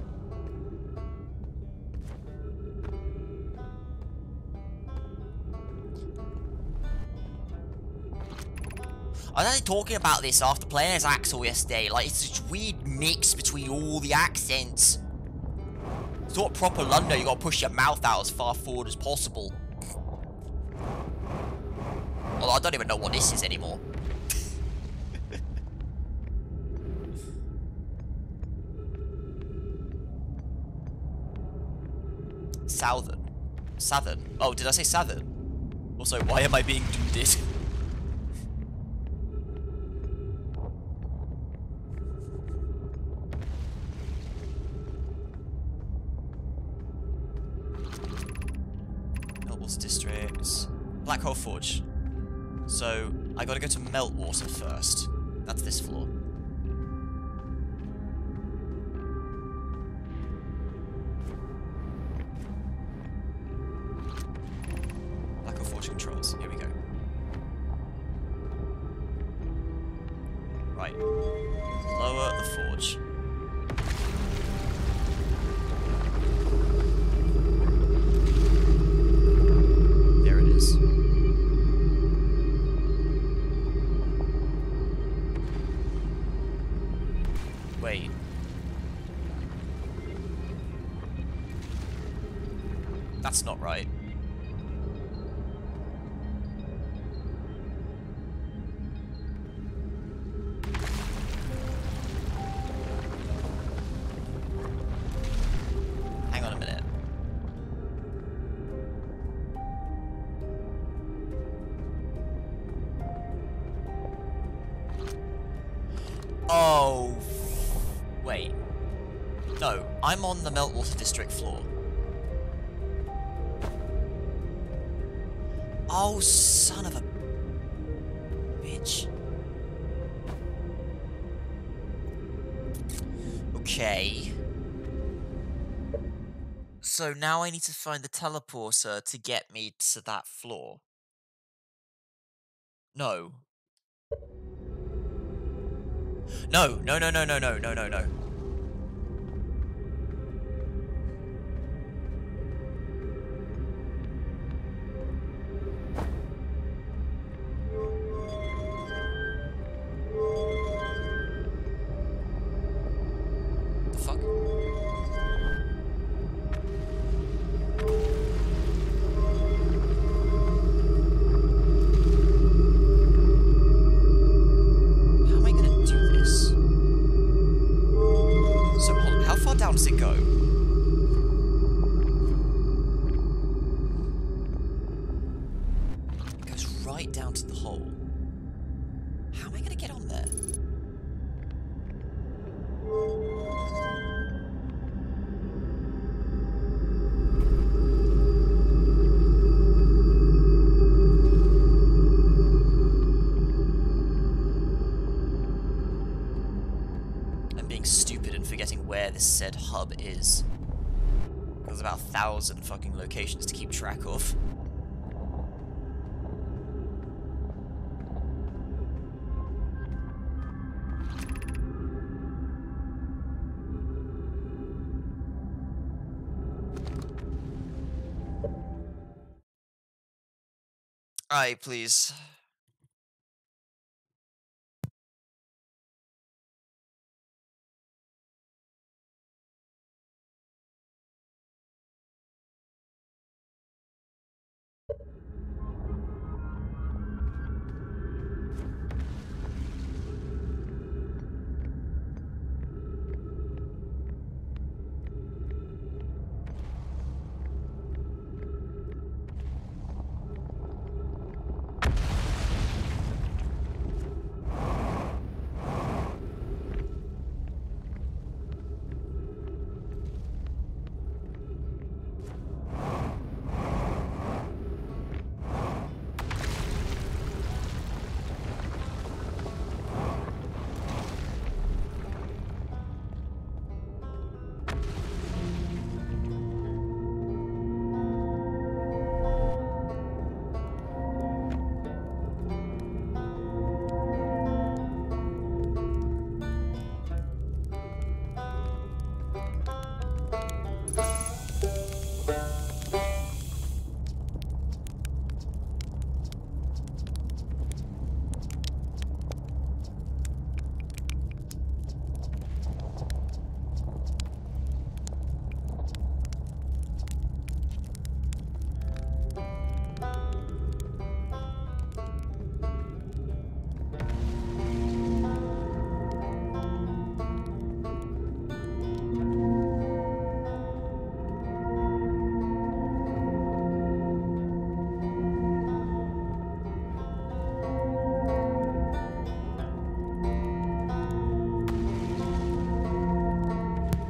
I was only talking about this after playing as Axel yesterday. Like, it's this weird mix between all the accents. It's not proper London, you gotta push your mouth out as far forward as possible. Although I don't even know what this is anymore. Southern. Southern. Oh, did I say Southern? Also, why am I being duded? Meltwater Districts. Black Hole Forge. So, I gotta go to Meltwater first. That's this floor. Controls. Here we go. Right. Lower the forge. There it is. Wait. That's not right. Oh, wait. No, I'm on the Meltwater District floor. Oh, son of a bitch. Okay. So now I need to find the teleporter to get me to that floor. No. No, no, no, no, no, no, no, no, no. The fuck? How down does it go? guessing where this said hub is. There's about 1,000 fucking locations to keep track of. Aye, please.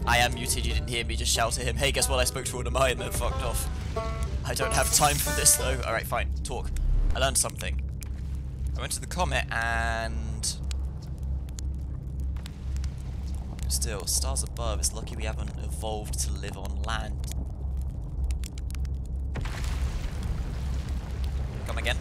I am muted, you didn't hear me just shout at him, hey, guess what, I spoke to Ornamai and then fucked off. I don't have time for this though. Alright, fine, talk. I learned something. I went to the comet and... Still, stars above, it's lucky we haven't evolved to live on land. Come again.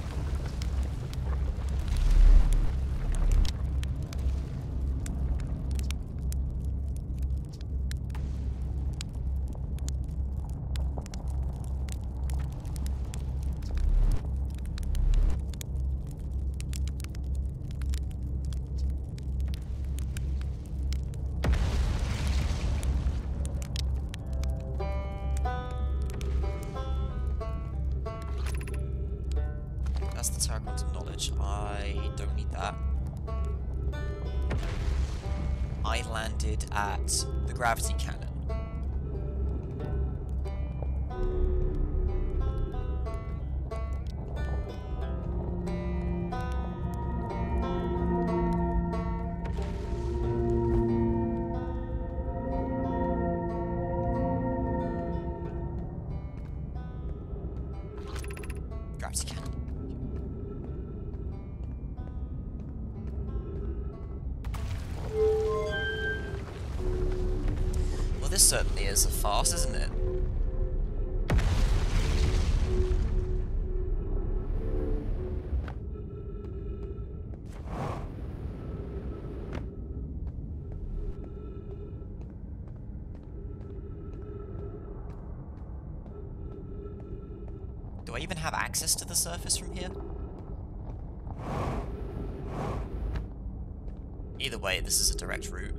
That's the Terra Quantum Knowledge. I don't need that. I landed at the Gravity Cannon. Gravity Cannon. Well, this certainly is a farce, isn't it? Do I even have access to the surface from here? Either way, this is a direct route.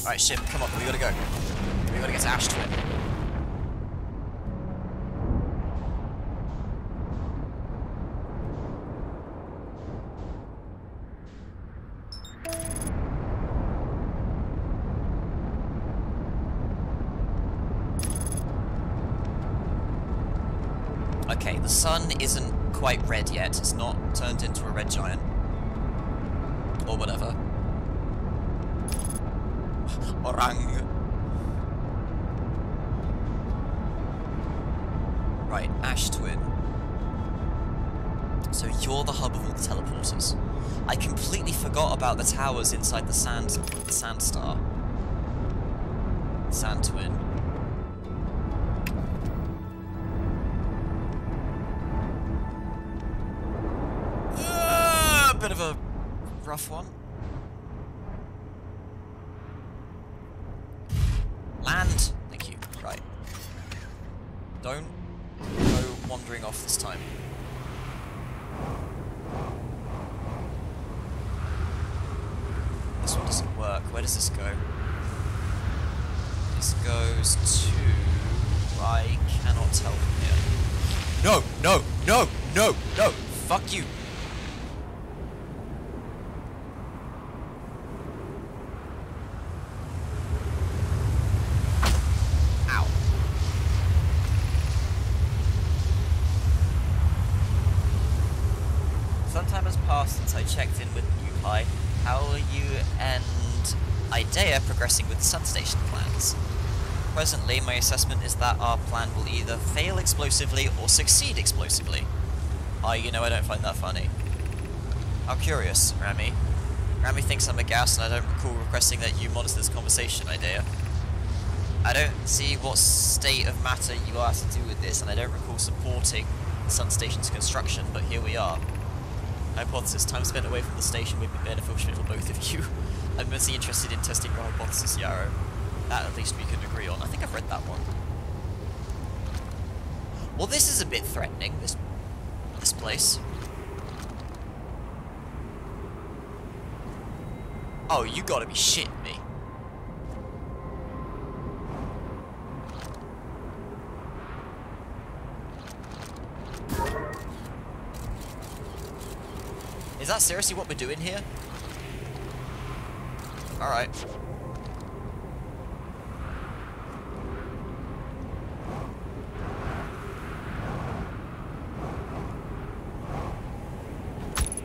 Alright, ship, come on, we gotta go. We gotta get to Ash Twin. Okay, the sun isn't quite red yet. It's not turned into a red giant. Or whatever. Orang. Right, Ash Twin. So you're the hub of all the teleporters. I completely forgot about the towers inside the Sand Star. Sand Twin. A bit of a rough one. Land! Thank you. Right. Don't go wandering off this time. This one doesn't work. Where does this go? This goes to... I cannot tell from here. No! No! No! No! No! Fuck you! Ow. Some time has passed since I checked in with NewPie. How are you and Idea progressing with Sun Station plans? Presently, my assessment is that our plan will either fail explosively or succeed explosively. You know, I don't find that funny. How curious, Rami. Rami thinks I'm a gas, and I don't recall requesting that you monitor this conversation, Idea. I don't see what state of matter you are to do with this, and I don't recall supporting the Sun Station's construction, but here we are. Hypothesis, time spent away from the station would be beneficial for both of you. I'm mostly interested in testing your hypothesis, Yarrow. That at least we can agree on. I think I've read that one. Well, this is a bit threatening, this place. Oh, you gotta be shitting me. Is that seriously what we're doing here? Alright.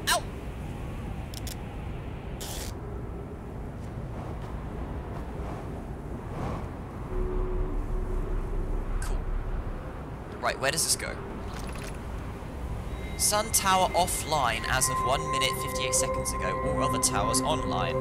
Ow! Cool. Right, where does this go? Sun Tower offline as of 1 minute 58 seconds ago. All other towers online.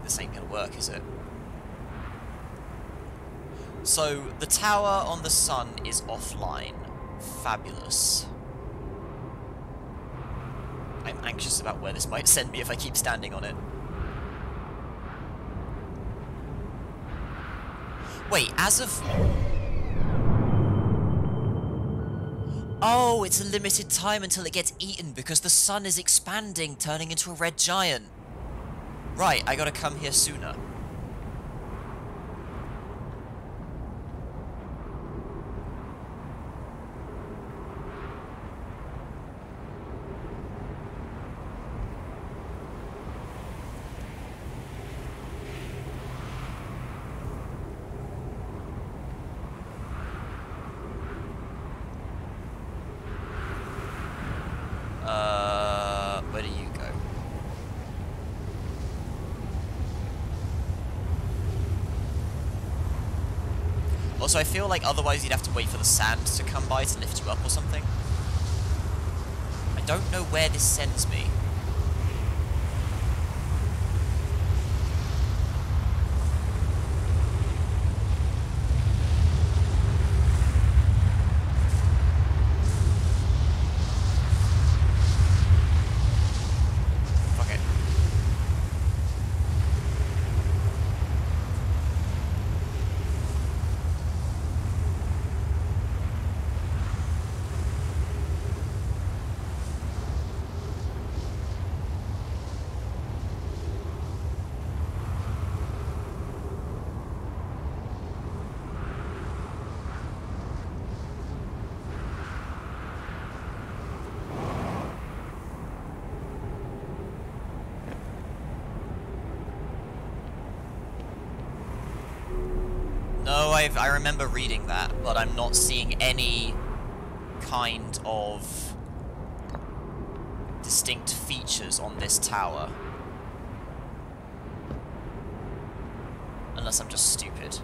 This ain't gonna work, is it? So, the tower on the sun is offline. Fabulous. I'm anxious about where this might send me if I keep standing on it. Wait, as of... Oh, it's a limited time until it gets eaten because the sun is expanding, turning into a red giant. Right, I gotta come here sooner. Where do you go? Also, I feel like otherwise you'd have to wait for the sand to come by to lift you up or something. I don't know where this sends me. I remember reading that, but I'm not seeing any kind of distinct features on this tower. Unless I'm just stupid.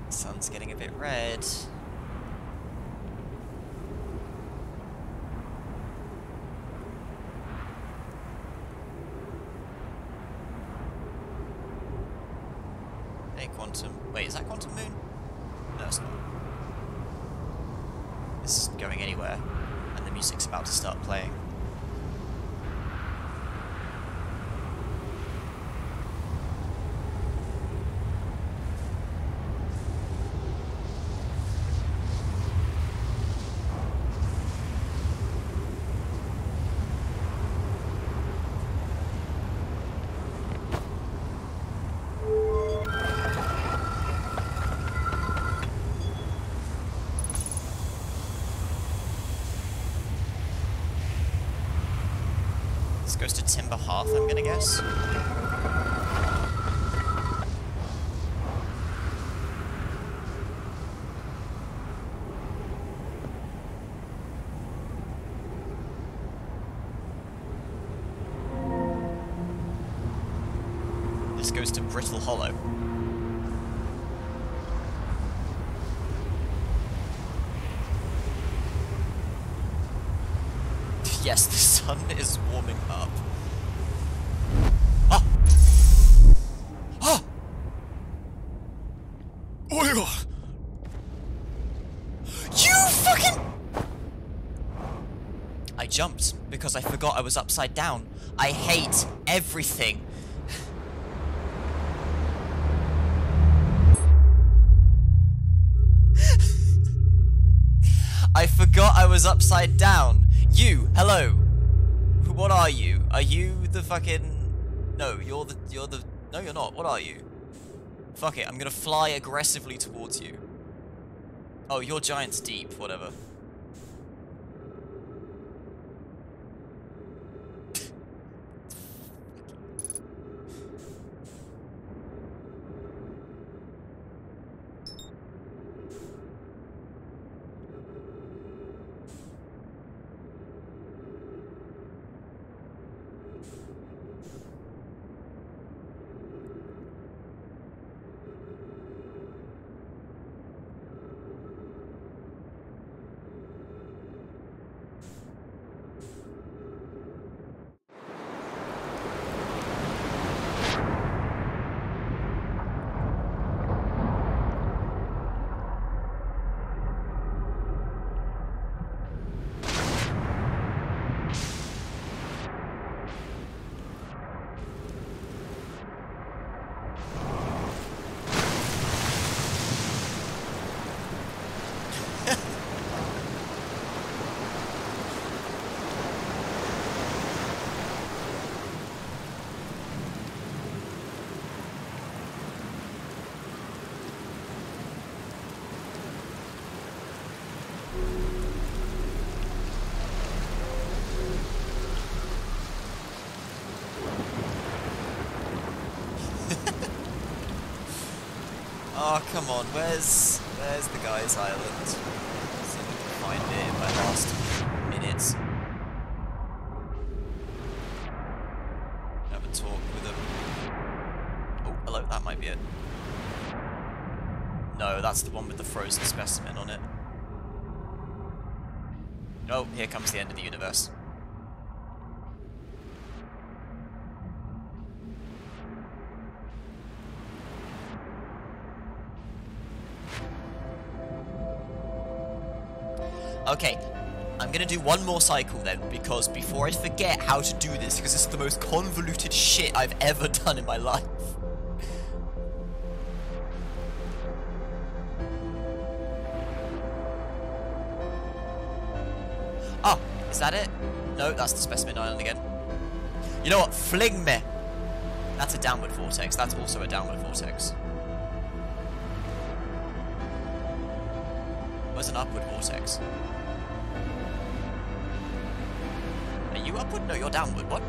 Sun's getting a bit red. Hey, Quantum. Wait, is that Quantum Moon? No, it's not. This isn't going anywhere, and the music's about to start playing. This goes to Timber Hearth, I'm gonna guess. This goes to Brittle Hollow. Yes, the sun is warming up. Ah! Ah! Oil! You fucking... I jumped because I forgot I was upside down. I hate everything. I forgot I was upside down. You, hello. What are you? Are you the fucking... No, you're the... No, you're not. What are you? Fuck it, I'm gonna fly aggressively towards you. Oh, you're Giant's Deep, whatever. Oh, come on, where's the guy's island? So we can find it in my last minutes. Have a talk with him. Oh, hello, that might be it. No, that's the one with the frozen specimen on it. Oh, here comes the end of the universe. Okay, I'm gonna do one more cycle then, because before I forget how to do this, because this is the most convoluted shit I've ever done in my life. Oh, is that it? No, that's the Specimen Island again. You know what? Fling me! That's a downward vortex. That's also a downward vortex. Where's an upward vortex? Are you upward? No, you're downward. What?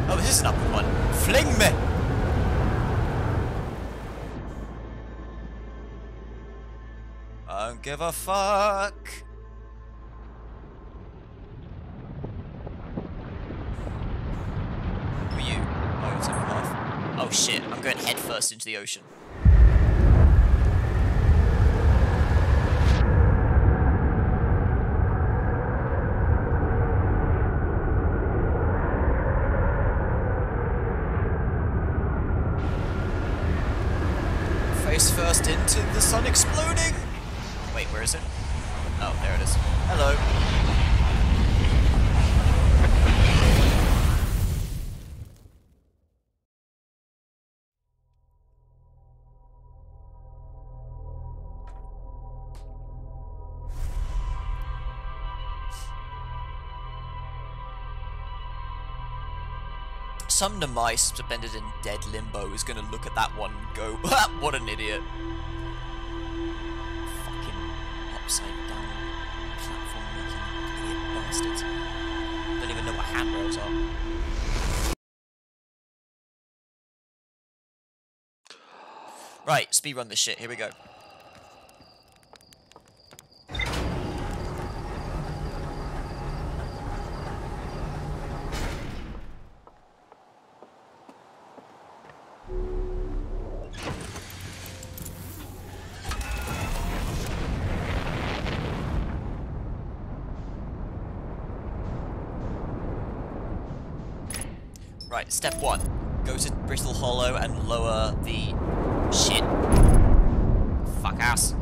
Oh, this is an upward one. Fling me! I don't give a fuck. Who are you? Oh, it's over half. Oh shit, I'm going headfirst into the ocean. Face first into the sun exploding! Wait, where is it? Oh, there it is. Hello. Some Nemai suspended in dead limbo is gonna look at that one and go, what an idiot. Fucking upside down platform making idiot bastards. Don't even know what handrails are. Right, speedrun this shit, here we go. Right, step 1. Go to Brittle Hollow and lower the... shit. Fuck ass.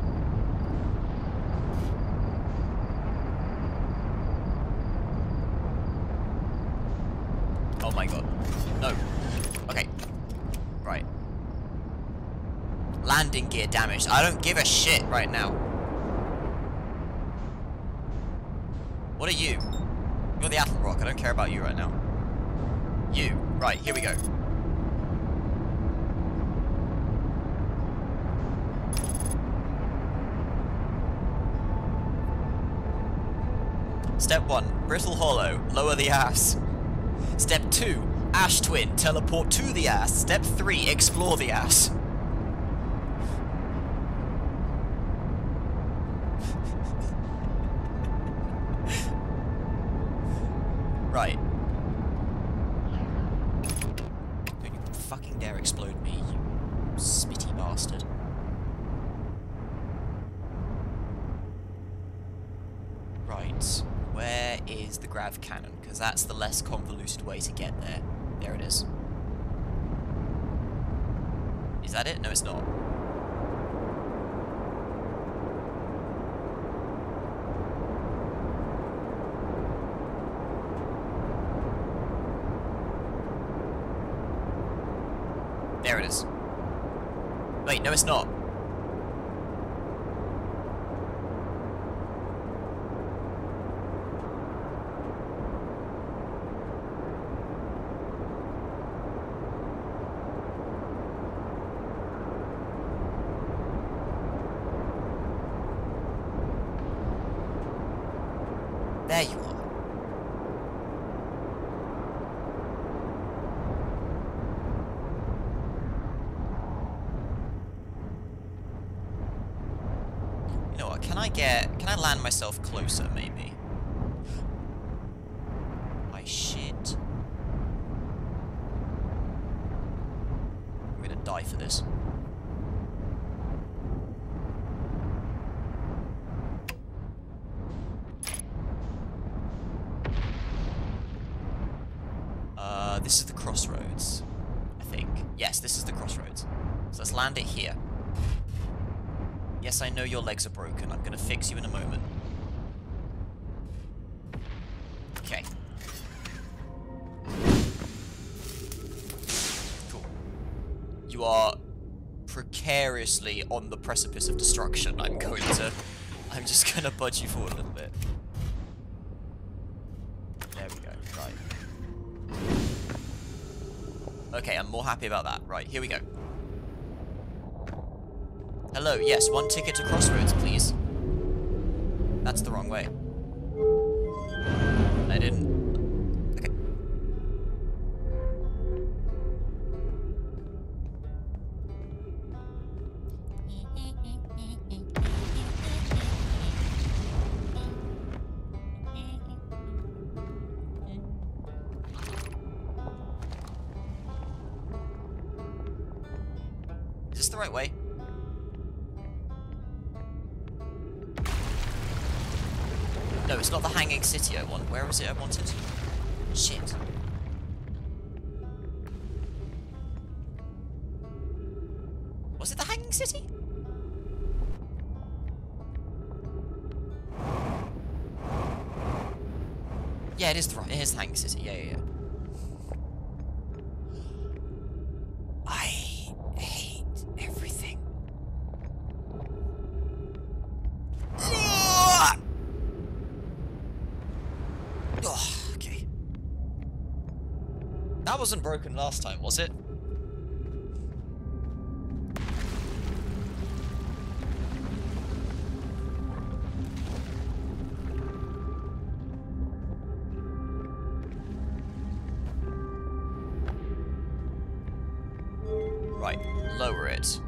Oh my god. No. Okay. Right. Landing gear damaged. I don't give a shit right now. What are you? You're the Attlebrock. I don't care about you right now. You. Right, here we go. Step 1, Brittle Hollow, lower the ass. Step 2, Ash Twin, teleport to the ass. Step 3, explore the ass. Right. Don't you fucking dare explode me, you spitty bastard. Right. Where is the grav cannon? Because that's the less convoluted way to get there. There it is. Is that it? No, it's not. There it is. Wait, no, it's not. There you are. You know what, can I land myself closer, maybe? My shit. I'm gonna die for this. This is the crossroads, I think. Yes, this is the crossroads. So let's land it here. Yes, I know your legs are broken. I'm gonna fix you in a moment. Okay. Cool. You are precariously on the precipice of destruction. I'm just gonna budge you forward a little bit. There we go. Right. Okay, I'm more happy about that. Right, here we go. Hello, yes, 1 ticket to Crossroads, please. That's the wrong way. I didn't... Okay. Is this the right way? No, it's not the Hanging City I want. Where is it I wanted? Shit. Was it the Hanging City? Yeah, it is the Hanging City. Yeah. I hate everything. Okay. That wasn't broken last time, was it? Right, lower it.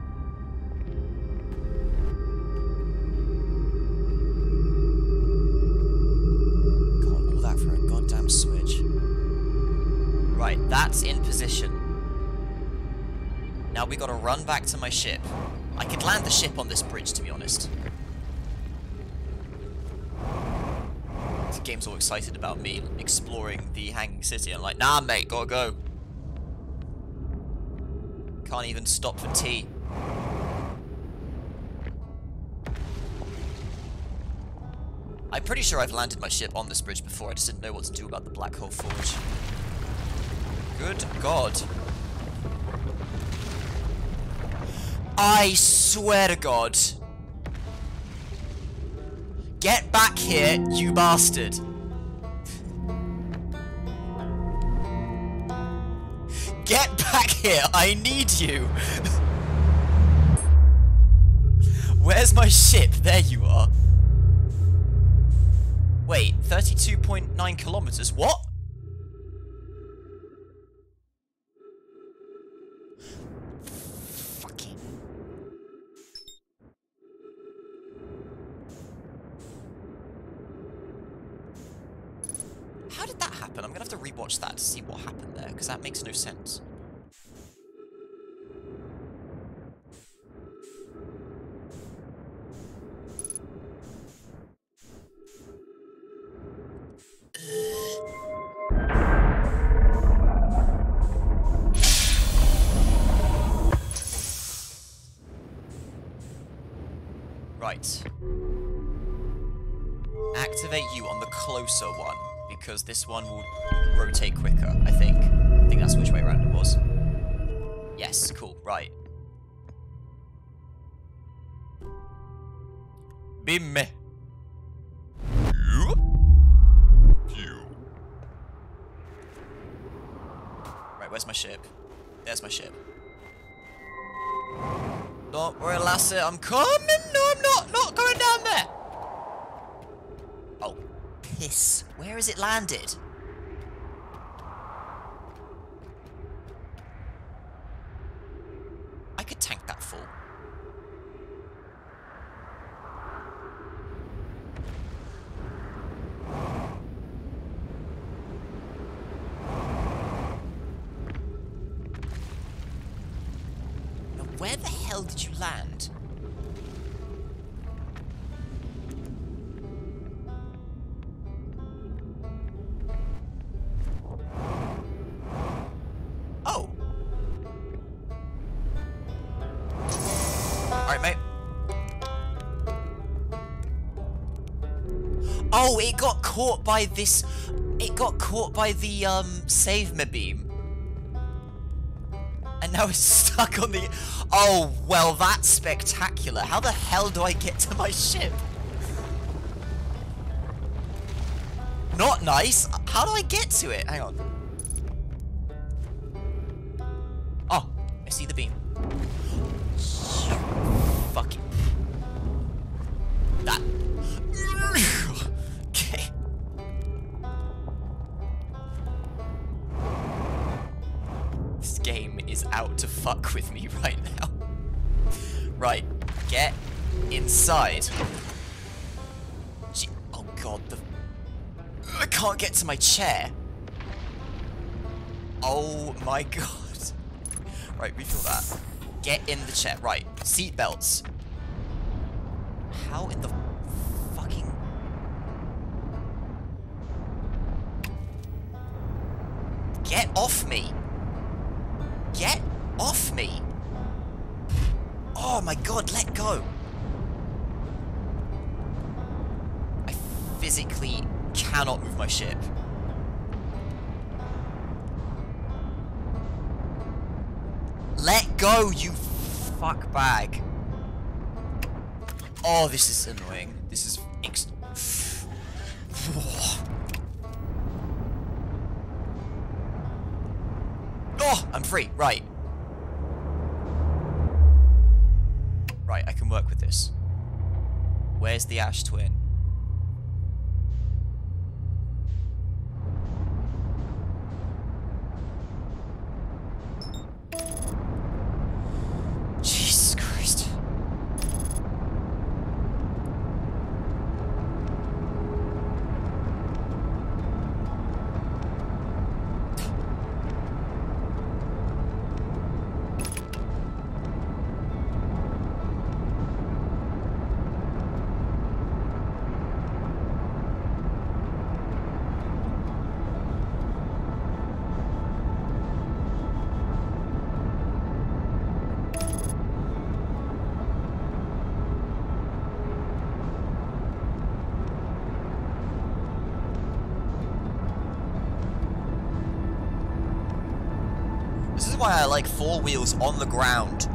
God, all that for a goddamn switch. Right, that's in position. Now we gotta run back to my ship. I could land the ship on this bridge, to be honest. The game's all excited about me exploring the Hanging City. I'm like, nah, mate, gotta go. Can't even stop for tea. I'm pretty sure I've landed my ship on this bridge before. I just didn't know what to do about the Black Hole Forge. Good God. I swear to God. Get back here, you bastard. Get back here, I need you. Where's my ship? There you are. Wait, 32.9 kilometers? What? Fucking... How did that happen? I'm gonna have to rewatch that to see what happened there, because that makes no sense. Right. Activate you on the closer one, because this one will rotate quicker, I think. I think that's which way around it was. Yes, cool, right. Bim. Right, where's my ship? There's my ship. Don't worry, lassie, I'm coming! No, I'm not going down there! Oh, piss. Where has it landed? I could tank that full. where the hell did you land? Oh. Alright, mate. Oh, it got caught by this... It got caught by the, save me beam. And now it's stuck on the... Oh, well, that's spectacular. How the hell do I get to my ship? Not nice. How do I get to it? Hang on. Oh, I see the beam. Fuck it. That. Okay. This game is out to fuck with me right now. Right, get inside. Oh god, I can't get to my chair. Oh my god. Right, refill that. Get in the chair. Right, seat belts. How in the fucking... Get off me. Get off me. Oh my god, let go. I physically cannot move my ship. Let go, you fuck bag. Oh, this is annoying. This is Oh, I'm free. Right. Right, I can work with this. Where's the Ash Twin? Jesus Christ. This is why I like 4 wheels on the ground.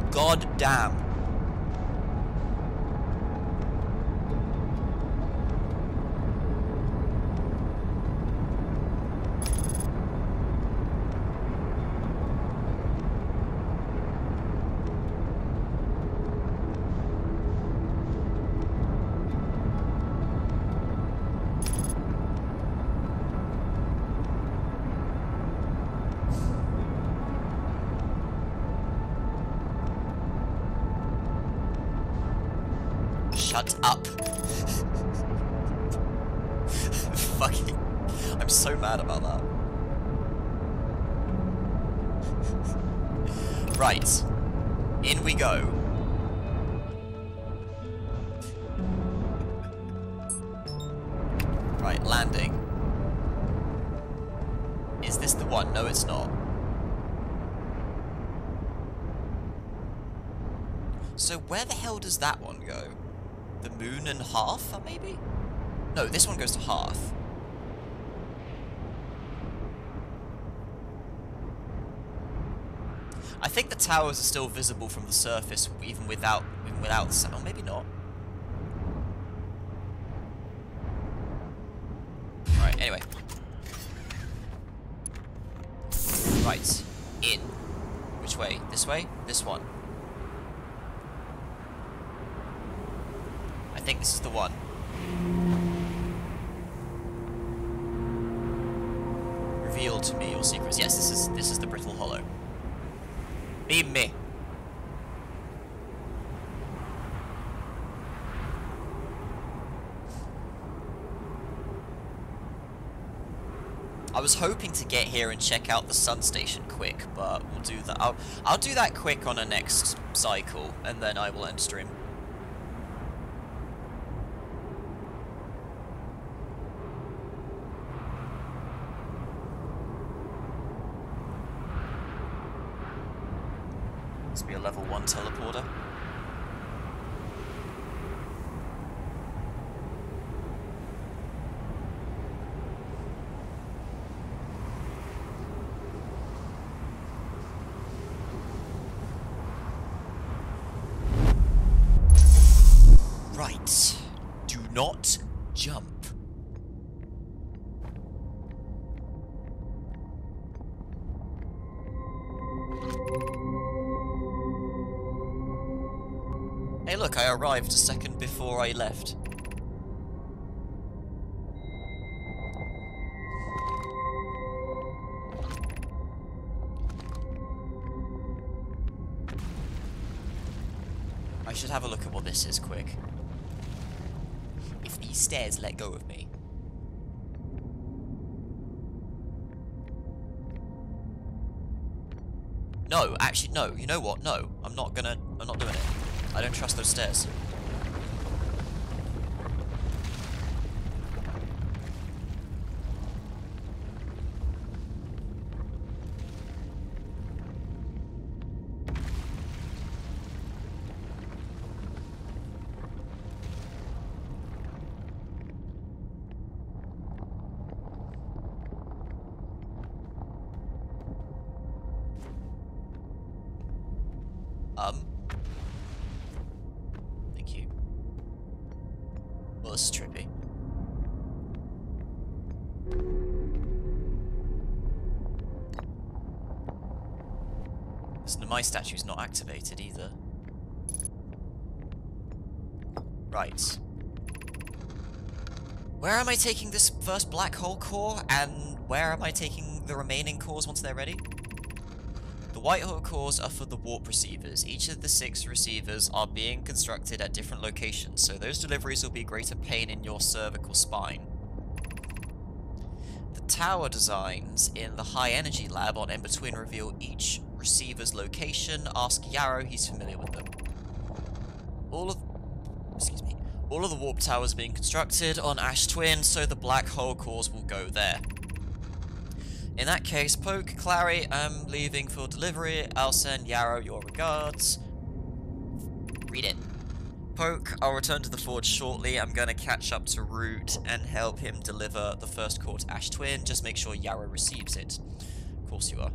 God damn. Shut up. Fucking... I'm so mad about that. Right. In we go. Right, landing. Is this the one? No, it's not. So where the hell does that one go? The moon and Hearth, maybe? No, this one goes to Hearth. I think the towers are still visible from the surface, even without the sound. Or maybe not. Right, anyway. Right. In. Which way? This way? This one. I think this is the one. Reveal to me your secrets. Yes, this is the Brittle Hollow. Beam me. I was hoping to get here and check out the sun station quick, but we'll do that. I'll do that quick on a next cycle, and then I will end stream. This will be a level 1 teleporter. Right. Do not jump. Hey look, I arrived a second before I left. I should have a look at what this is quick. If these stairs let go of me. No, actually, no. You know what? No. I'm not doing it. I don't trust those stairs. Thank you. Well, this is trippy. My statue's not activated either. Right. Where am I taking this first black hole core, and where am I taking the remaining cores once they're ready? The white hole cores are for the warp receivers. Each of the 6 receivers are being constructed at different locations, so those deliveries will be greater pain in your cervical spine. The tower designs in the high energy lab on In-Between reveal each receiver's location. Ask Yarrow, he's familiar with them. All of the warp towers being constructed on Ash Twin, so the black hole cores will go there. In that case, Poke, Clary, I'm leaving for delivery. I'll send Yarrow your regards. Read it. Poke, I'll return to the Forge shortly. I'm gonna catch up to Root and help him deliver the first core to Ash Twin. Just make sure Yarrow receives it. Of course you are.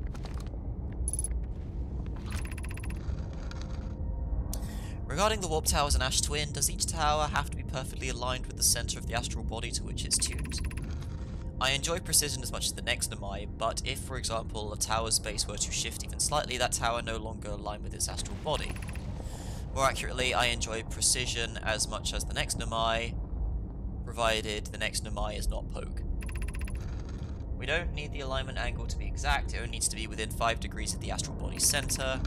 Regarding the warp towers in Ash Twin, does each tower have to be perfectly aligned with the center of the astral body to which it's tuned? I enjoy precision as much as the next Nomai, but if, for example, a tower's base were to shift even slightly, that tower no longer aligned with its astral body. More accurately, I enjoy precision as much as the next Nomai, provided the next Nomai is not Poke. We don't need the alignment angle to be exact, it only needs to be within 5 degrees of the astral body's center.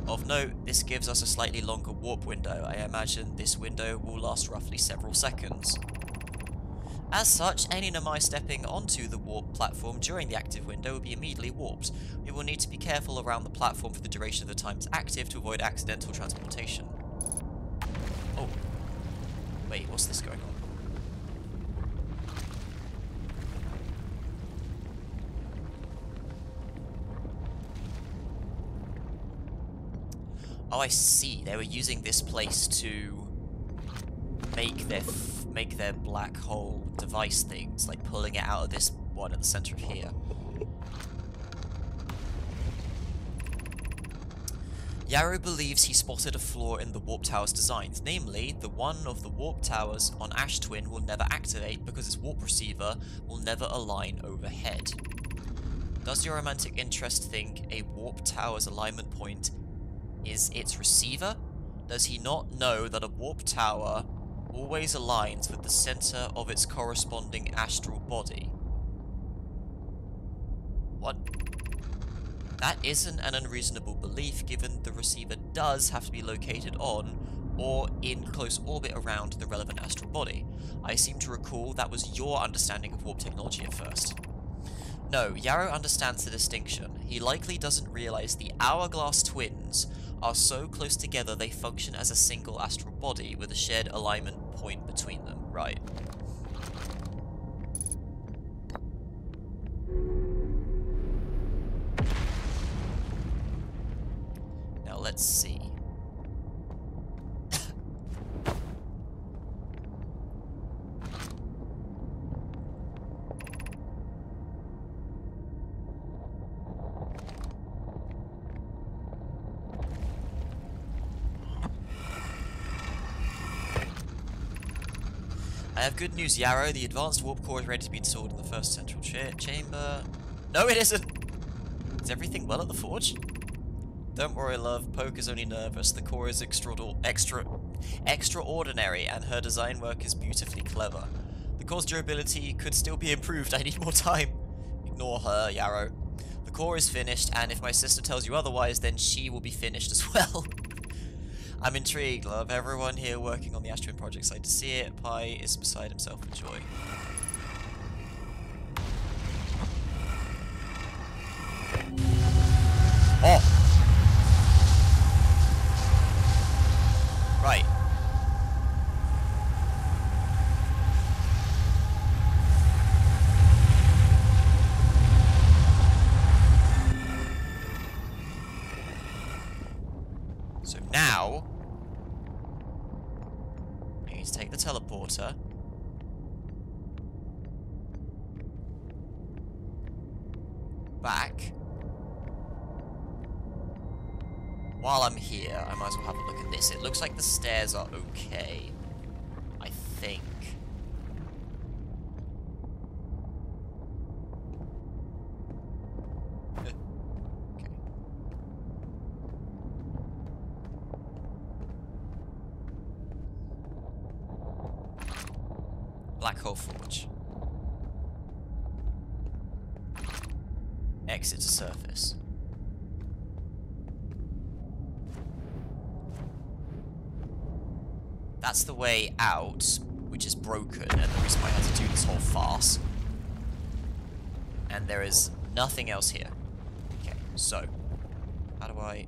Of note, this gives us a slightly longer warp window. I imagine this window will last roughly several seconds. As such, any Nomai stepping onto the warp platform during the active window will be immediately warped. We will need to be careful around the platform for the duration of the time it's active to avoid accidental transportation. Oh. Wait, what's this going on? Oh, I see. They were using this place to make their black hole device things, like pulling it out of this one at the center of here. Yarrow believes he spotted a flaw in the warp tower's designs, namely, the one of the warp towers on Ash Twin will never activate because its warp receiver will never align overhead. Does your romantic interest think a warp tower's alignment point is its receiver? Does he not know that a warp tower always aligns with the center of its corresponding astral body? What? That isn't an unreasonable belief, given the receiver does have to be located on or in close orbit around the relevant astral body. I seem to recall that was your understanding of warp technology at first. No, Yarrow understands the distinction. He likely doesn't realize the Hourglass twins are so close together they function as a single astral body with a shared alignment point between them. Right. Now let's see. I have good news, Yarrow. The advanced warp core is ready to be installed in the first central chamber. No, it isn't! Is everything well at the forge? Don't worry, love. Poke is only nervous. The core is extraordinary, and her design work is beautifully clever. The core's durability could still be improved. I need more time. Ignore her, Yarrow. The core is finished, and if my sister tells you otherwise, then she will be finished as well. I'm intrigued, love. Everyone here working on the Ash Twin project excited to see it. Pi is beside himself with joy. Oh! Right. So now, I need to take the teleporter. Back. While I'm here, I might as well have a look at this. It looks like the stairs are okay. I think. Okay. Black Hole Forge. Exit to surface. That's the way out, which is broken, and the reason why I had to do this whole farce. And there is nothing else here. Okay, so how do I...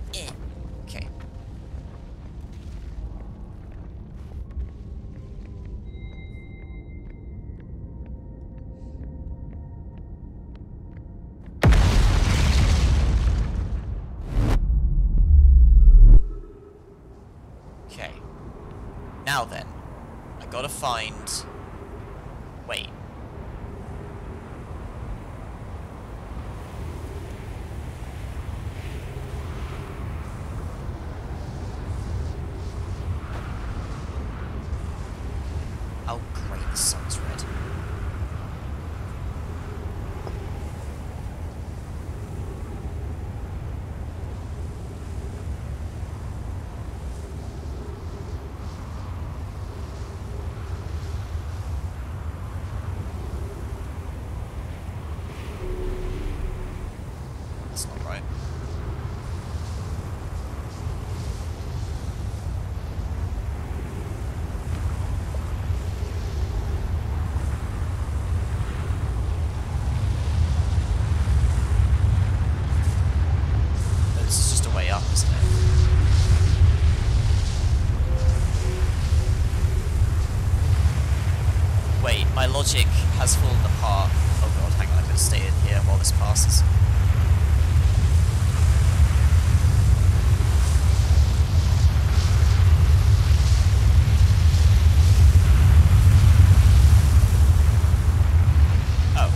Okay. Okay. Now then, I gotta find... Wait. Oh great, the sun's red. That's not right. But this is just a way up, isn't it? Wait, my logic has fallen apart. Oh god, hang on, I'm gonna stay in here while this passes. Oh.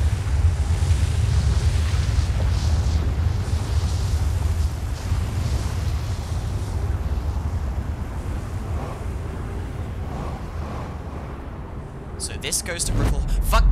So this goes to Brickle. Fuck!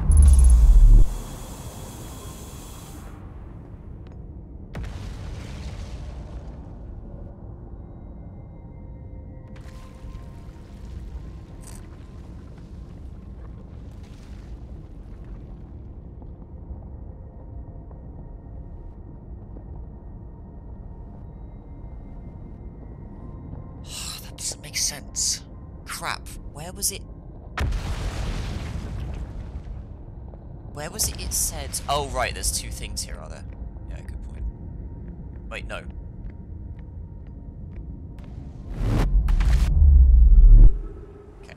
That doesn't make sense. Crap, where was it? Where was it? It said... Oh, right, there's two things here, are there? Yeah, good point. Wait, no. Okay.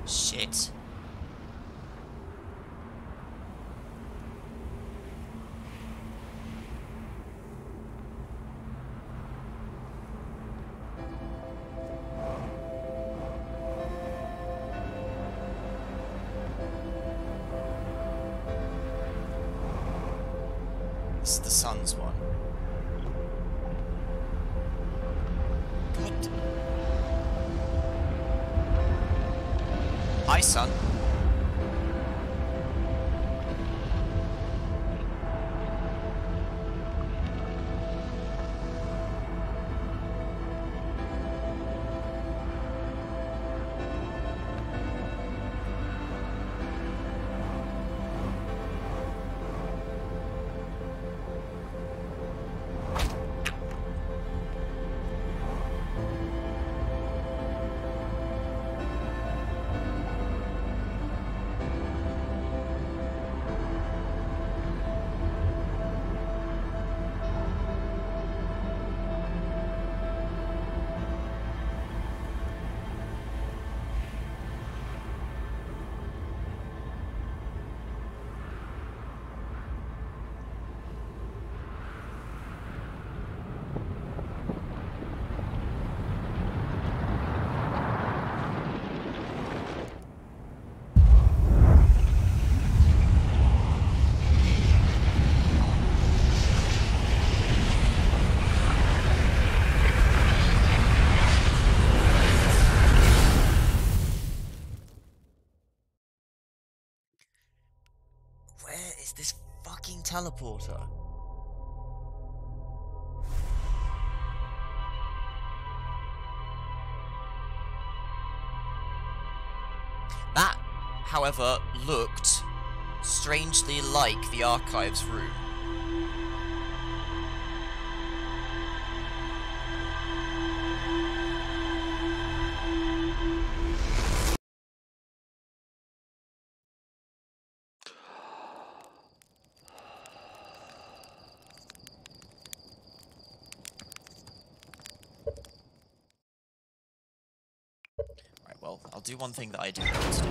Shit. This is the sun's one. Good. Hi, son. Where is this fucking teleporter? That, however, looked strangely like the archives room. Right, well, I'll do one thing that I do know to do.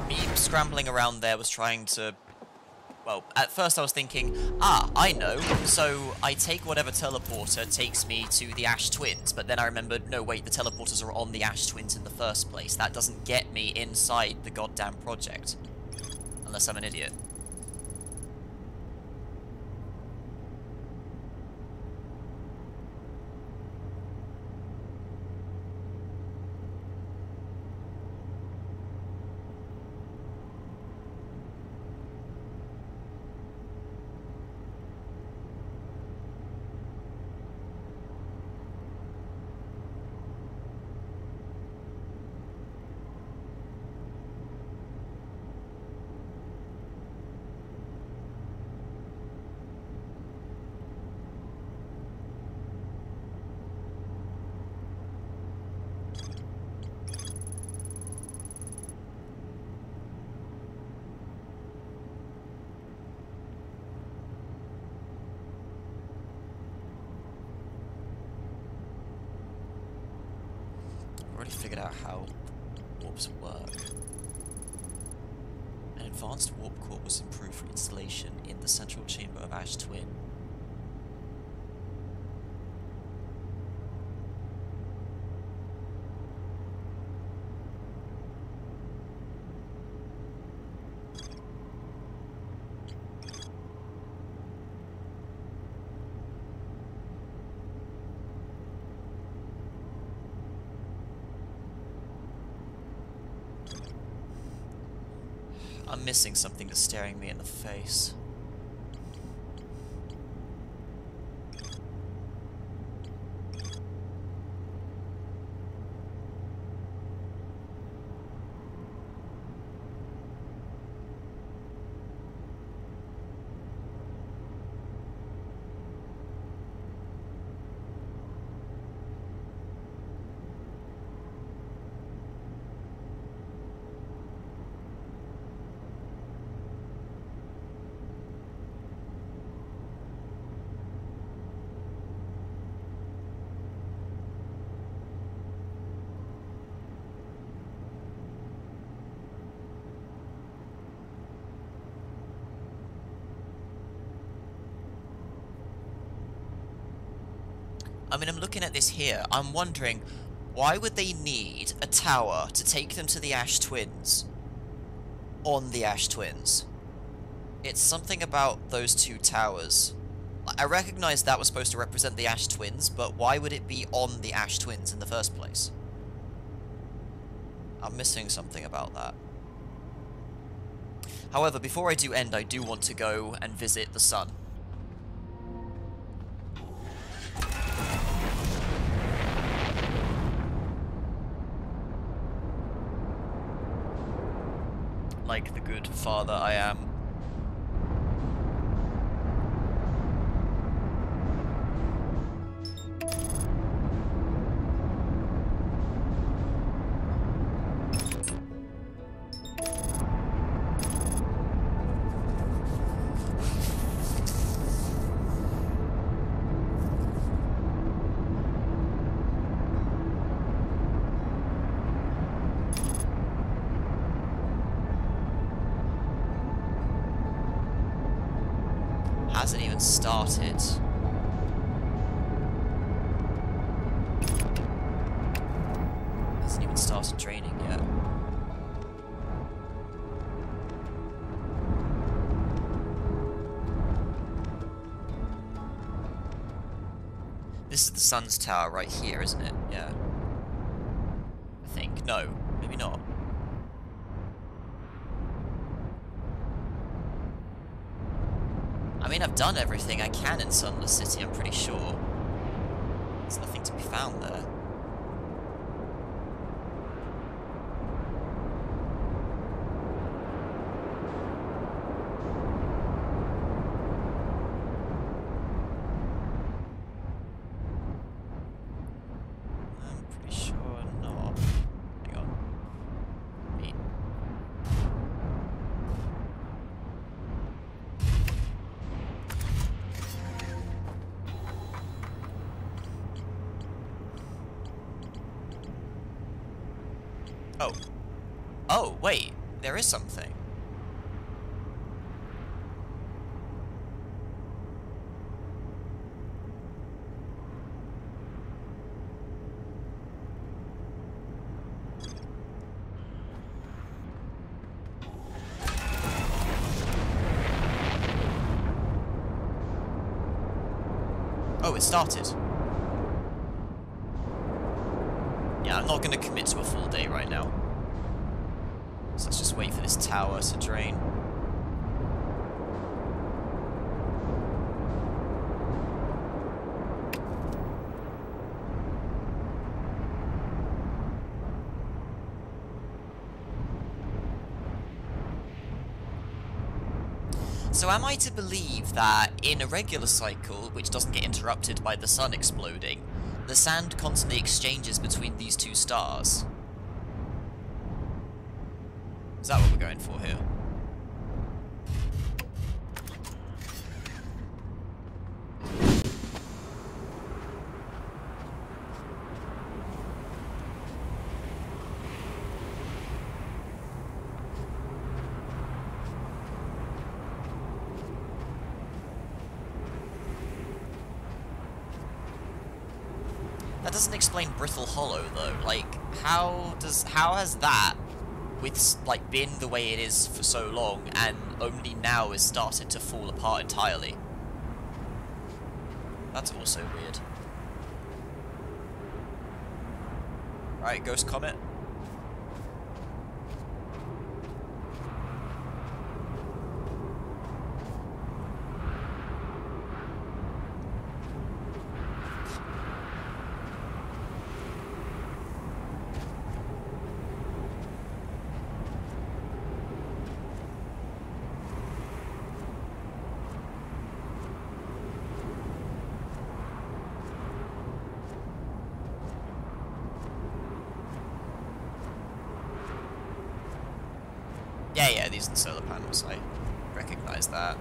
Me scrambling around there was trying to... Well, at first I was thinking, I know, so I take whatever teleporter takes me to the Ash Twins, but then I remembered, no wait, the teleporters are on the Ash Twins in the first place. That doesn't get me inside the goddamn project. Unless I'm an idiot. Already figured out how warps work. An advanced warp core was improved for installation in the central chamber of Ash Twin. I'm missing something that's staring me in the face. I mean, I'm looking at this here. I'm wondering, why would they need a tower to take them to the Ash Twins on the Ash Twins? It's something about those two towers. I recognize that was supposed to represent the Ash Twins, but why would it be on the Ash Twins in the first place? I'm missing something about that. However, before I do end, I do want to go and visit the sun. Like the good father I am. Hasn't even started. Hasn't even started draining yet. This is the sun's tower right here, isn't it? Yeah. I think. No, maybe not. I mean, I've done everything I can in Sunless City, I'm pretty sure. There's nothing to be found there. I'm pretty sure not. Hang on. Wait. Oh. Oh, wait. There is something. Oh, it started. Yeah, I'm not going to commit to a full day right now. So let's just wait for this tower to drain. So am I to believe that in a regular cycle, which doesn't get interrupted by the sun exploding, the sand constantly exchanges between these two stars? Is that what we're going for here? That doesn't explain Brittle Hollow though. Like, how has that, with like been the way it is for so long and only now is started to fall apart entirely? That's also weird. Right, Ghost Comet. Yeah, yeah, these are the solar panels. I recognize that.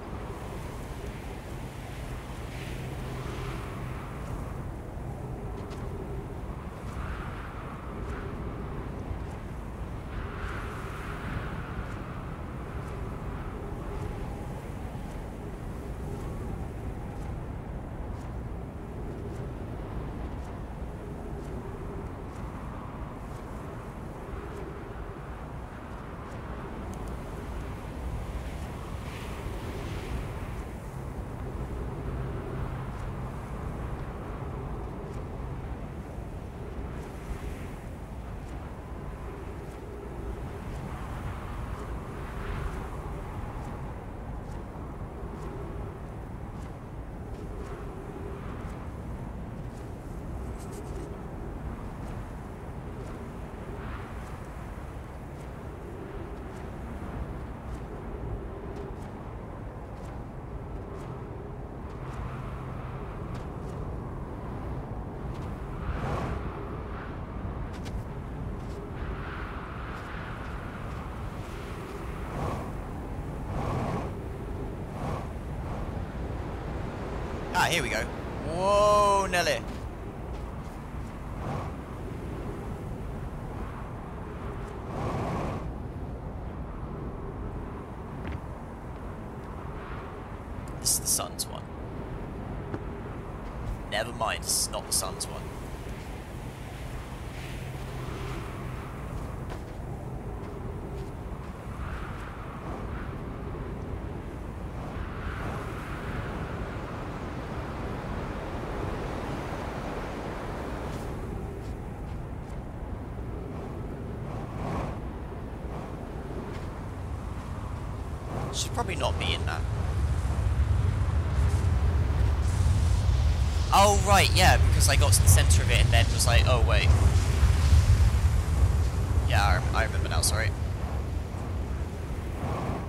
Ah, here we go. Whoa, Nelly. This is the sun's one. Never mind, this is not the sun's one. Should probably not be in that. Oh, right, yeah, because I got to the centre of it and then was like, oh, wait. Yeah, I remember now, sorry.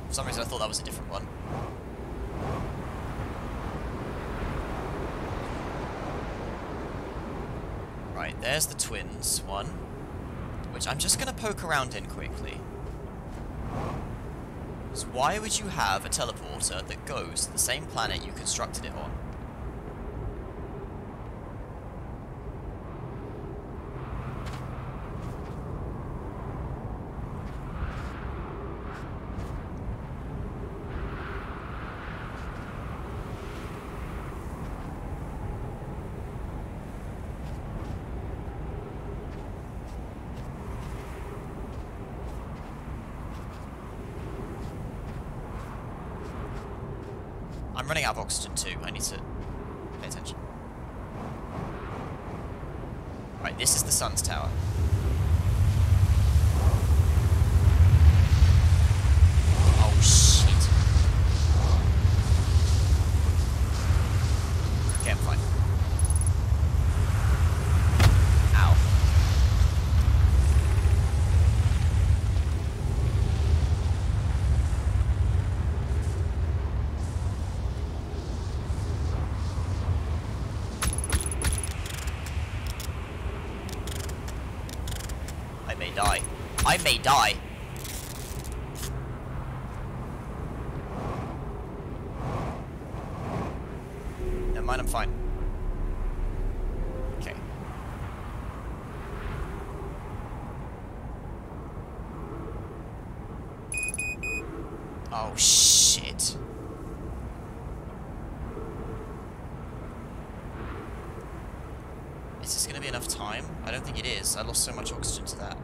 For some reason I thought that was a different one. Right, there's the twins one, which I'm just going to poke around in quickly. So why would you have a teleporter that goes to the same planet you constructed it on? I'm running out of oxygen too, I need to pay attention. Right, this is the sun's tower. Oh shit. Okay, I'm fine. Ow. I may die. I may die. Never mind, I'm fine. Okay. Oh shit. Is this gonna be enough time? I don't think it is. I lost so much oxygen to that.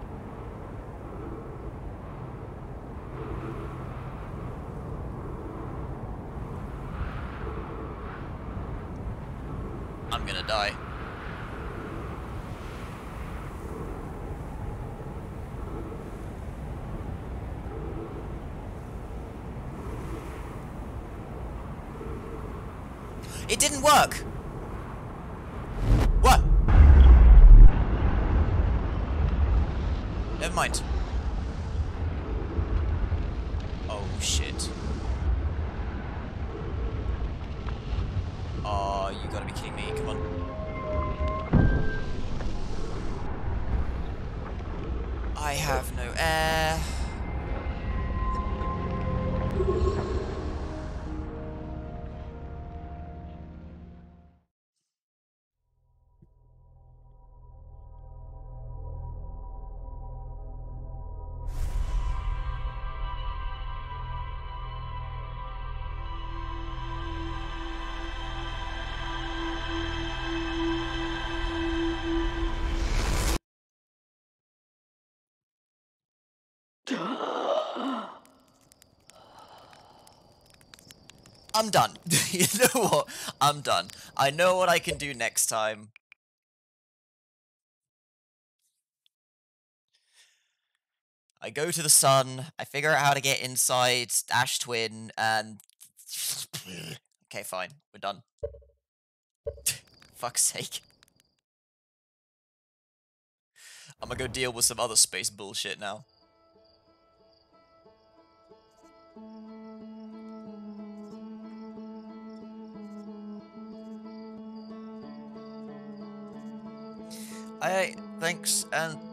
I'm gonna die. It didn't work! What? Never mind. Oh shit. Oh, you gotta be kidding me, come on. I have no air. I'm done. You know what? I'm done. I know what I can do next time. I go to the sun, I figure out how to get inside Ash Twin, and... Okay, fine. We're done. Fuck's sake. I'm gonna go deal with some other space bullshit now.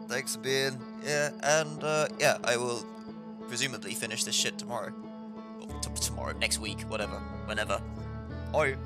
Thanks for being here, and yeah, I will presumably finish this shit tomorrow. Or tomorrow, next week, whatever, whenever. Oi.